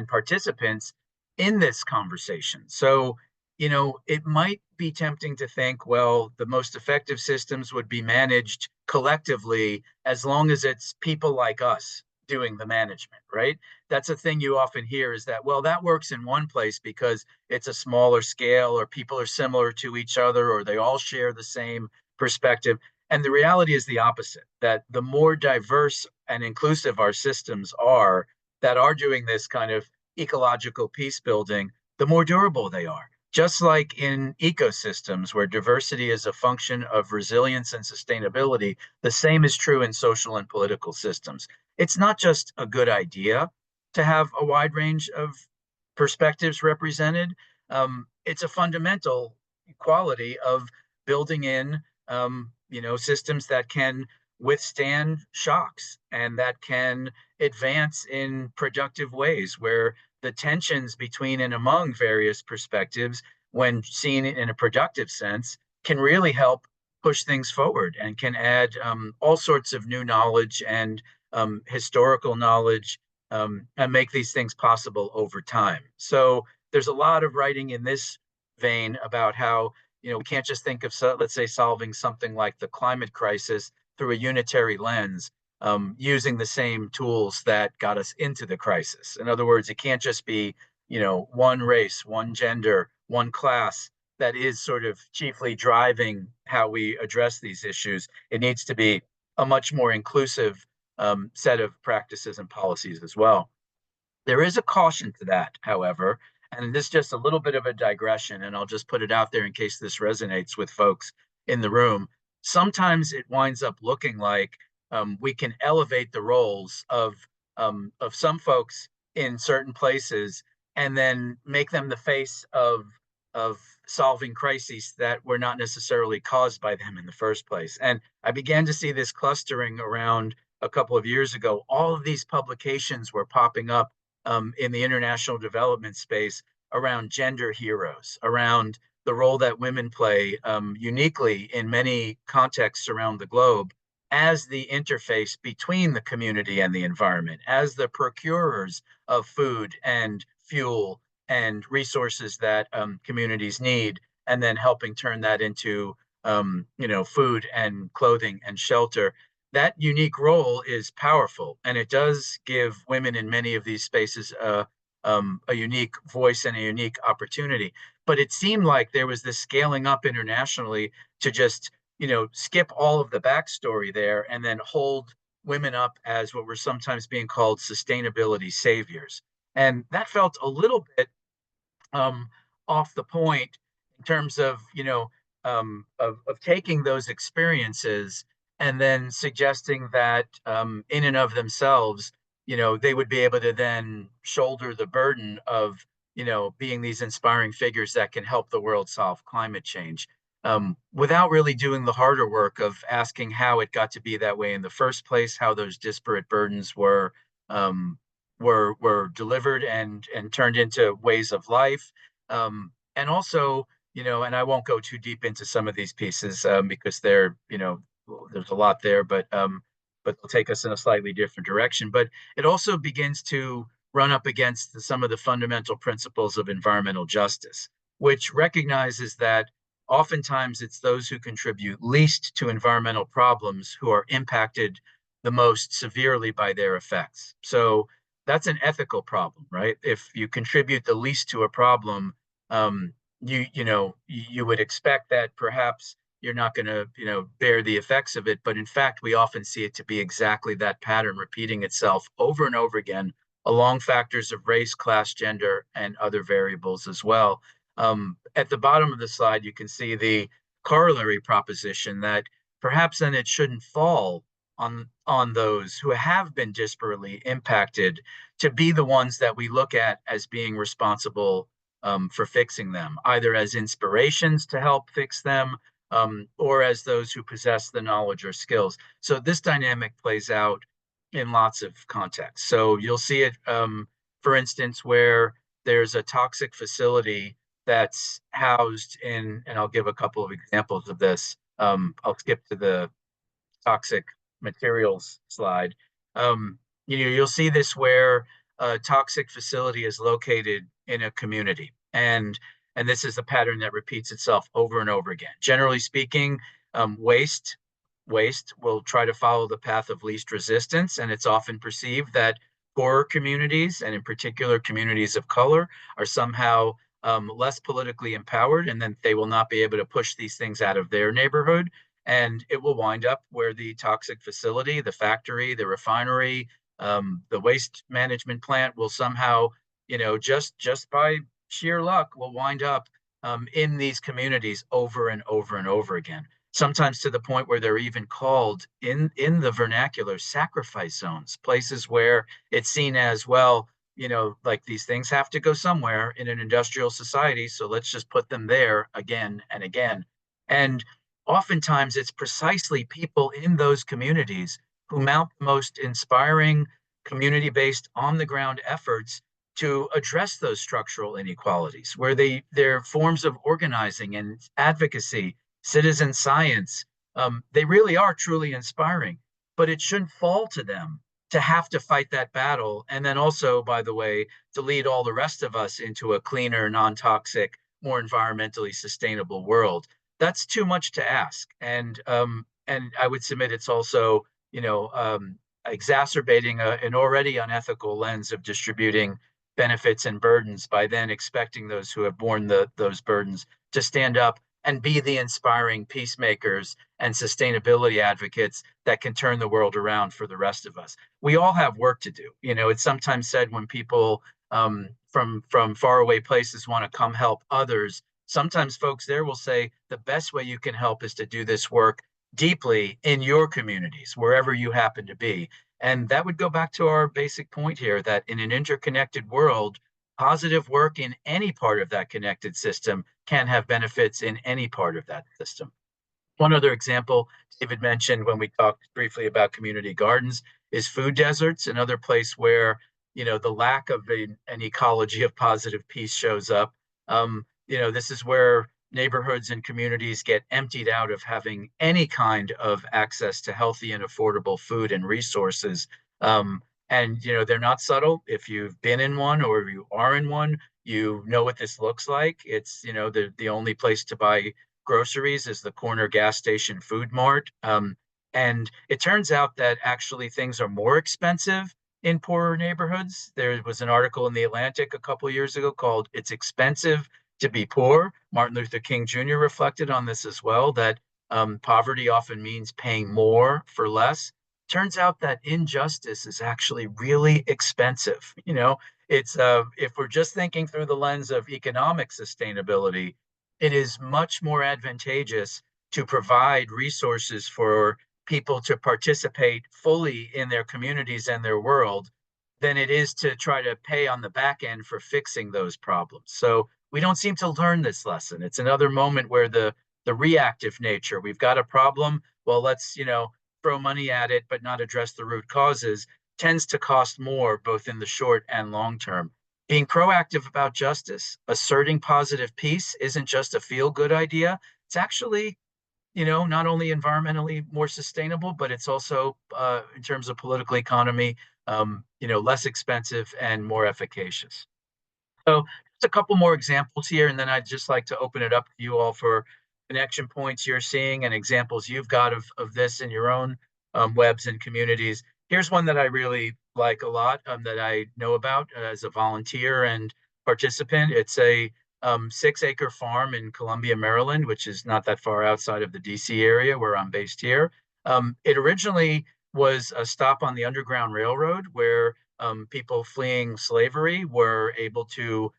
participants in this conversation. So, it might be tempting to think, well, the most effective systems would be managed collectively as long as it's people like us doing the management, right? That's a thing you often hear, is that, well, that works in one place because it's a smaller scale, or people are similar to each other, or they all share the same perspective. And the reality is the opposite, that the more diverse and inclusive our systems are that are doing this kind of ecological peace building, the more durable they are. Just like in ecosystems where diversity is a function of resilience and sustainability, the same is true in social and political systems. It's not just a good idea to have a wide range of perspectives represented. It's a fundamental quality of building in, systems that can withstand shocks and that can advance in productive ways, where the tensions between and among various perspectives, when seen in a productive sense, can really help push things forward and can add all sorts of new knowledge and historical knowledge and make these things possible over time. So there's a lot of writing in this vein about how, we can't just think of, let's say, solving something like the climate crisis through a unitary lens, using the same tools that got us into the crisis. In other words, it can't just be, one race, one gender, one class that is sort of chiefly driving how we address these issues. It needs to be a much more inclusive set of practices and policies as well. There is a caution to that, however, and this is just a little bit of a digression, and I'll just put it out there in case this resonates with folks in the room. Sometimes it winds up looking like we can elevate the roles of some folks in certain places and then make them the face of solving crises that were not necessarily caused by them in the first place. And I began to see this clustering around a couple of years ago. All of these publications were popping up in the international development space around gender heroes, around the role that women play uniquely in many contexts around the globe as the interface between the community and the environment, as the procurers of food and fuel and resources that communities need, and then helping turn that into food and clothing and shelter. That unique role is powerful, and it does give women in many of these spaces a unique voice and a unique opportunity. But it seemed like there was this scaling up internationally to just, skip all of the backstory there and then hold women up as what were sometimes being called sustainability saviors. And that felt a little bit off the point in terms of, of taking those experiences and then suggesting that in and of themselves, they would be able to then shoulder the burden of, being these inspiring figures that can help the world solve climate change, without really doing the harder work of asking how it got to be that way in the first place, how those disparate burdens were delivered and turned into ways of life. And also, and I won't go too deep into some of these pieces because they're, there's a lot there, but they'll take us in a slightly different direction. But it also begins to run up against some of the fundamental principles of environmental justice, which recognizes that oftentimes it's those who contribute least to environmental problems who are impacted the most severely by their effects. So that's an ethical problem, right? If you contribute the least to a problem, you would expect that perhaps you're not going to, bear the effects of it. But in fact, we often see it to be exactly that pattern repeating itself over and over again along factors of race, class, gender, and other variables as well. At the bottom of the slide, you can see the corollary proposition that perhaps then it shouldn't fall on those who have been disparately impacted to be the ones that we look at as being responsible for fixing them, either as inspirations to help fix them or as those who possess the knowledge or skills. So this dynamic plays out in lots of contexts. So you'll see it, for instance, where there's a toxic facility that's housed in, and I'll give a couple of examples of this. I'll skip to the toxic materials slide. You'll see this where a toxic facility is located in a community, and this is a pattern that repeats itself over and over again. Generally speaking, waste will try to follow the path of least resistance, and it's often perceived that poorer communities, and in particular communities of color, are somehow less politically empowered, and then they will not be able to push these things out of their neighborhood. And it will wind up where the toxic facility, the factory, the refinery, the waste management plant will somehow, just by sheer luck, will wind up in these communities over and over and over again. Sometimes to the point where they're even called in the vernacular sacrifice zones, places where it's seen as, well, like these things have to go somewhere in an industrial society, so let's just put them there again and again. And oftentimes it's precisely people in those communities who mount the most inspiring community-based on-the-ground efforts to address those structural inequalities, where their forms of organizing and advocacy, citizen science, They really are truly inspiring, but it shouldn't fall to them to have to fight that battle. And then also, by the way, to lead all the rest of us into a cleaner, non-toxic, more environmentally sustainable world. That's too much to ask. And I would submit it's also, exacerbating an already unethical lens of distributing benefits and burdens by then expecting those who have borne those burdens to stand up and be the inspiring peacemakers and sustainability advocates that can turn the world around for the rest of us. We all have work to do. It's sometimes said when people from faraway places want to come help others, sometimes folks there will say the best way you can help is to do this work deeply in your communities, wherever you happen to be. And that would go back to our basic point here, that in an interconnected world, positive work in any part of that connected system can have benefits in any part of that system. One other example David mentioned when we talked briefly about community gardens is food deserts, another place where, the lack of an ecology of positive peace shows up. This is where neighborhoods and communities get emptied out of having any kind of access to healthy and affordable food and resources. And they're not subtle. If you've been in one or you are in one, you know what this looks like. It's, the only place to buy groceries is the corner gas station food mart. And it turns out that actually things are more expensive in poorer neighborhoods. There was an article in The Atlantic a couple of years ago called "It's Expensive to Be Poor." Martin Luther King Jr. reflected on this as well, that poverty often means paying more for less. Turns out that injustice is actually really expensive. It's if we're just thinking through the lens of economic sustainability, it is much more advantageous to provide resources for people to participate fully in their communities and their world than it is to try to pay on the back end for fixing those problems. So we don't seem to learn this lesson. It's another moment where the reactive nature, we've got a problem, well, let's, throw money at it, but not address the root causes, tends to cost more, both in the short and long term. Being proactive about justice, asserting positive peace isn't just a feel-good idea. It's actually, not only environmentally more sustainable, but it's also, in terms of political economy, less expensive and more efficacious. So just a couple more examples here, and then I'd just like to open it up to you all for connection points you're seeing and examples you've got of this in your own webs and communities. Here's one that I really like a lot, that I know about as a volunteer and participant. It's a 6-acre farm in Columbia, Maryland, which is not that far outside of the DC area where I'm based here. It originally was a stop on the Underground Railroad where people fleeing slavery were able to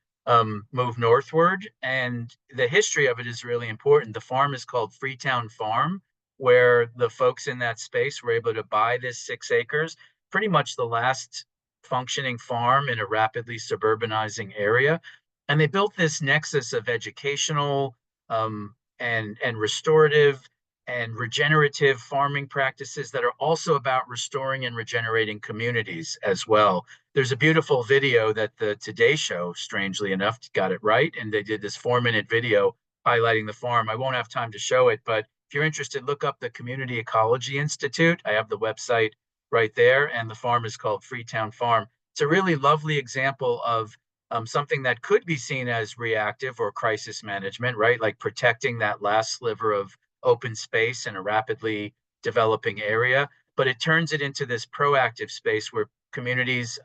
move northward. And the history of it is really important. The farm is called Freetown Farm, where the folks in that space were able to buy this 6 acres, pretty much the last functioning farm in a rapidly suburbanizing area. And they built this nexus of educational and restorative and regenerative farming practices that are also about restoring and regenerating communities as well. There's a beautiful video that the Today Show, strangely enough, got it right. And they did this 4-minute video highlighting the farm. I won't have time to show it, but if you're interested, look up the Community Ecology Institute. I have the website right there, and the farm is called Freetown Farm. It's a really lovely example of something that could be seen as reactive or crisis management, right? Like protecting that last sliver of open space in a rapidly developing area, but it turns it into this proactive space where communities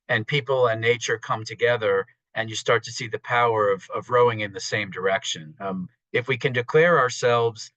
and people and nature come together, and you start to see the power of rowing in the same direction. If we can declare ourselves,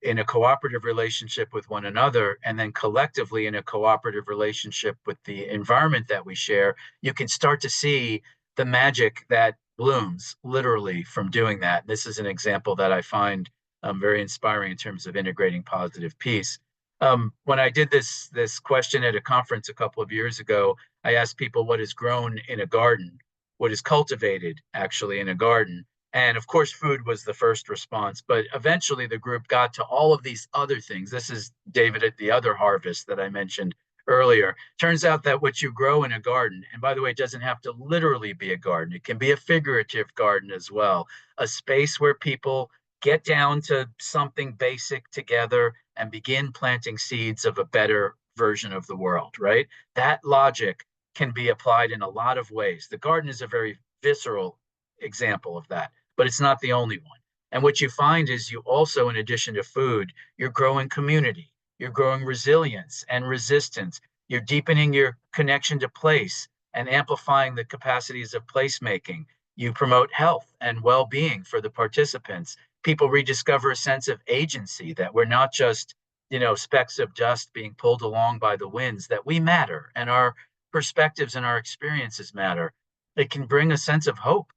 in a cooperative relationship with one another, and then collectively in a cooperative relationship with the environment that we share, you can start to see the magic that blooms literally from doing that. This is an example that I find very inspiring in terms of integrating positive peace. When I did this question at a conference a couple of years ago, I asked people what is grown in a garden, what is cultivated actually in a garden. And of course, food was the first response, but eventually the group got to all of these other things. This is, David, at the other harvest that I mentioned earlier. Turns out that what you grow in a garden, and by the way, it doesn't have to literally be a garden. It can be a figurative garden as well, a space where people get down to something basic together and begin planting seeds of a better version of the world, right? That logic can be applied in a lot of ways. The garden is a very visceral example of that, but it's not the only one. And what you find is you also, in addition to food, you're growing community, you're growing resilience and resistance, you're deepening your connection to place and amplifying the capacities of placemaking. You promote health and well-being for the participants. People rediscover a sense of agency, that we're not just, specks of dust being pulled along by the winds, that we matter and our perspectives and our experiences matter. It can bring a sense of hope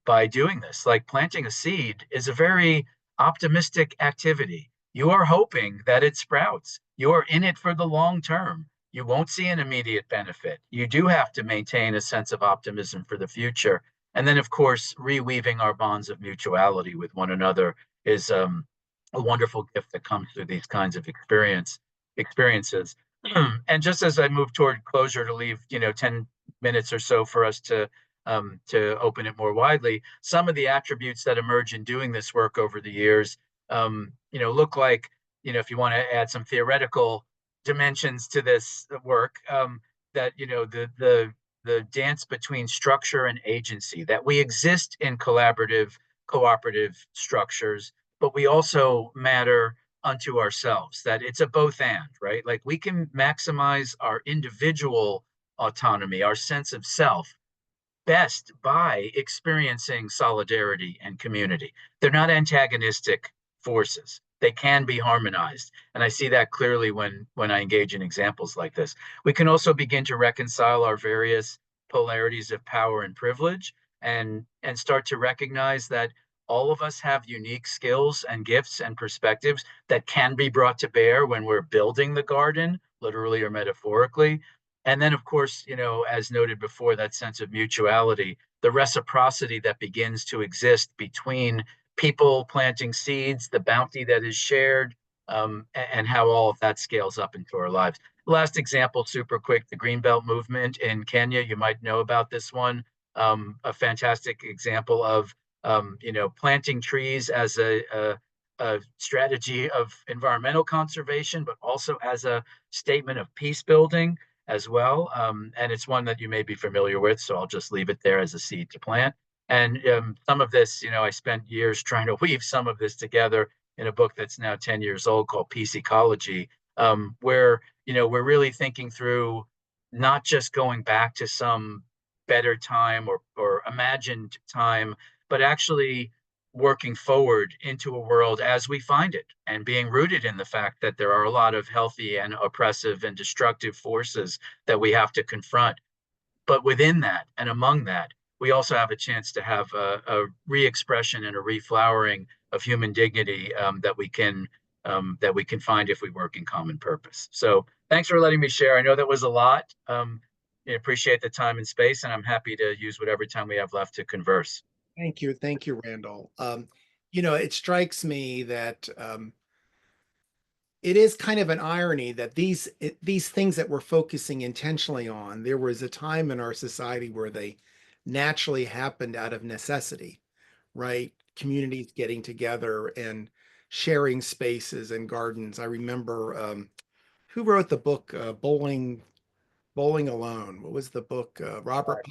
by doing this. Like planting a seed is a very optimistic activity. You are hoping that it sprouts. You are in it for the long term. You won't see an immediate benefit. You do have to maintain a sense of optimism for the future. And then, of course, reweaving our bonds of mutuality with one another is a wonderful gift that comes through these kinds of experiences. And just as I move toward closure, to leave 10 minutes or so for us to open it more widely, some of the attributes that emerge in doing this work over the years, look like, if you want to add some theoretical dimensions to this work, that the dance between structure and agency, that we exist in collaborative, cooperative structures, but we also matter unto ourselves, that it's a both and, right? Like we can maximize our individual autonomy, our sense of self, best by experiencing solidarity and community. They're not antagonistic forces. They can be harmonized. And I see that clearly when I engage in examples like this. We can also begin to reconcile our various polarities of power and privilege and start to recognize that all of us have unique skills and gifts and perspectives that can be brought to bear when we're building the garden, literally or metaphorically. And then, of course, as noted before, that sense of mutuality, the reciprocity that begins to exist between people planting seeds, the bounty that is shared, and how all of that scales up into our lives. Last example, super quick, the Greenbelt movement in Kenya. You might know about this one. A fantastic example of, planting trees as a strategy of environmental conservation, but also as a statement of peace building as well. And it's one that you may be familiar with, so I'll just leave it there as a seed to plant. And some of this, I spent years trying to weave some of this together in a book that's now 10 years old called Peace Ecology, where, we're really thinking through not just going back to some better time or imagined time, but actually working forward into a world as we find it and being rooted in the fact that there are a lot of healthy and oppressive and destructive forces that we have to confront. But within that and among that, we also have a chance to have a re-expression and a reflowering of human dignity that we can find if we work in common purpose. So thanks for letting me share. I know that was a lot. I appreciate the time and space, and I'm happy to use whatever time we have left to converse. Thank you, Randall. It strikes me that it is kind of an irony that these things that we're focusing intentionally on, there was a time in our society where they naturally happened out of necessity, right? Communities getting together and sharing spaces and gardens. I remember who wrote the book Bowling Alone? What was the book? Robert.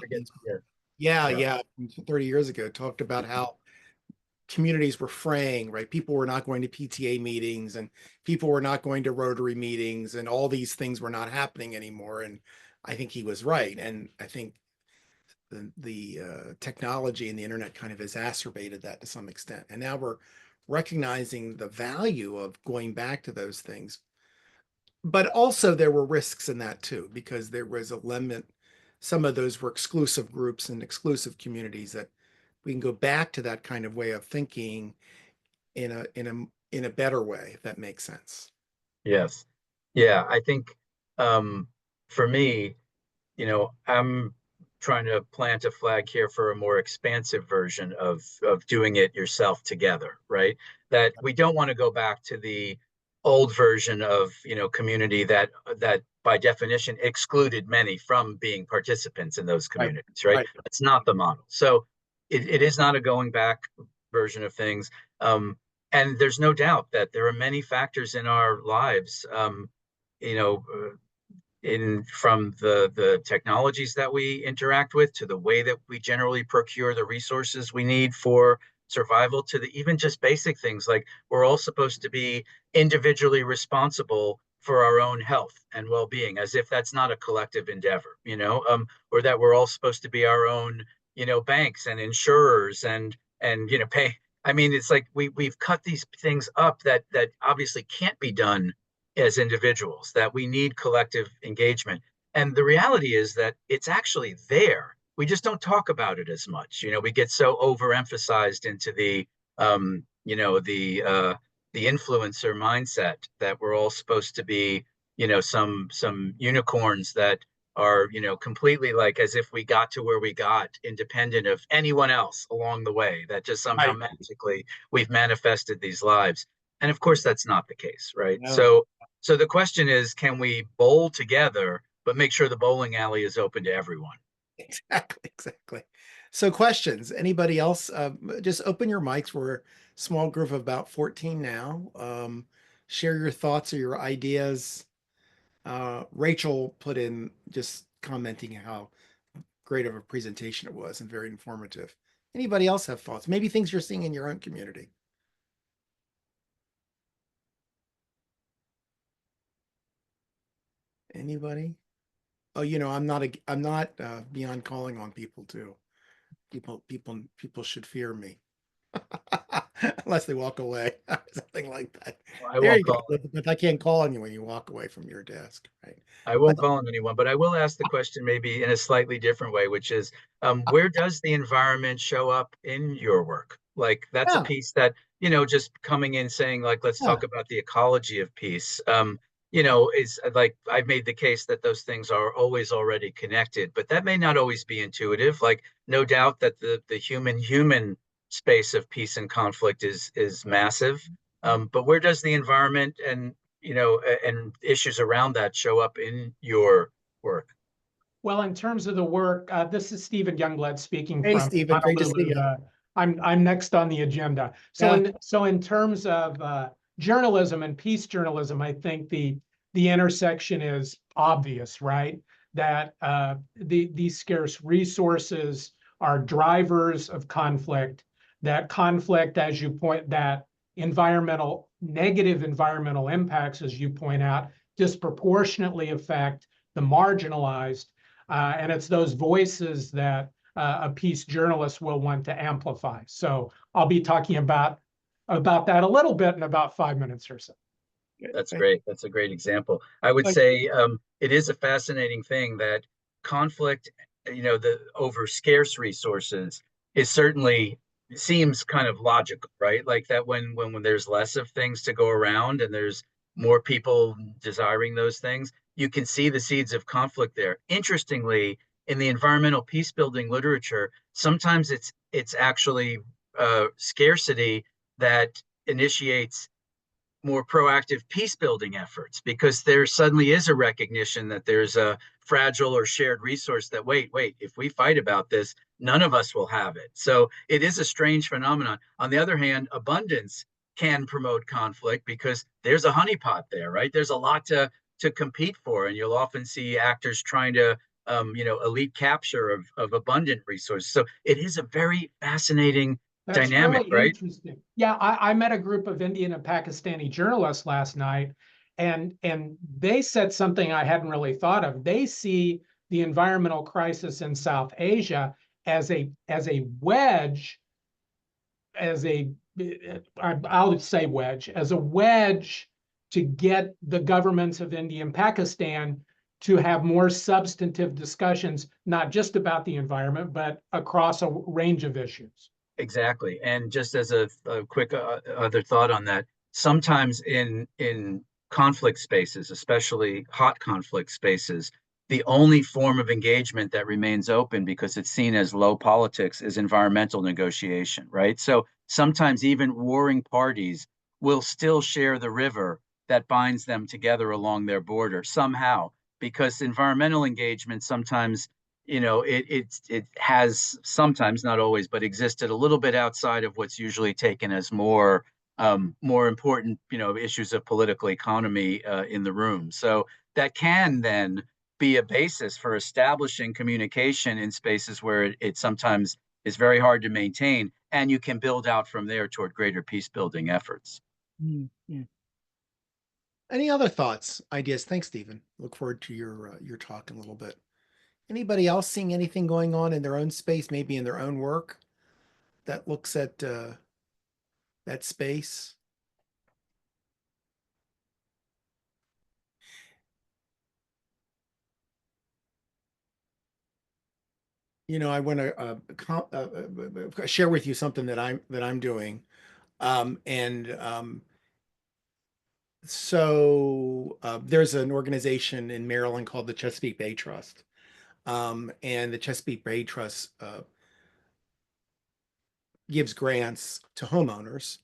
Yeah, 30 years ago, talked about how communities were fraying, right? People were not going to PTA meetings and people were not going to Rotary meetings and all these things were not happening anymore. And I think he was right. And I think the technology and the internet kind of exacerbated that to some extent. And now we're recognizing the value of going back to those things. But also there were risks in that too, because there was a limit. Some of those were exclusive groups and exclusive communities that we can go back to that kind of way of thinking in a better way, if that makes sense. Yes. Yeah, I think for me, I'm trying to plant a flag here for a more expansive version of doing it yourself together, right? That we don't want to go back to the old version of, community that by definition excluded many from being participants in those communities, right? That's not the model. So it is not a going back version of things. And there's no doubt that there are many factors in our lives, you know, from the technologies that we interact with, to the way that we generally procure the resources we need for survival, to the even just basic things like we're all supposed to be individually responsible for our own health and well-being, as if that's not a collective endeavor, you know, or that we're all supposed to be our own, you know, banks and insurers and you know, pay. I mean, it's like we've cut these things up that obviously can't be done as individuals, that we need collective engagement. And the reality is that it's actually there. We just don't talk about it as much. You know, we get so overemphasized into the, you know, the influencer mindset that we're all supposed to be, you know, some unicorns that are, you know, completely like as if we got to where we got independent of anyone else along the way, that just somehow magically we've manifested these lives. And of course, that's not the case, right? No. So the question is, can we bowl together, but make sure the bowling alley is open to everyone? Exactly. So questions, anybody else? Just open your mics. We're a small group of about 14 now. Share your thoughts or your ideas. Rachel put in just commenting how great of a presentation it was and very informative. Anybody else have thoughts? Maybe things you're seeing in your own community. Anybody? Oh, you know, I'm not beyond calling on people too. People should fear me. Unless they walk away, something like that. Well, There you go. But I can't call on you when you walk away from your desk, right? I won't call on anyone, but I will ask the question maybe in a slightly different way, which is, where does the environment show up in your work? Like that's a piece that, you know, just coming in saying like, let's talk about the ecology of peace. You know, is like I've made the case that those things are always already connected, but that may not always be intuitive. Like no doubt that the human space of peace and conflict is massive. But where does the environment and, you know, and issues around that show up in your work? Well, in terms of the work, this is Stephen Youngblood speaking Hey, from Stephen, great to see you. I'm next on the agenda. So in terms of journalism and peace journalism, I think the intersection is obvious, right? That these scarce resources are drivers of conflict. That conflict, as you point, that negative environmental impacts, as you point out, disproportionately affect the marginalized. And it's those voices that a peace journalist will want to amplify. So I'll be talking about that a little bit in about 5 minutes or so. That's great. That's a great example. I would say it is a fascinating thing that conflict, you know, over scarce resources is certainly seems kind of logical, right? Like that when there's less of things to go around and there's more people desiring those things, you can see the seeds of conflict there. Interestingly, in the environmental peace building literature, sometimes it's actually scarcity that initiates more proactive peace building efforts, because there suddenly is a recognition that there's a fragile or shared resource that wait, if we fight about this, none of us will have it. So it is a strange phenomenon. On the other hand, abundance can promote conflict because there's a honeypot there, right? There's a lot to compete for, and you'll often see actors trying to you know, elite capture of abundant resources. So it is a very fascinating dynamic, really right? Interesting. Yeah, I met a group of Indian and Pakistani journalists last night, and they said something I hadn't really thought of. They see the environmental crisis in South Asia as a wedge, I'll say wedge, as a wedge to get the governments of India and Pakistan to have more substantive discussions, not just about the environment, but across a range of issues. Exactly. And just as a quick other thought on that, sometimes in conflict spaces, especially hot conflict spaces, the only form of engagement that remains open because it's seen as low politics is environmental negotiation, right? So sometimes even warring parties will still share the river that binds them together along their border somehow, because environmental engagement sometimes, it has sometimes, not always, but existed a little bit outside of what's usually taken as more important, issues of political economy in the room. So that can then be a basis for establishing communication in spaces where it sometimes is very hard to maintain, and you can build out from there toward greater peace building efforts. Yeah. Any other thoughts, ideas? Thanks, Stephen. Look forward to your talk in a little bit. Anybody else seeing anything going on in their own space, maybe in their own work, that looks at that space? I want to share with you something that I'm doing, so there's an organization in Maryland called the Chesapeake Bay Trust, and the Chesapeake Bay Trust gives grants to homeowners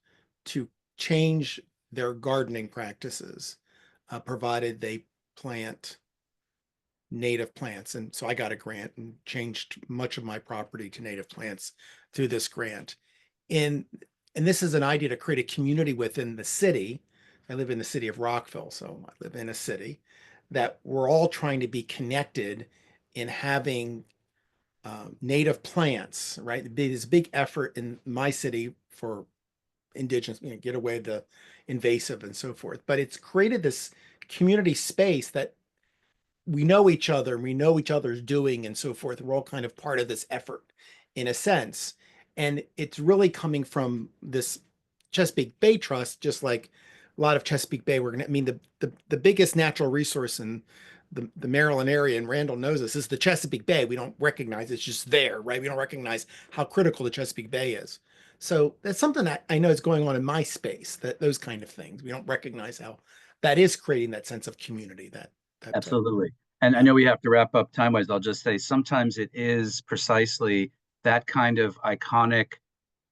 to change their gardening practices, provided they plant native plants. And so I got a grant and changed much of my property to native plants through this grant. And this is an idea to create a community within the city. I live in the city of Rockville, so I live in a city that we're all trying to be connected in having native plants, right? There's a big effort in my city for indigenous, get away the invasive and so forth. But it's created this community space that we know each other and we know each other's doing and so forth. We're all kind of part of this effort in a sense. And it's really coming from this Chesapeake Bay Trust, just like a lot of Chesapeake Bay. The biggest natural resource in the Maryland area, and Randall knows this, is the Chesapeake Bay. We don't recognize it's just there, right? We don't recognize how critical the Chesapeake Bay is. So that's something that I know is going on in my space, that those kind of things. We don't recognize how that is creating that sense of community that Absolutely. And I know we have to wrap up time-wise. I'll just say sometimes it is precisely that kind of iconic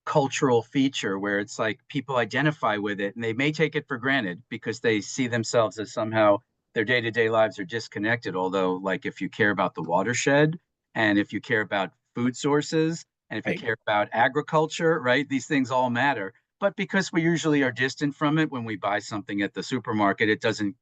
cultural feature where it's like people identify with it and they may take it for granted because they see themselves as somehow their day-to-day lives are disconnected. Although, like, if you care about the watershed and if you care about food sources and if you care about agriculture, right, these things all matter. But because we usually are distant from it when we buy something at the supermarket, it doesn't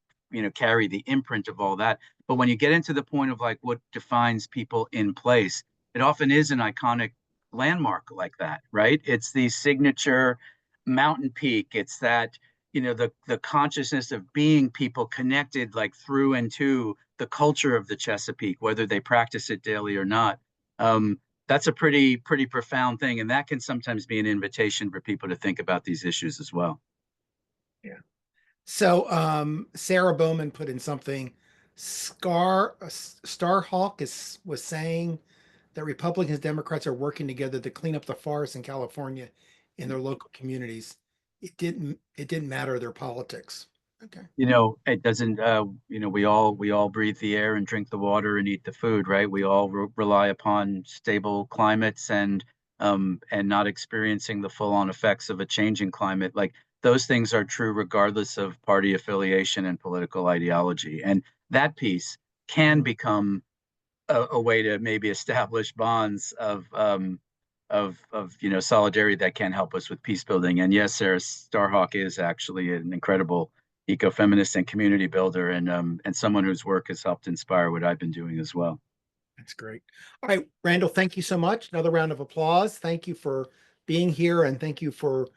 carry the imprint of all that. But when you get into the point of like what defines people in place, it often is an iconic landmark like that, right? It's the signature mountain peak. It's that, the consciousness of being people connected like through and to the culture of the Chesapeake, whether they practice it daily or not. That's a pretty profound thing. And that can sometimes be an invitation for people to think about these issues as well. Yeah. So Sarah Bowman put in something. Starhawk was saying that Republicans and Democrats are working together to clean up the forests in California in their local communities. It didn't matter their politics. Okay. It doesn't, we all breathe the air and drink the water and eat the food, right? We all rely upon stable climates and not experiencing the full-on effects of a changing climate. Like, those things are true regardless of party affiliation and political ideology. And that piece can become a way to maybe establish bonds of solidarity that can help us with peace building. And yes, Sarah, Starhawk is actually an incredible ecofeminist and community builder, and someone whose work has helped inspire what I've been doing as well. That's great. All right, Randall, thank you so much. Another round of applause. Thank you for being here, and thank you for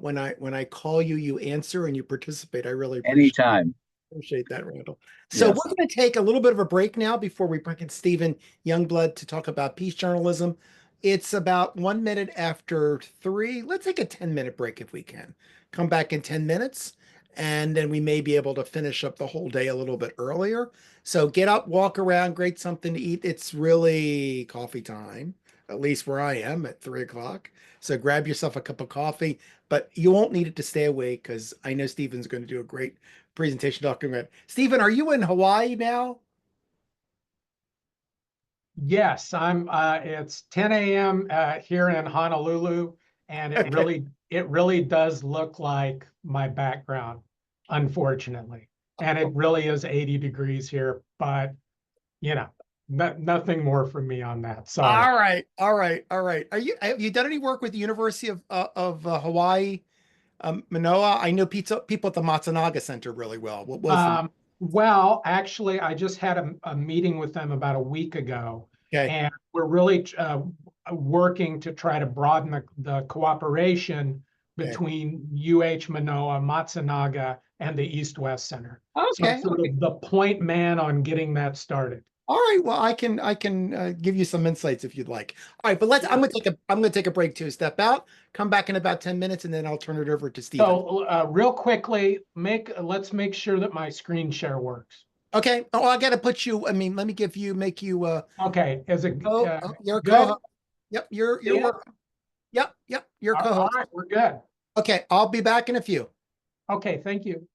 when I call you, you answer and you participate. I really appreciate that, Randall. So Yes. we're going to take a little bit of a break now before we bring in Stephen Youngblood to talk about peace journalism. It's about 1 minute after 3. Let's take a 10-minute break if we can. Come back in 10 minutes, and then we may be able to finish up the whole day a little bit earlier. So get up, walk around, grab something to eat. It's really coffee time, at least where I am at 3 o'clock. So grab yourself a cup of coffee, but you won't need it to stay awake because I know Stephen's going to do a great presentation talking about. Stephen, are you in Hawaii now? Yes, I'm. It's 10 a.m. Here in Honolulu, and it really does look like my background, unfortunately. And it really is 80 degrees here, but nothing more from me on that. Sorry. All right, all right, all right. Have you done any work with the University of Hawaii, Manoa? I know people at the Matsunaga Center really well. What was Well, actually, I just had a meeting with them about a week ago, Okay. and we're really working to try to broaden the cooperation between UH Manoa, Matsunaga, and the East-West Center. So Okay, I'm sort of the point man on getting that started. All right. Well, I can give you some insights if you'd like. All right, but I'm gonna take a break too. Step out, come back in about 10 minutes, and then I'll turn it over to Stephen. So real quickly, let's make sure that my screen share works. Okay. Oh, I gotta put you. I mean, let me make you. Okay. You're good? co-host. Yep. You're welcome. Yep. You're co-host. All right. We're good. Okay. I'll be back in a few. Okay. Thank you.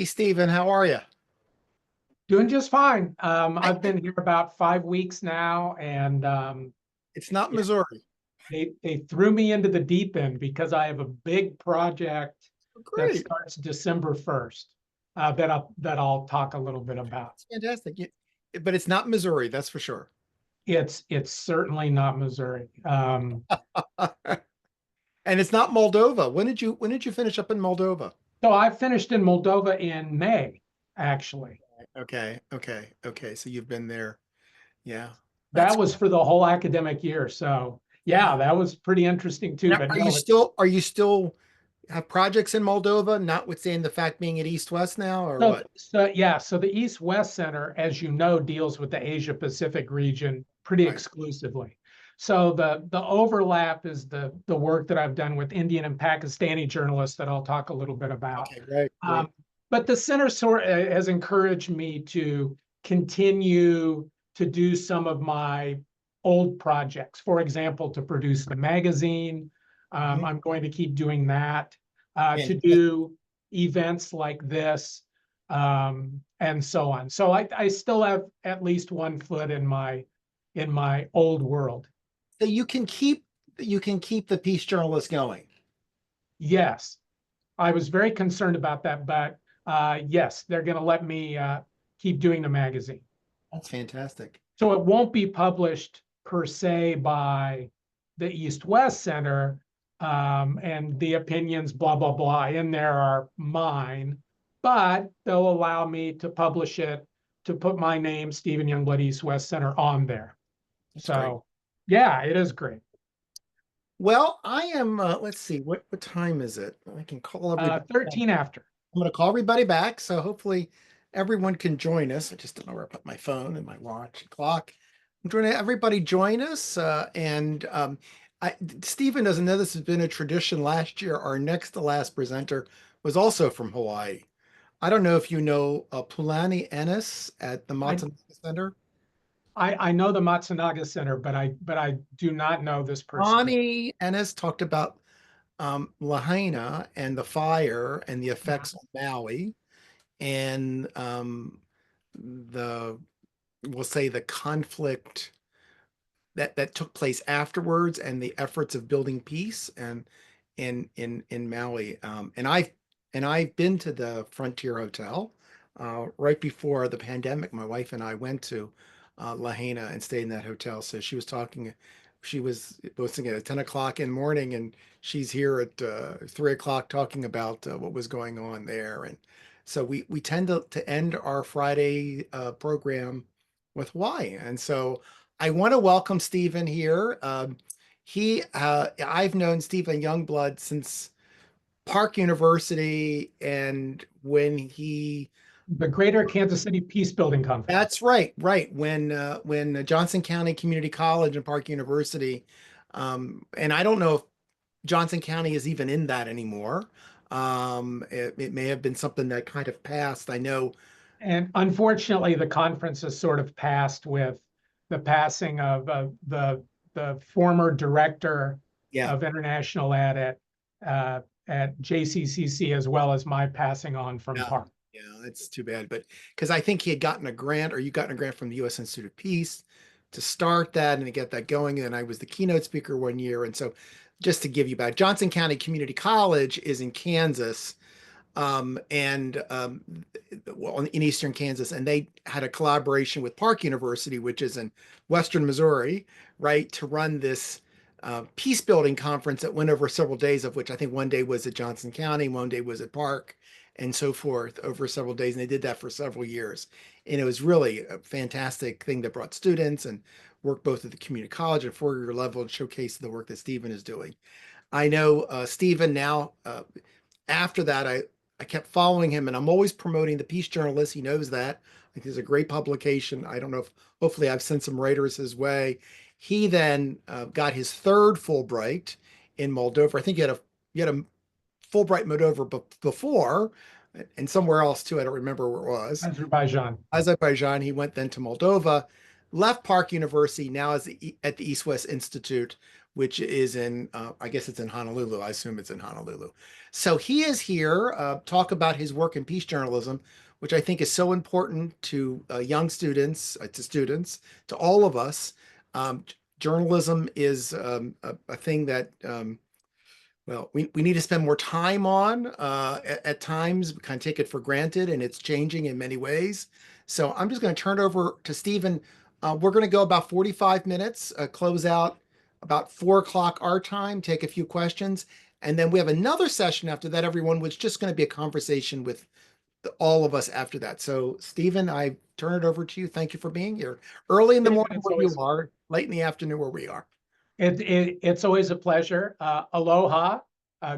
Hey, Stephen, how are you? Doing just fine. I've been here about 5 weeks now, and It's not yeah, Missouri. they threw me into the deep end because I have a big project that Great. starts December 1st, that I'll talk a little bit about. It's fantastic. But it's not Missouri, that's for sure. It's certainly not Missouri. And it's not Moldova. When did you finish up in Moldova? So I finished in Moldova in May, actually. Okay. So you've been there. Yeah. That was for the whole academic year. So yeah, that was pretty interesting too. Now, But are no, you still have projects in Moldova, notwithstanding the fact being at East West now, or what? So the East West Center, as you know, deals with the Asia Pacific region pretty exclusively. So the overlap is the work that I've done with Indian and Pakistani journalists that I'll talk a little bit about. Okay, great. But the center has encouraged me to continue to do some of my old projects. For example, to produce the magazine. I'm going to keep doing that. To do events like this, and so on. So I still have at least one foot in my old world. So you can keep the peace journalist going. Yes, I was very concerned about that, but yes, they're going to let me keep doing the magazine. That's fantastic. So it won't be published per se by the East-West Center, and the opinions, blah, blah, blah, in there are mine, but they'll allow me to publish it, to put my name, Stephen Youngblood East-West Center, on there. That's so great. Yeah, it is great. Well, I am, let's see, what time is it? I can call everybody. 13 after. I'm going to call everybody back, so hopefully everyone can join us. I just don't know where I put my phone and my watch and clock. I'm trying to everybody join us, Stephen doesn't know this has been a tradition. Last year, our next to last presenter was also from Hawaii. I don't know if you know Pulani Ennis at the Matsunaga Center. I know the Matsunaga Center, but I do not know this person. Pulani Ennis talked about Lahaina and the fire and the effects on Maui, and we'll say the conflict that took place afterwards, and the efforts of building peace and in Maui. And I've been to the Frontier Hotel right before the pandemic. My wife and I went to Lahaina and stayed in that hotel. So she was posting at 10 o'clock in the morning, and she's here at 3 o'clock talking about what was going on there. And so we tend to end our Friday program with Hawaii. And so I want to welcome Stephen here. I've known Stephen Youngblood since Park University, and when the Greater Kansas City Peacebuilding Conference. That's right. When Johnson County Community College and Park University, and I don't know if Johnson County is even in that anymore. It may have been something that kind of passed. I know. And unfortunately, the conference has sort of passed with the passing of the former director of international ed at JCCC, as well as my passing on from Park. Yeah, that's too bad. But because I think he had gotten a grant, or you gotten a grant from the U.S. Institute of Peace to start that and to get that going. And I was the keynote speaker one year. And so just to give you back, Johnson County Community College is in Kansas, in eastern Kansas, and they had a collaboration with Park University, which is in western Missouri, right, to run this peace-building conference that went over several days, of which I think one day was at Johnson County, one day was at Park, and so forth, over several days. And they did that for several years. And it was really a fantastic thing that brought students and worked both at the community college and four-year level and showcased the work that Stephen is doing. I know Stephen now, after that, I kept following him, and I'm always promoting the Peace Journalist. He knows that. I think it's a great publication. I don't know if, hopefully I've sent some writers his way. He then got his third Fulbright in Moldova. I think he had a Fulbright Moldova before, and somewhere else too. I don't remember where it was. Azerbaijan. He went then to Moldova, left Park University, now is at the East-West Institute, which is in, I guess it's in Honolulu. I assume it's in Honolulu. So he is here, talk about his work in peace journalism, which I think is so important to young students, to all of us. Journalism is a thing that, well, we need to spend more time on. At times, we kind of take it for granted, and it's changing in many ways. So I'm just going to turn it over to Stephen. We're going to go about 45 minutes, close out about 4 o'clock our time, take a few questions. And then we have another session after that, everyone, which is just going to be a conversation with all of us after that. So Stephen, I turn it over to you. Thank you for being here. Early in the morning where you are, late in the afternoon where we are. It's always a pleasure. Aloha,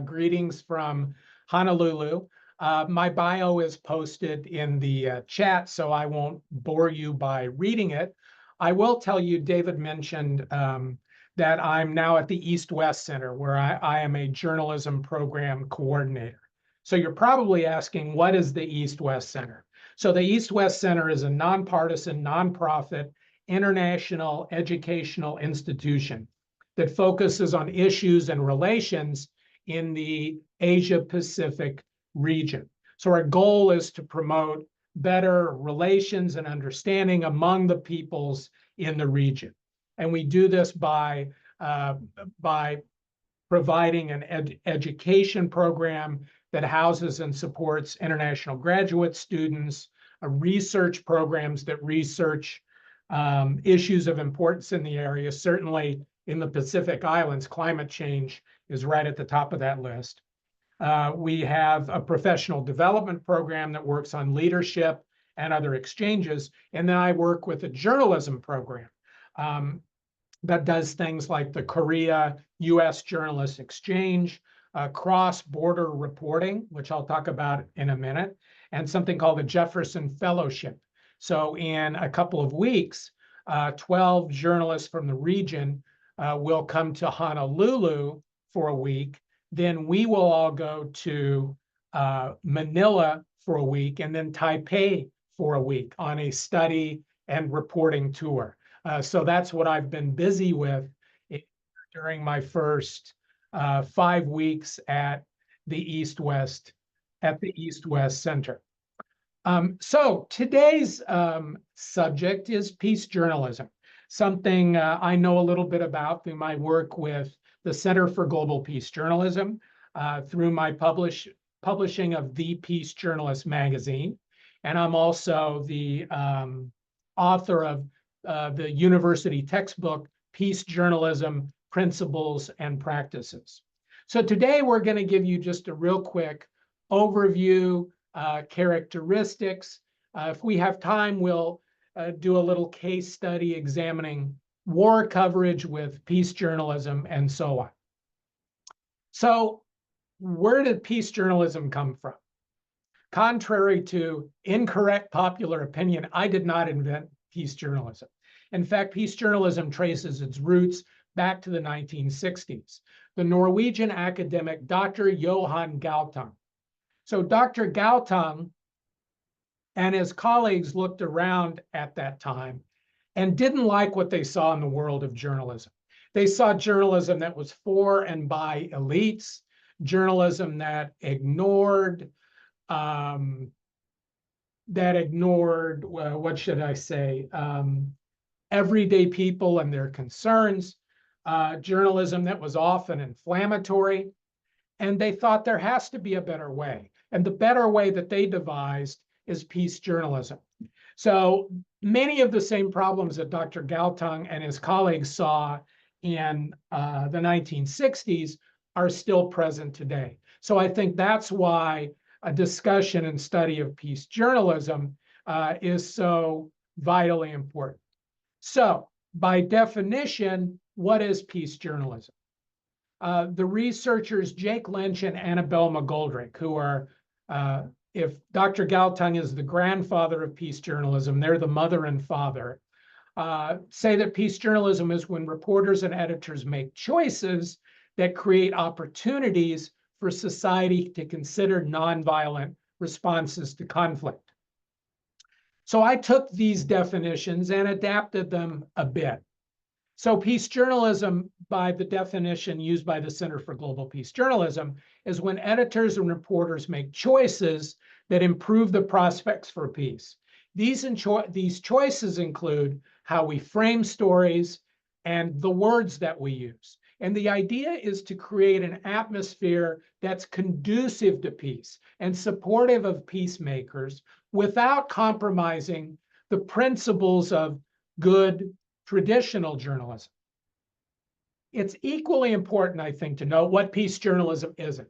greetings from Honolulu. My bio is posted in the chat, so I won't bore you by reading it. I will tell you, David mentioned that I'm now at the East-West Center, where I am a journalism program coordinator. So you're probably asking, what is the East-West Center? So the East-West Center is a nonpartisan, nonprofit, international educational institution that focuses on issues and relations in the Asia-Pacific region. So our goal is to promote better relations and understanding among the peoples in the region. And we do this by providing an education program that houses and supports international graduate students, research programs that research issues of importance in the area. Certainly in the Pacific Islands, climate change is right at the top of that list. We have a professional development program that works on leadership and other exchanges. And then I work with a journalism program that does things like the Korea-US Journalist Exchange, cross-border reporting, which I'll talk about in a minute, and something called the Jefferson Fellowship. So in a couple of weeks, 12 journalists from the region will come to Honolulu for a week. Then we will all go to Manila for a week, and then Taipei for a week on a study and reporting tour. So that's what I've been busy with during my first 5 weeks at the East-West Center. So today's subject is peace journalism, something I know a little bit about through my work with the Center for Global Peace Journalism, through my publishing of The Peace Journalist magazine. And I'm also the author of the university textbook, Peace Journalism, Principles and Practices. So today we're going to give you just a real quick overview, characteristics. If we have time, we'll do a little case study examining war coverage with peace journalism and so on. So where did peace journalism come from? Contrary to incorrect popular opinion, I did not invent peace journalism. In fact, peace journalism traces its roots back to the 1960s. The Norwegian academic Dr. Johan Galtung. So Dr. Galtung and his colleagues looked around at that time and didn't like what they saw in the world of journalism. They saw journalism that was for and by elites, journalism that ignored, what should I say, everyday people and their concerns, journalism that was often inflammatory. And they thought there has to be a better way. And the better way that they devised is peace journalism. So many of the same problems that Dr. Galtung and his colleagues saw in the 1960s are still present today. So I think that's why a discussion and study of peace journalism is so vitally important. So by definition, what is peace journalism? The researchers Jake Lynch and Annabelle McGoldrick, who are, if Dr. Galtung is the grandfather of peace journalism, they're the mother and father, say that peace journalism is when reporters and editors make choices that create opportunities for society to consider nonviolent responses to conflict. So I took these definitions and adapted them a bit. So peace journalism, by the definition used by the Center for Global Peace Journalism, is when editors and reporters make choices that improve the prospects for peace. These choices include how we frame stories and the words that we use. And the idea is to create an atmosphere that's conducive to peace and supportive of peacemakers without compromising the principles of good traditional journalism. It's equally important, I think, to know what peace journalism isn't.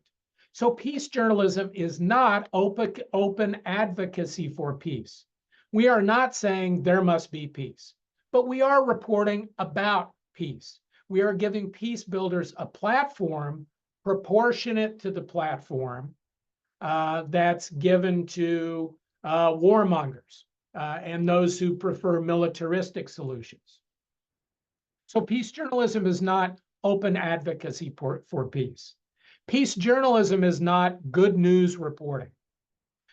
So peace journalism is not open advocacy for peace. We are not saying there must be peace, but we are reporting about peace. We are giving peace builders a platform proportionate to the platform that's given to warmongers and those who prefer militaristic solutions. So peace journalism is not open advocacy for peace. Peace journalism is not good news reporting.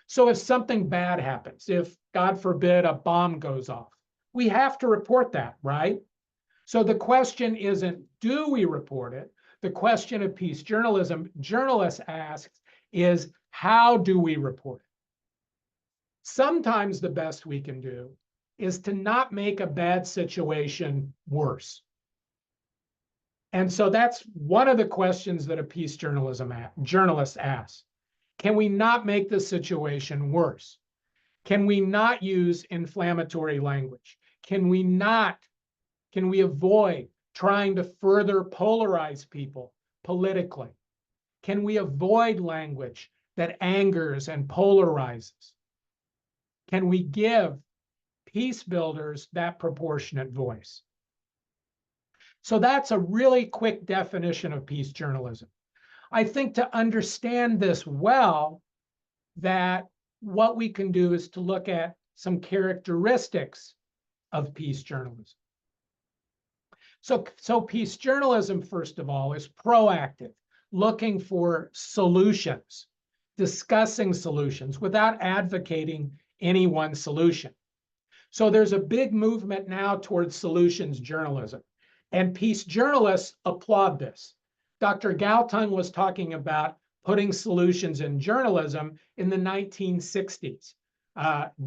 So if something bad happens, if, God forbid, a bomb goes off, we have to report that, right? So the question isn't, do we report it? The question of peace journalism, journalists ask, is how do we report it? Sometimes the best we can do is to not make a bad situation worse. And so that's one of the questions that a peace journalist asks. Can we not make the situation worse? Can we not use inflammatory language? Can we avoid trying to further polarize people politically? Can we avoid language that angers and polarizes? Can we give peace builders that proportionate voice? So that's a really quick definition of peace journalism. I think to understand this well, that what we can do is to look at some characteristics of peace journalism. So peace journalism, first of all, is proactive, looking for solutions, discussing solutions without advocating any one solution. So there's a big movement now towards solutions journalism, and peace journalists applaud this. Dr. Galtung was talking about putting solutions in journalism in the 1960s,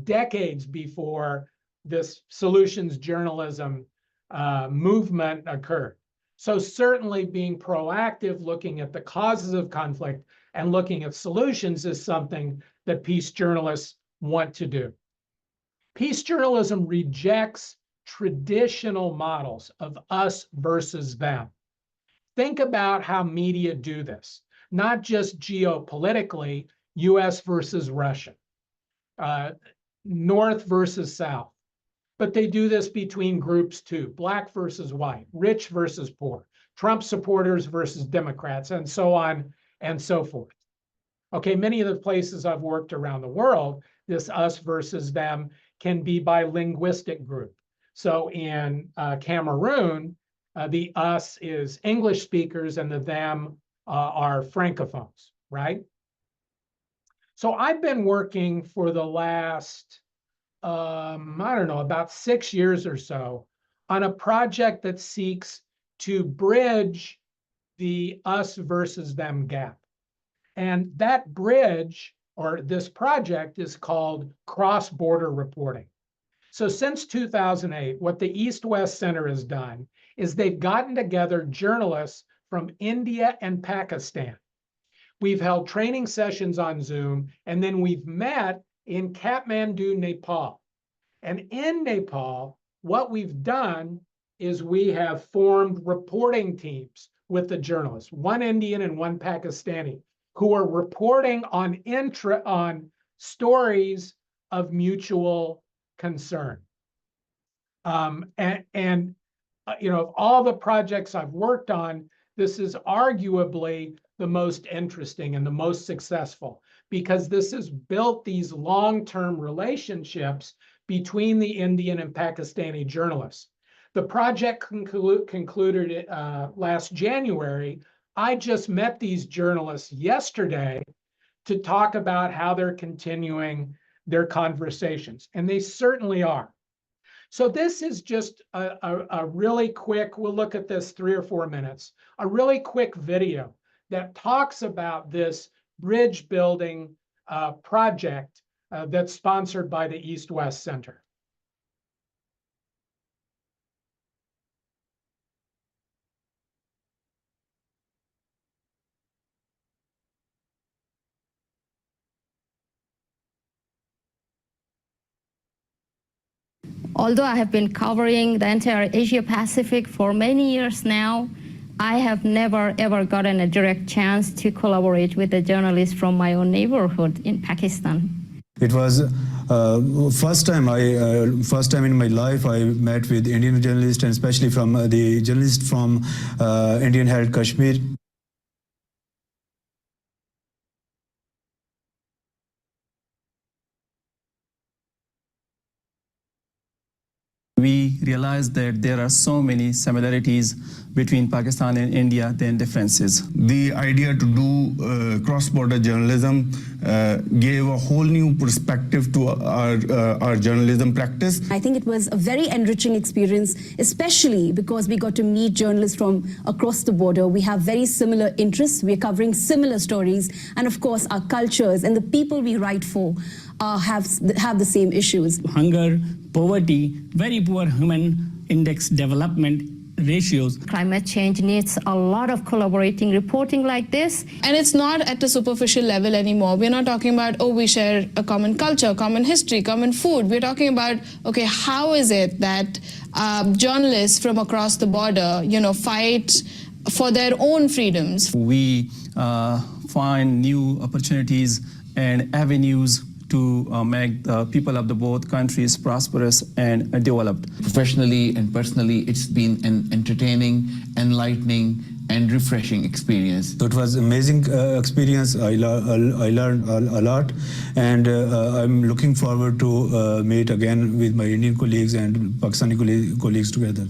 decades before this solutions journalism movement occurred. So certainly being proactive, looking at the causes of conflict and looking at solutions is something that peace journalists want to do. Peace journalism rejects traditional models of us versus them. Think about how media do this, not just geopolitically, US versus Russia, North versus South, but they do this between groups too, Black versus white, rich versus poor, Trump supporters versus Democrats, and so on and so forth. Okay, many of the places I've worked around the world, this us versus them can be by linguistic group. So in Cameroon, the us is English speakers and the them are Francophones, right? So I've been working for the last, I don't know, about 6 years or so on a project that seeks to bridge the us versus them gap. And that bridge, or this project, is called cross-border reporting. So since 2008, what the East-West Center has done is they've gotten together journalists from India and Pakistan. We've held training sessions on Zoom, and then we've met in Kathmandu, Nepal. And in Nepal, what we've done is we have formed reporting teams with the journalists, one Indian and one Pakistani, who are reporting on stories of mutual concern. You know, of all the projects I've worked on, this is arguably the most interesting and the most successful, because this has built these long-term relationships between the Indian and Pakistani journalists. The project concluded last January. I just met these journalists yesterday to talk about how they're continuing their conversations, and they certainly are. So this is just a really quick, we'll look at this 3 or 4 minutes, a really quick video that talks about this bridge building project that's sponsored by the East-West Center. Although I have been covering the entire Asia Pacific for many years now, I have never ever gotten a direct chance to collaborate with a journalist from my own neighborhood in Pakistan. It was first time in my life I met with Indian journalists, and especially from the journalist from Indian held Kashmir. We realized that there are so many similarities between Pakistan and India than differences. The idea to do cross-border journalism gave a whole new perspective to our journalism practice. I think it was a very enriching experience, especially because we got to meet journalists from across the border. We have very similar interests, we're covering similar stories, and of course our cultures and the people we write for have the same issues. Hunger, poverty, very poor human index development ratios. Climate change needs a lot of collaborating reporting like this. And it's not at a superficial level anymore. We're not talking about, oh, we share a common culture, common history, common food. We're talking about, okay, how is it that journalists from across the border, fight for their own freedoms? We find new opportunities and avenues to make the people of the both countries prosperous and developed. Professionally and personally, it's been an entertaining, enlightening, and refreshing experience. So it was amazing experience. I learned a lot, and I'm looking forward to meet again with my Indian colleagues and Pakistani colleagues together.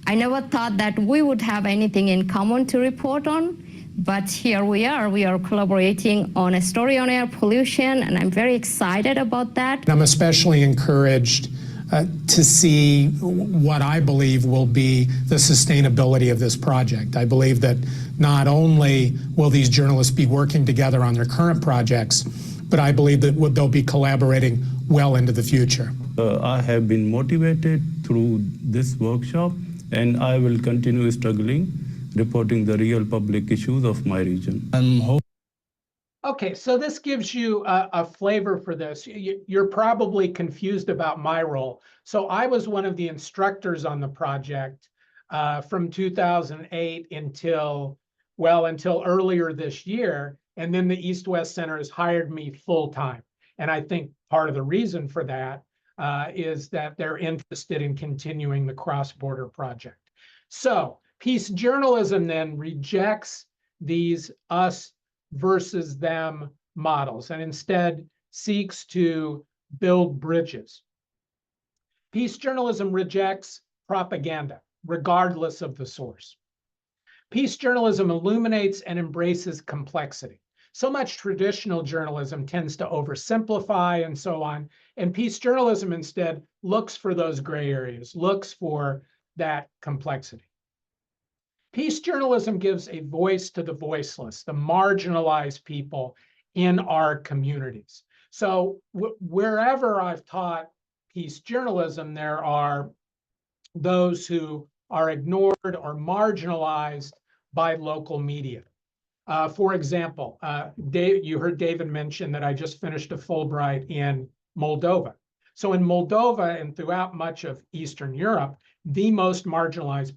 I never thought that we would have anything in common to report on. But here we are collaborating on a story on air pollution, and I'm very excited about that. I'm especially encouraged to see what I believe will be the sustainability of this project. I believe that not only will these journalists be working together on their current projects, but I believe that they'll be collaborating well into the future. I have been motivated through this workshop, and I will continue struggling, reporting the real public issues of my region. Okay, so this gives you a flavor for this. You're probably confused about my role. So I was one of the instructors on the project from 2008 until earlier this year. And then the East-West Center has hired me full-time. And I think part of the reason for that is that they're interested in continuing the cross-border project. So peace journalism then rejects these us versus them models and instead seeks to build bridges. Peace journalism rejects propaganda, regardless of the source. Peace journalism illuminates and embraces complexity. So much traditional journalism tends to oversimplify and so on, and peace journalism instead looks for those gray areas, looks for that complexity. Peace journalism gives a voice to the voiceless, the marginalized people in our communities. So wherever I've taught peace journalism, there are those who are ignored or marginalized by local media. For example, you heard David mention that I just finished a Fulbright in Moldova. So in Moldova and throughout much of Eastern Europe, the most marginalized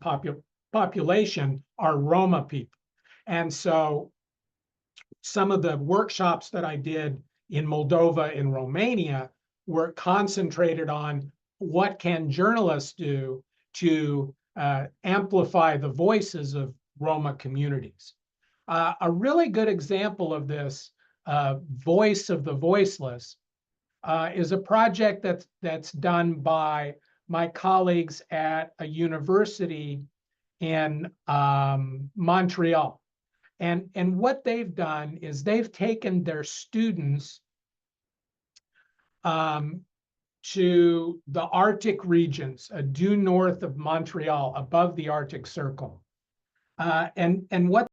population are Roma people. And so some of the workshops that I did in Moldova and Romania were concentrated on what can journalists do to amplify the voices of Roma communities. A really good example of this voice of the voiceless is a project that's done by my colleagues at a university in Montreal. And what they've done is they've taken their students to the Arctic regions, due north of Montreal, above the Arctic Circle. And what